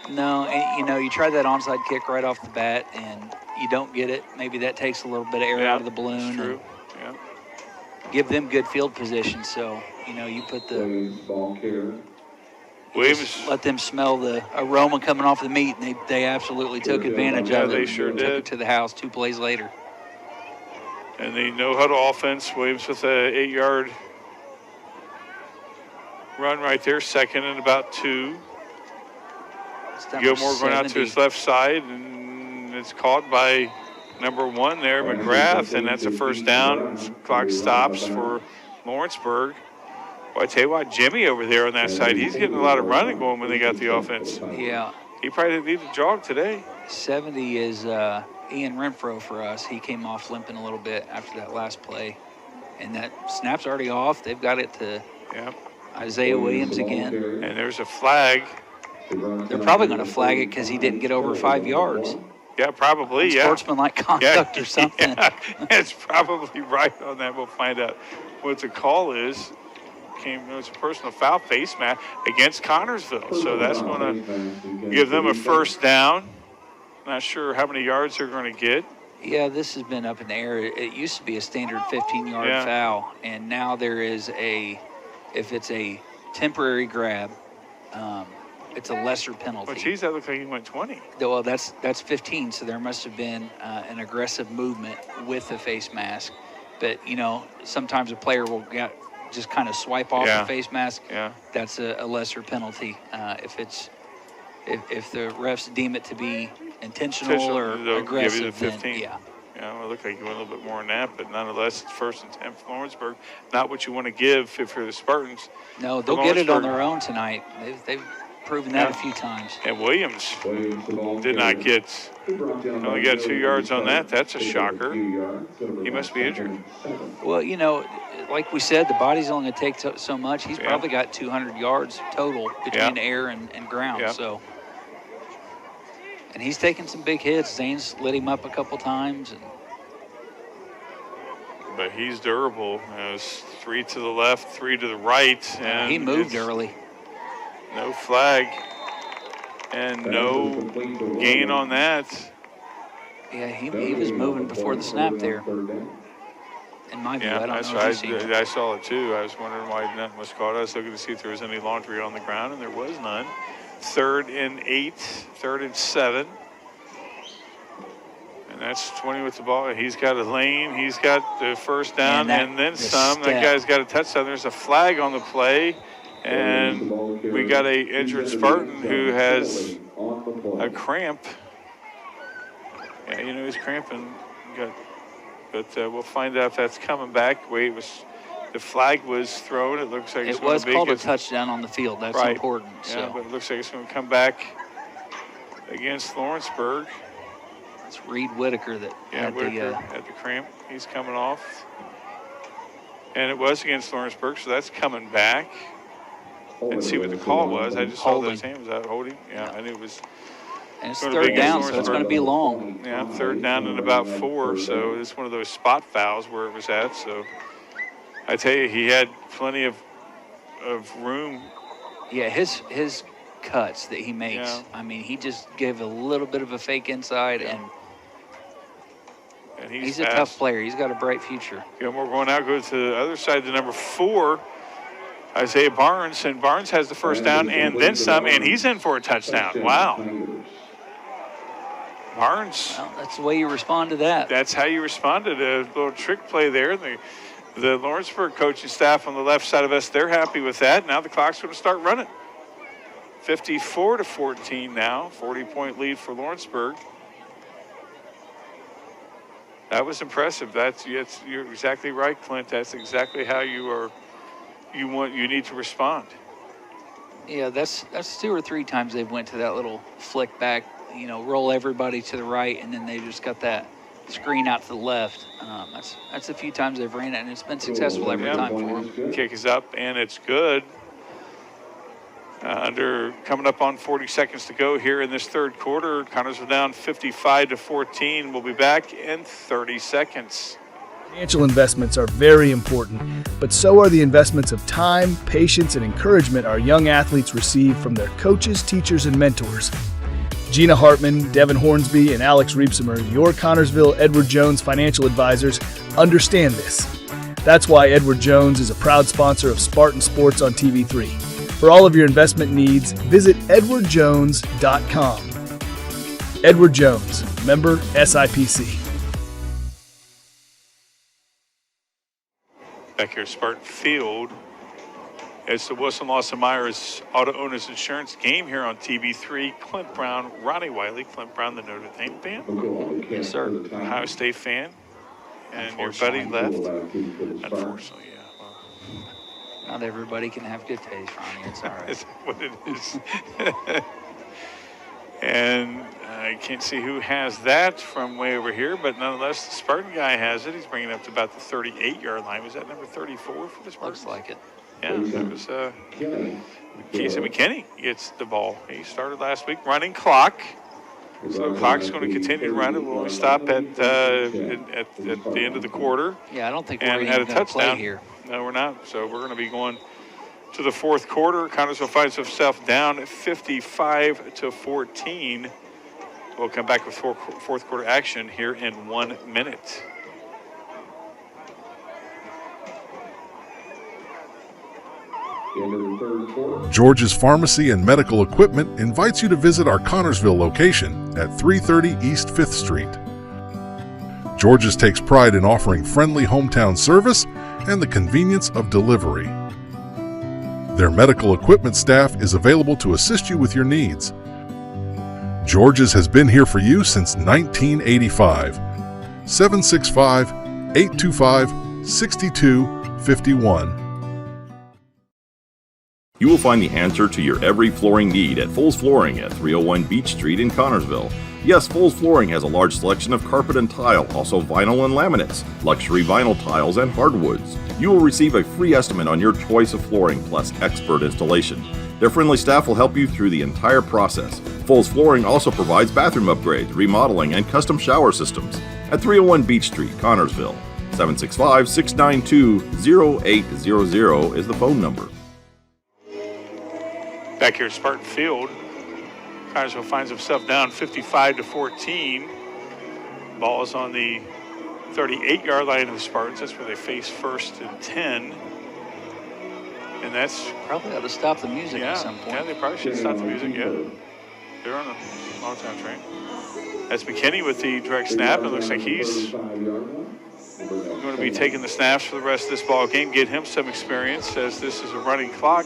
No, and you know, you try that onside kick right off the bat, and you don't get it. Maybe that takes a little bit of air out of the balloon. That's true. Yeah. Give them good field position, so you know you put the. Williams. Let them smell the aroma coming off the meat, and they absolutely took advantage of it. They sure took did. it to the house 2 plays later. And the no-huddle offense, Williams with a 8-yard run right there, second and about 2. Gilmore going out to his left side, and it's caught by number 1 there, McGrath, and that's a first down. Clock stops for Lawrenceburg. Well, I tell you what, Jimmy over there on that side, he's getting a lot of running going when they got the offense. Yeah. He probably didn't need to jog today. 70 is Ian Renfro for us. He came off limping a little bit after that last play. And that snap's already off. They've got it to Isaiah Williams again. And there's a flag. They're probably going to flag it because he didn't get over 5 yards. Yeah, probably, Sportsmanlike conduct or something. Yeah, it's probably right on that. We'll find out what the call is. It's a personal foul, face mask against Connersville. So that's going to give them a first down. Not sure how many yards they're going to get. Yeah, this has been up in the air. It used to be a standard 15-yard foul, and now there is if it's a temporary grab, it's a lesser penalty. Well, geez, that looked like he went 20. Well, that's 15, so there must have been an aggressive movement with the face mask. But, you know, sometimes a player will just kind of swipe off the face mask. Yeah. That's a lesser penalty. If the refs deem it to be intentional or aggressive, give you the 15. Then, yeah. Yeah, it looked like you went a little bit more than that, but nonetheless, it's 1st and 10 for Lawrenceburg. Not what you want to give if you're the Spartans. No, they'll get it on their own tonight. They've proven that a few times. And Williams did not get, only got 2 yards on that. That's a shocker. He must be injured. Well, you know, like we said, the body's only going to take so much. He's probably got 200 yards total between air and ground. Yeah. So, and he's taken some big hits. Zane's lit him up a couple times. But he's durable. It was 3 to the left, 3 to the right. And he moved early. No flag. And no gain on that. Yeah, he was moving before the snap there. In my view, I don't know if you see I saw it too. I was wondering why nothing was caught. I was looking to see if there was any laundry on the ground, and there was none. 3rd and 8, 3rd and 7. And that's 20 with the ball. He's got a lane. He's got the first down and then some. That guy's got a touchdown. There's a flag on the play. And we got a injured Spartan who has a cramp. Yeah, you know, he's cramping. But we'll find out if that's coming back. The flag was thrown. It looks like it's going to be. It was called a touchdown on the field. That's important. Yeah, but it looks like it's going to come back against Lawrenceburg. It's Reed Whitaker that had the cramp. He's coming off. And it was against Lawrenceburg, so that's coming back. And see what the call was. I just saw those hands. Was that holding? Yeah, I knew it was. And it's 3rd down, so it's going to be long. Yeah, 3rd down and about 4. So it's one of those spot fouls where it was at. So I tell you, he had plenty of room. Yeah, his cuts that he makes. Yeah. I mean, he just gave a little bit of a fake inside, and he's a tough player. He's got a bright future. Gilmore going out, goes to the other side to number 4, Isaiah Barnes, and Barnes has the first down and then some, and he's in for a touchdown. Wow. Barnes. Well, that's the way you respond to that. That's how you respond to a little trick play there. The Lawrenceburg coaching staff on the left side of us, they're happy with that. Now the clock's going to start running. 54-14 now, 40-point lead for Lawrenceburg. That was impressive. You're exactly right, Clint. That's exactly how you need to respond. Yeah, that's 2 or 3 times they've went to that little flick back, roll everybody to the right, and then they just got that screen out to the left. That's a few times they've ran it, and it's been successful every time for them. Kick is up, and it's good. Coming up on 40 seconds to go here in this third quarter. Connorsville down 55-14. We'll be back in 30 seconds. Financial investments are very important, but so are the investments of time, patience, and encouragement our young athletes receive from their coaches, teachers, and mentors. Gina Hartman, Devin Hornsby, and Alex Reepsimer, your Connorsville Edward Jones financial advisors, understand this. That's why Edward Jones is a proud sponsor of Spartan Sports on TV3. For all of your investment needs, visit edwardjones.com. Edward Jones, member SIPC. Back here at Spartan Field, it's the Wilson Lawson Myers Auto Owners Insurance game here on TV3. Clint Brown, Ronnie Wiley. Clint Brown, the Notre Dame fan. Yes, sir. Ohio State fan. And your buddy left. Unfortunately, yeah. Well, not everybody can have good taste, Ronnie. It's all right. It's what it is. And I can't see who has that from way over here, but nonetheless, the Spartan guy has it. He's bringing it up to about the 38-yard line. Was that number 34 for the Spartans? Looks like it. Yeah, that was Casey McKinney gets the ball. He started last week running clock. So the clock's going to continue to run. It will only stop at the end of the quarter. Yeah, I don't think and we're had a even going to play touchdown here. No, we're not. So we're going to be going to the fourth quarter. Connorsville finds itself down 55-14. We'll come back with fourth quarter action here in 1 minute. George's Pharmacy and Medical Equipment invites you to visit our Connorsville location at 330 East 5th Street. George's takes pride in offering friendly hometown service and the convenience of delivery. Their medical equipment staff is available to assist you with your needs. George's has been here for you since 1985. 765-825-6251. You will find the answer to your every flooring need at Foles Flooring at 301 Beach Street in Connorsville. Yes, Foles Flooring has a large selection of carpet and tile, also vinyl and laminates, luxury vinyl tiles, and hardwoods. You will receive a free estimate on your choice of flooring plus expert installation. Their friendly staff will help you through the entire process. Foles Flooring also provides bathroom upgrades, remodeling, and custom shower systems at 301 Beach Street, Connorsville. 765-692-0800 is the phone number. Back here at Spartan Field, Connorsville finds himself down 55-14. Ball is on the 38-yard line of the Spartans. That's where they face 1st and 10. And that's probably ought to stop the music at some point. Yeah, they probably should stop the music. Yeah, they're on a long time train. That's McKinney with the direct snap. It looks like he's going to be taking the snaps for the rest of this ball game. Get him some experience as this is a running clock.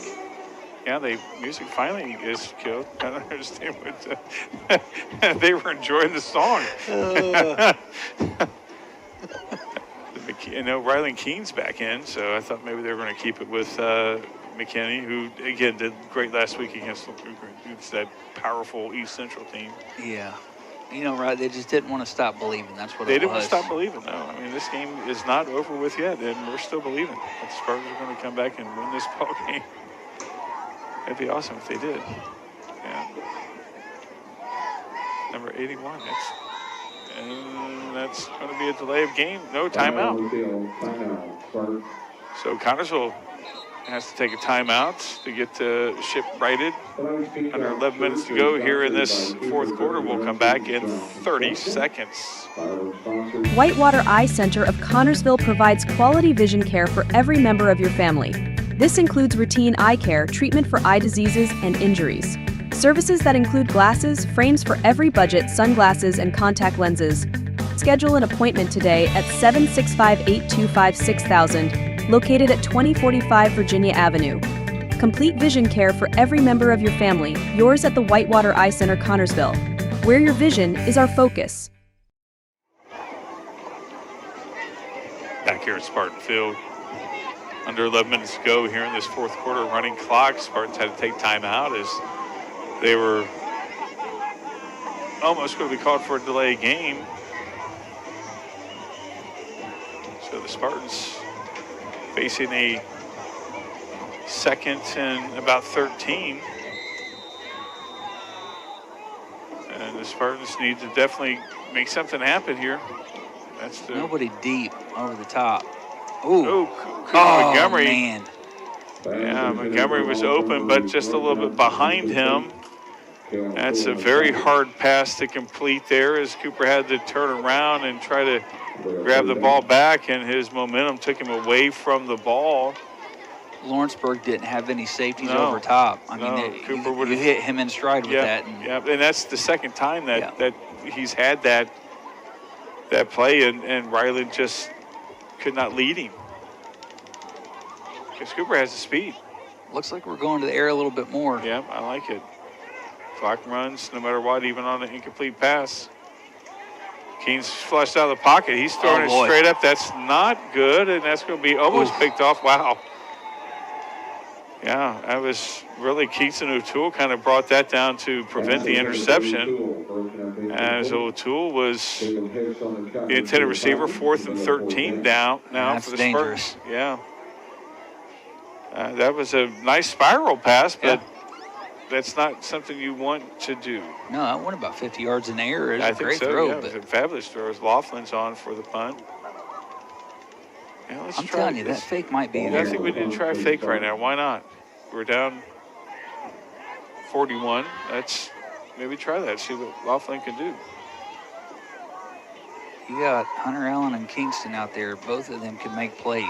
Yeah, the music finally is killed. I don't understand what they were enjoying the song. Rylan Keene's back in, so I thought maybe they were going to keep it with McKinney, who, again, did great last week against that powerful East Central team. Yeah. Right, they just didn't want to stop believing. That's what they it was. They didn't stop believing, though. I mean, this game is not over with yet, and we're still believing that the Spartans are going to come back and win this ball game. It'd be awesome if they did. Yeah. Number 81. That's going to be a delay of game. No timeout. So Connorsville has to take a timeout to get the ship righted. Under 11 minutes to go here in this fourth quarter. We'll come back in 30 seconds. Whitewater Eye Center of Connorsville provides quality vision care for every member of your family. This includes routine eye care, treatment for eye diseases and injuries. Services that include glasses, frames for every budget, sunglasses, and contact lenses. Schedule an appointment today at 765-825-6000, located at 2045 Virginia Avenue. Complete vision care for every member of your family, yours at the Whitewater Eye Center, Connorsville, where your vision is our focus. back here at Spartan Field. Under 11 minutes to go here in this fourth quarter running clock. Spartans had to take time out as they were almost going to be called for a delay game. So the Spartans facing a second and about 13. And the Spartans need to definitely make something happen here. That's the Nobody deep over the top. Ooh. Montgomery. Man. Yeah, Montgomery was open, but just a little bit behind him. That's a very hard pass to complete there as Cooper had to turn around and try to grab the ball back, and his momentum took him away from the ball. Lawrenceburg didn't have any safeties over top. I mean, Cooper you hit him in stride with that. And that's the second time that he's had that play, and Ryland just could not lead him. Because Cooper has the speed. Looks like we're going to the air a little bit more. Yeah, I like it. Clock runs no matter what, even on an incomplete pass. Keene's flushed out of the pocket. He's throwing it straight up. That's not good, and that's going to be almost picked off. Wow. Yeah, that was really Keats and O'Toole kind of brought that down to prevent the interception. As O'Toole was the intended receiver, 4th and 13 down now for the Spartans. Yeah. That was a nice spiral pass, but that's not something you want to do. No, that went about 50 yards in the air. It was a great throw. Yeah, it was a fabulous throw. Laughlin's on for the punt. Yeah, I'm telling you, that fake might be there. I think we need to try a fake right now. Why not? We're down 41. Maybe try that, see what Laughlin can do. You got Hunter Allen and Kingston out there. Both of them can make plays.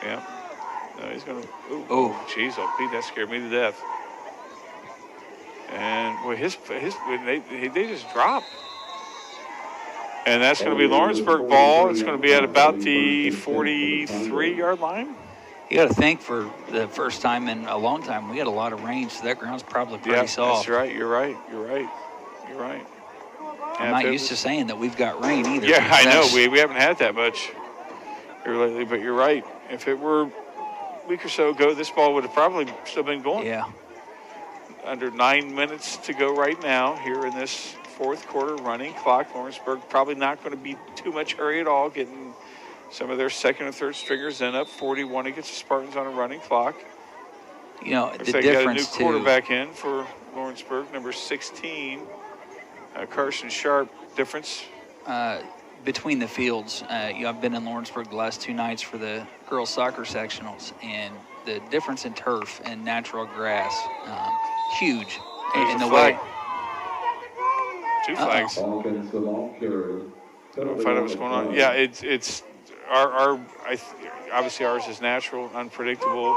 Yeah. No, he's going to. Oh, jeez, Pete, that scared me to death. And boy, they just drop. And that's going to be Lawrenceburg ball. It's going to be at about the 43-yard line. You got to think, for the first time in a long time, we had a lot of rain, so that ground's probably pretty soft. That's right. You're right. I'm not used to saying that we've got rain either. Yeah, I know. We haven't had that much here lately, but you're right. If it were a week or so ago, this ball would have probably still been going. Yeah. Under 9 minutes to go right now here in this fourth quarter running clock. Lawrenceburg probably not going to be too much hurry at all, getting some of their second and third stringers in up 41 against the Spartans on a running clock. You know, looks the like difference got a new quarterback in for Lawrenceburg, number 16, Carson Sharp. Difference between the fields. I've been in Lawrenceburg the last 2 nights for the girls soccer sectionals, and the difference in turf and natural grass, huge. There's in a the flag. way. 2 flags. I don't find out what's going on. Yeah, it's obviously ours is natural, unpredictable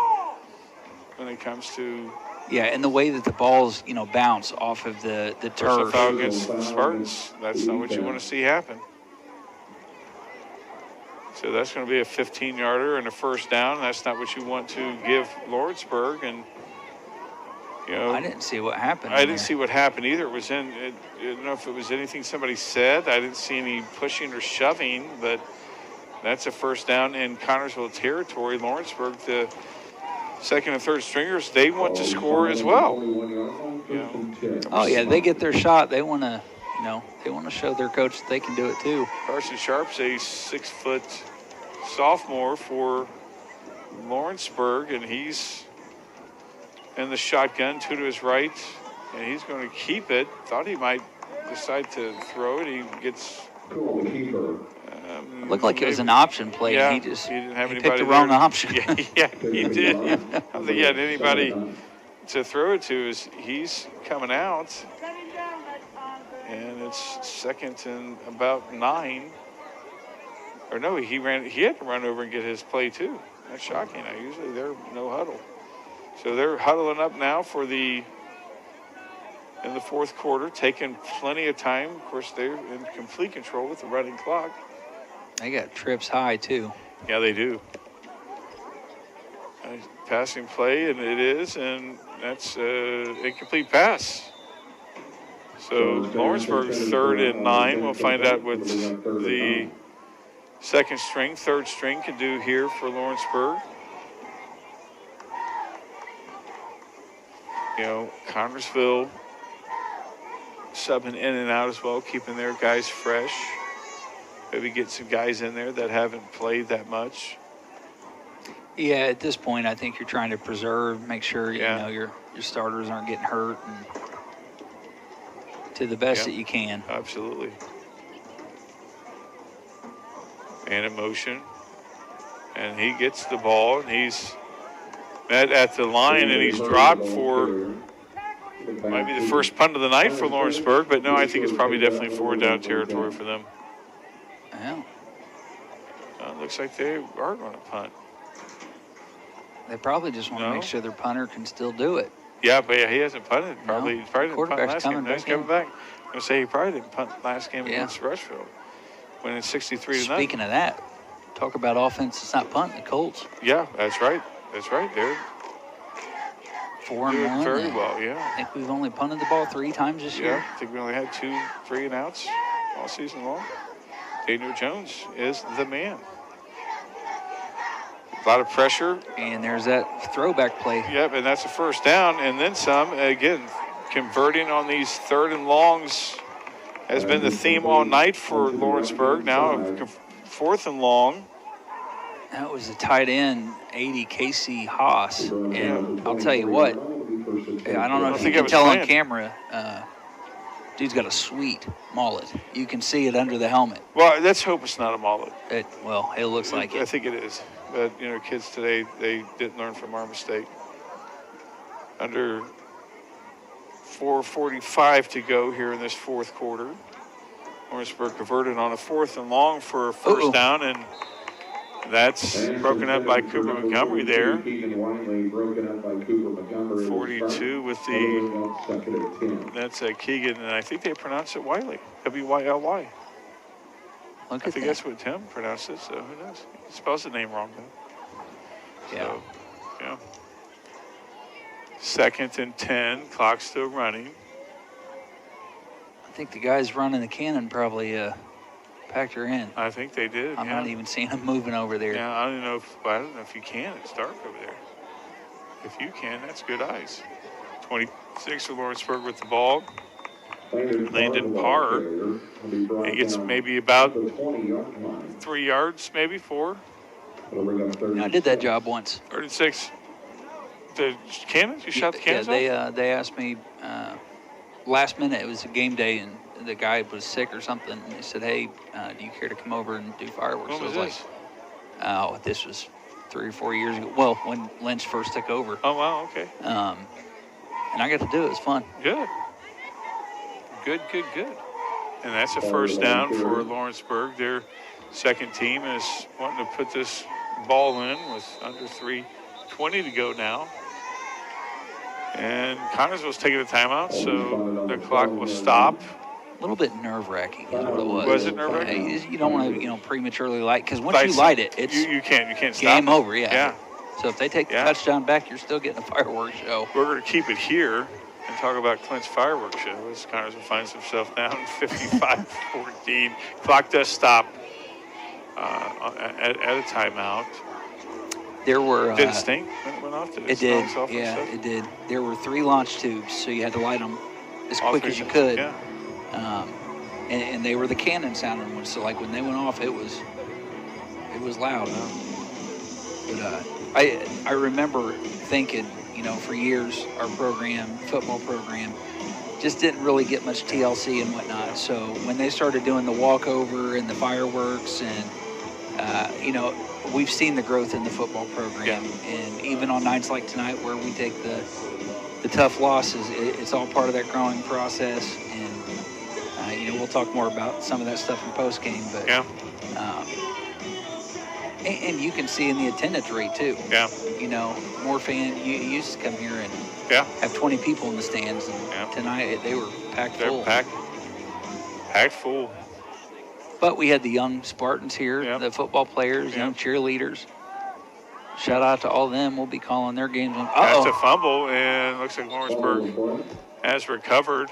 when it comes to. Yeah, and the way that the balls, bounce off of the turf. Foul against the Spartans. That's not what you want to see happen. So that's going to be a 15-yarder and a first down. That's not what you want to give Lawrenceburg. And I didn't see what happened. I didn't see what happened either. I don't know if it was anything somebody said. I didn't see any pushing or shoving, but that's a first down in Connersville territory. Lawrenceburg, the second and third stringers, they want to score as well. Oh yeah, they get their shot. They want to, they want to show their coach that they can do it too. Carson Sharp's a 6-foot sophomore for Lawrenceburg, and he's in the shotgun, 2 to his right, and he's going to keep it. Thought he might decide to throw it. He gets. Looked like it was an option play. Yeah, and he didn't have picked anybody the wrong there. option. Yeah, he did. I don't think he had anybody to throw it to. As he's coming out, and it's second and about 9. Or no, he had to run over and get his play too. That's shocking. Usually they're no huddle. So they're huddling up now in the fourth quarter, taking plenty of time. Of course, they're in complete control with the running clock. They got trips high too. Yeah, they do. Passing play, and it is, and that's an incomplete pass. So Lawrenceburg's 3rd and 9. We'll find out what the second string, third string can do here for Lawrenceburg. You know, Connersville subbing in and out as well, keeping their guys fresh. Maybe get some guys in there that haven't played that much. Yeah, at this point, I think you're trying to preserve, make sure you know your starters aren't getting hurt, and to the best that you can. Absolutely. And in motion, and he gets the ball, and he's met at the line, and he's dropped for might be the first punt of the night for Lawrenceburg, but no, I think it's probably definitely forward down territory for them. Well, looks like they are going to punt. They probably just want to make sure their punter can still do it. Yeah, but he hasn't punted. He probably didn't punt Quarterback's last game. coming He's coming back. I'm going to say he probably didn't punt last game against Rushville. Winning 63-0. Speaking of that, talk about offense that's not punting, the Colts. Yeah, that's right. That's right. They're 4-1. very well, yeah. I think we've only punted the ball 3 times this year. Yeah, I think we only had 2 3-and-outs all season long. Daniel Jones is the man. A lot of pressure. And there's that throwback play. Yep, and that's a first down, and then some. Again, converting on these 3rd and longs has been the theme all night for Lawrenceburg. Now 4th and long. That was the tight end, 80 Casey Haas. And I'll tell you what, I don't know if you can tell on camera, dude's got a sweet mullet. You can see it under the helmet. Well, let's hope it's not a mullet. It looks like it. I think it is. But, you know, kids today, they didn't learn from our mistake. Under 4:45 to go here in this 4th quarter. Lawrenceburg converted on a 4th and long for a first down, and that's broken up by Cooper Montgomery there. 42 with the, that's Keegan, and I think they pronounce it Wiley, W-Y-L-Y. I think that's what Tim pronounced it, so who knows? He spells the name wrong, though. Yeah. So, yeah. 2nd and 10, clock still running. I think the guys running the cannon probably packed her in. I think they did. I'm not even seeing them moving over there. Yeah, I don't know if you can. It's dark over there. If you can, that's good eyes. 26 for Lawrenceburg with the ball. Landon Parr. He gets maybe about 3 yards, maybe 4. I did that job once. 36. The cannons? You shot the cannons off? Yeah, they asked me last minute. It was a game day, and the guy was sick or something. And they said, "Hey, do you care to come over and do fireworks?" When was this? Like, this was 3 or 4 years ago. Well, when Lynch first took over. Oh, wow, okay. And I got to do it. It was fun. Good. Good. And that's a first down for Lawrenceburg. Their second team is wanting to put this ball in with under 3:20 to go now. And Connersville's taking a timeout, so the clock will stop. A little bit nerve-wracking is what it was. Was it nerve-wracking? You don't want to, prematurely light, because once you light it, it's you can't stop. Game over, yeah. Yeah. So if they take the touchdown back, you're still getting a fireworks show. We're going to keep it here and talk about Clint's fireworks show as Connersville finds himself down 55-14. Clock does stop at a timeout. There were. Did it stink when it went off? It did. Yeah, it did. There were 3 launch tubes, so you had to light them as quick as you could. Yeah. And they were the cannon sounding ones. So like when they went off, it was loud. But I remember thinking, for years our football program, just didn't really get much TLC and whatnot. So when they started doing the walkover and the fireworks and we've seen the growth in the football program, and even on nights like tonight where we take the tough losses, it's all part of that growing process. And we'll talk more about some of that stuff in post game, but and you can see in the attendance rate too. Yeah. More fans. You used to come here and have 20 people in the stands, and tonight they were packed full. Packed full. But we had the young Spartans here, the football players, young cheerleaders. Shout out to all of them. We'll be calling their games. That's a fumble, and looks like Lawrenceburg has recovered.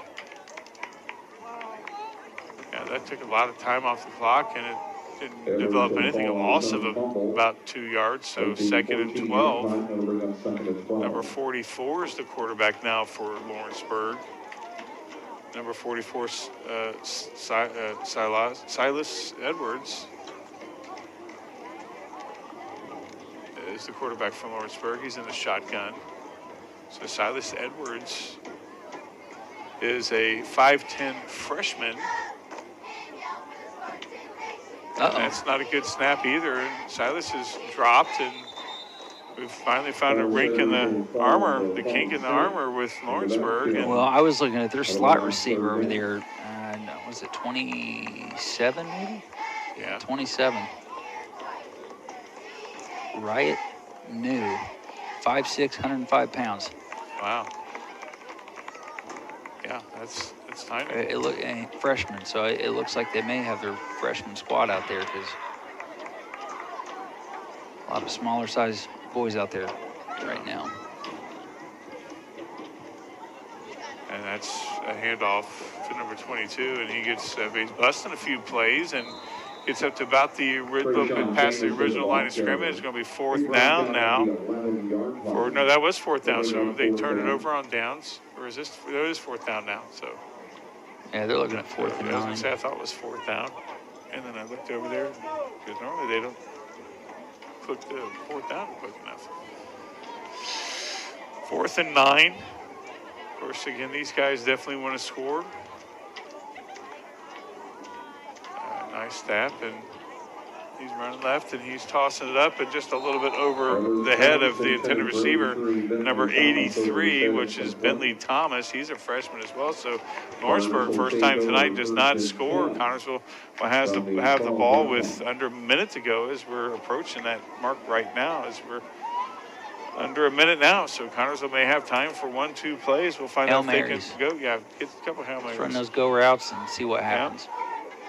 Yeah, that took a lot of time off the clock, and didn't develop anything. A loss of about 2 yards, so 2nd and 12. Number 44 is the quarterback now for Lawrenceburg. Number 44, Silas Edwards is the quarterback from Lawrenceburg. He's in the shotgun. So Silas Edwards is a 5'10" freshman. And that's not a good snap either. And Silas has dropped, and we've finally found a rink in the armor, the kink in the armor with Lawrenceburg. And well, I was looking at their slot receiver over there. No, was it 27 maybe? Yeah. 27. Riot New, 5'6", 105 pounds. Wow. Yeah, that's tiny. It look freshman, so it looks like they may have their freshman squad out there because a lot of smaller size boys out there right now. And that's a handoff to number 22, and he gets he's busting a few plays and gets up to about past the original line of scrimmage. It's going to be 4th down now. No, that was 4th down. So they turned it over on downs, or is this? It is 4th down now. So yeah, they're looking at 4th and 9. I thought it was 4th down, and then I looked over there because normally they don't put the 4th down quick enough. 4th and 9. Of course, again, these guys definitely want to score. Nice snap, and he's running left, and he's tossing it up, and just a little bit over the head of the intended receiver, number 83, which is Bentley Thomas. He's a freshman as well. So Lawrenceburg, first time tonight, does not score. Connersville has to have the ball with under a minute to go as we're approaching that mark right now, as we're under a minute now. So Connersville may have time for 1-2 plays. We'll find out if they can go. Yeah, get a couple Hail Marys. Run those go routes and see what happens.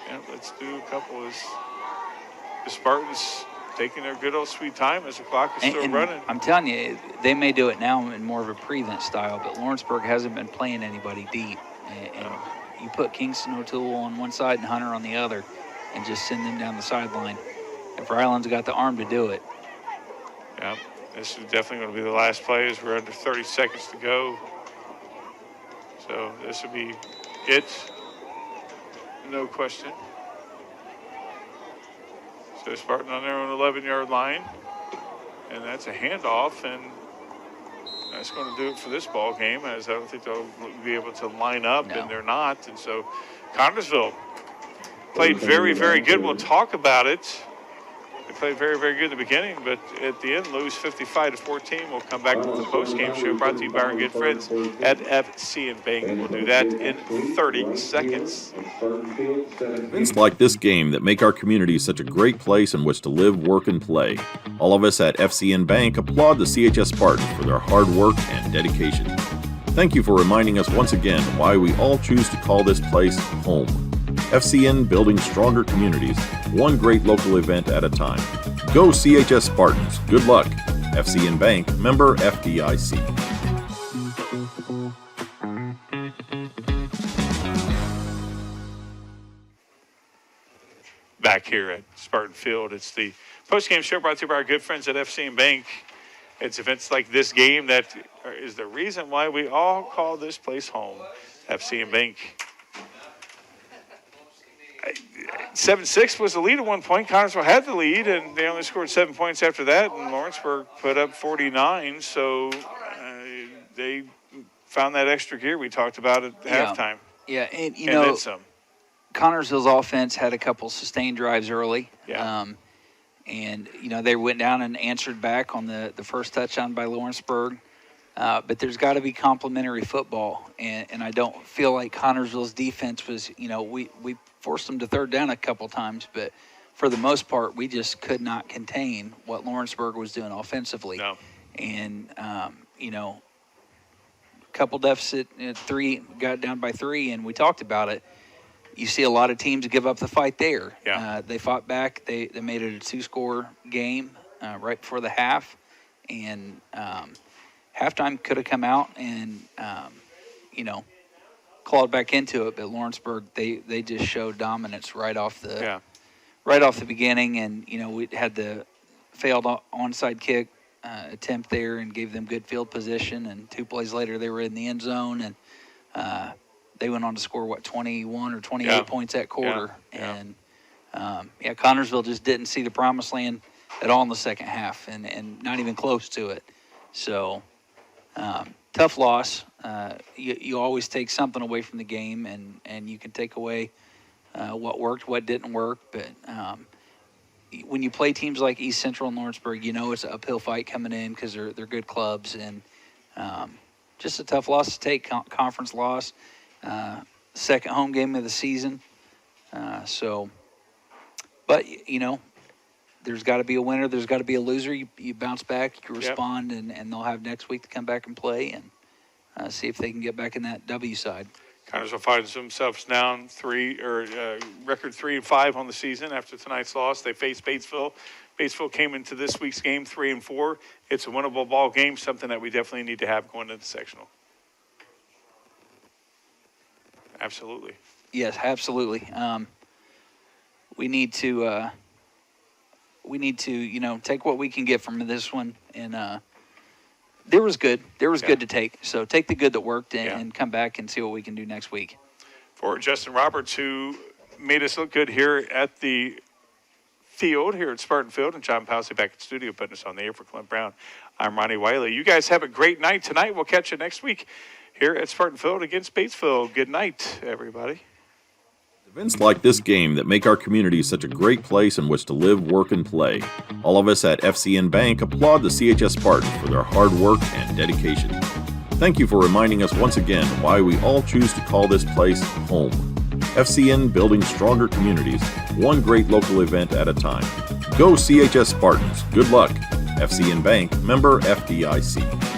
Yeah, let's do a couple as the Spartans taking their good old sweet time as the clock is still running. I'm telling you, they may do it now in more of a prevent style, but Lawrenceburg hasn't been playing anybody deep. And you put Kingston O'Toole on one side and Hunter on the other and just send them down the sideline. And Ryland's got the arm to do it. Yeah, this is definitely going to be the last play as we're under 30 seconds to go. So this will be it. No question. So Spartan on their own 11-yard line. And that's a handoff, and that's going to do it for this ball game, as I don't think they'll be able to line up, and they're not. And so Connersville played very, very good. We'll talk about it. They played very, very good in the beginning, but at the end, lose 55-14. We'll come back to the post-game show brought to you by our good friends at FC and Bank. We'll do that in 30 seconds. Events like this game that make our community such a great place in which to live, work, and play. All of us at FC and Bank applaud the CHS Spartans for their hard work and dedication. Thank you for reminding us once again why we all choose to call this place home. FCN, building stronger communities, one great local event at a time. Go CHS Spartans. Good luck. FCN Bank, member FDIC. Back here at Spartan Field, it's the post-game show brought to you by our good friends at FCN Bank. It's events like this game that is the reason why we all call this place home. FCN Bank. 7-6 was the lead at one point. Connersville had the lead, and they only scored 7 points after that, and Lawrenceburg put up 49. So they found that extra gear we talked about at halftime. Yeah, and then some. Connersville's offense had a couple sustained drives early. Yeah. And, they went down and answered back on the first touchdown by Lawrenceburg. But there's got to be complementary football. And I don't feel like Connersville's defense was, we forced them to third down a couple times, but for the most part, we just could not contain what Lawrenceburg was doing offensively. No. And, couple deficit at 3, got down by 3, and we talked about it. You see a lot of teams give up the fight there. Yeah. They fought back. They made it a 2-score game right before the half, and halftime could have come out and, clawed back into it. But Lawrenceburg, they just showed dominance right off the right off the beginning, and we had the failed onside kick attempt there, and gave them good field position. And 2 plays later, they were in the end zone, and they went on to score 21 or 28 points that quarter. And Connorsville just didn't see the promised land at all in the second half, and not even close to it. So tough loss. You always take something away from the game, and you can take away what worked, what didn't work. But when you play teams like East Central and Lawrenceburg, it's an uphill fight coming in because they're good clubs, and just a tough loss to take, conference loss, second home game of the season. But there's got to be a winner. There's got to be a loser. You bounce back, you respond, and they'll have next week to come back and play and see if they can get back in that W side. Connorsville finds themselves down record 3-5 on the season after tonight's loss. They faced Batesville. Batesville came into this week's game 3-4. It's a winnable ball game, something that we definitely need to have going into the sectional. Absolutely. Yes, absolutely. We need to take what we can get from this one, and there was good to take. So take the good that worked and come back and see what we can do next week. For Justin Roberts, who made us look good here at the field here at Spartan Field, and John Pousley back in studio putting us on the air for Clint Brown, I'm Ronnie Wiley. You guys have a great night tonight. We'll catch you next week here at Spartan Field against Batesville. Good night, everybody. Events like this game that make our community such a great place in which to live, work, and play. All of us at FCN Bank applaud the CHS Spartans for their hard work and dedication. Thank you for reminding us once again why we all choose to call this place home. FCN, building stronger communities, one great local event at a time. Go CHS Spartans. Good luck. FCN Bank, member FDIC.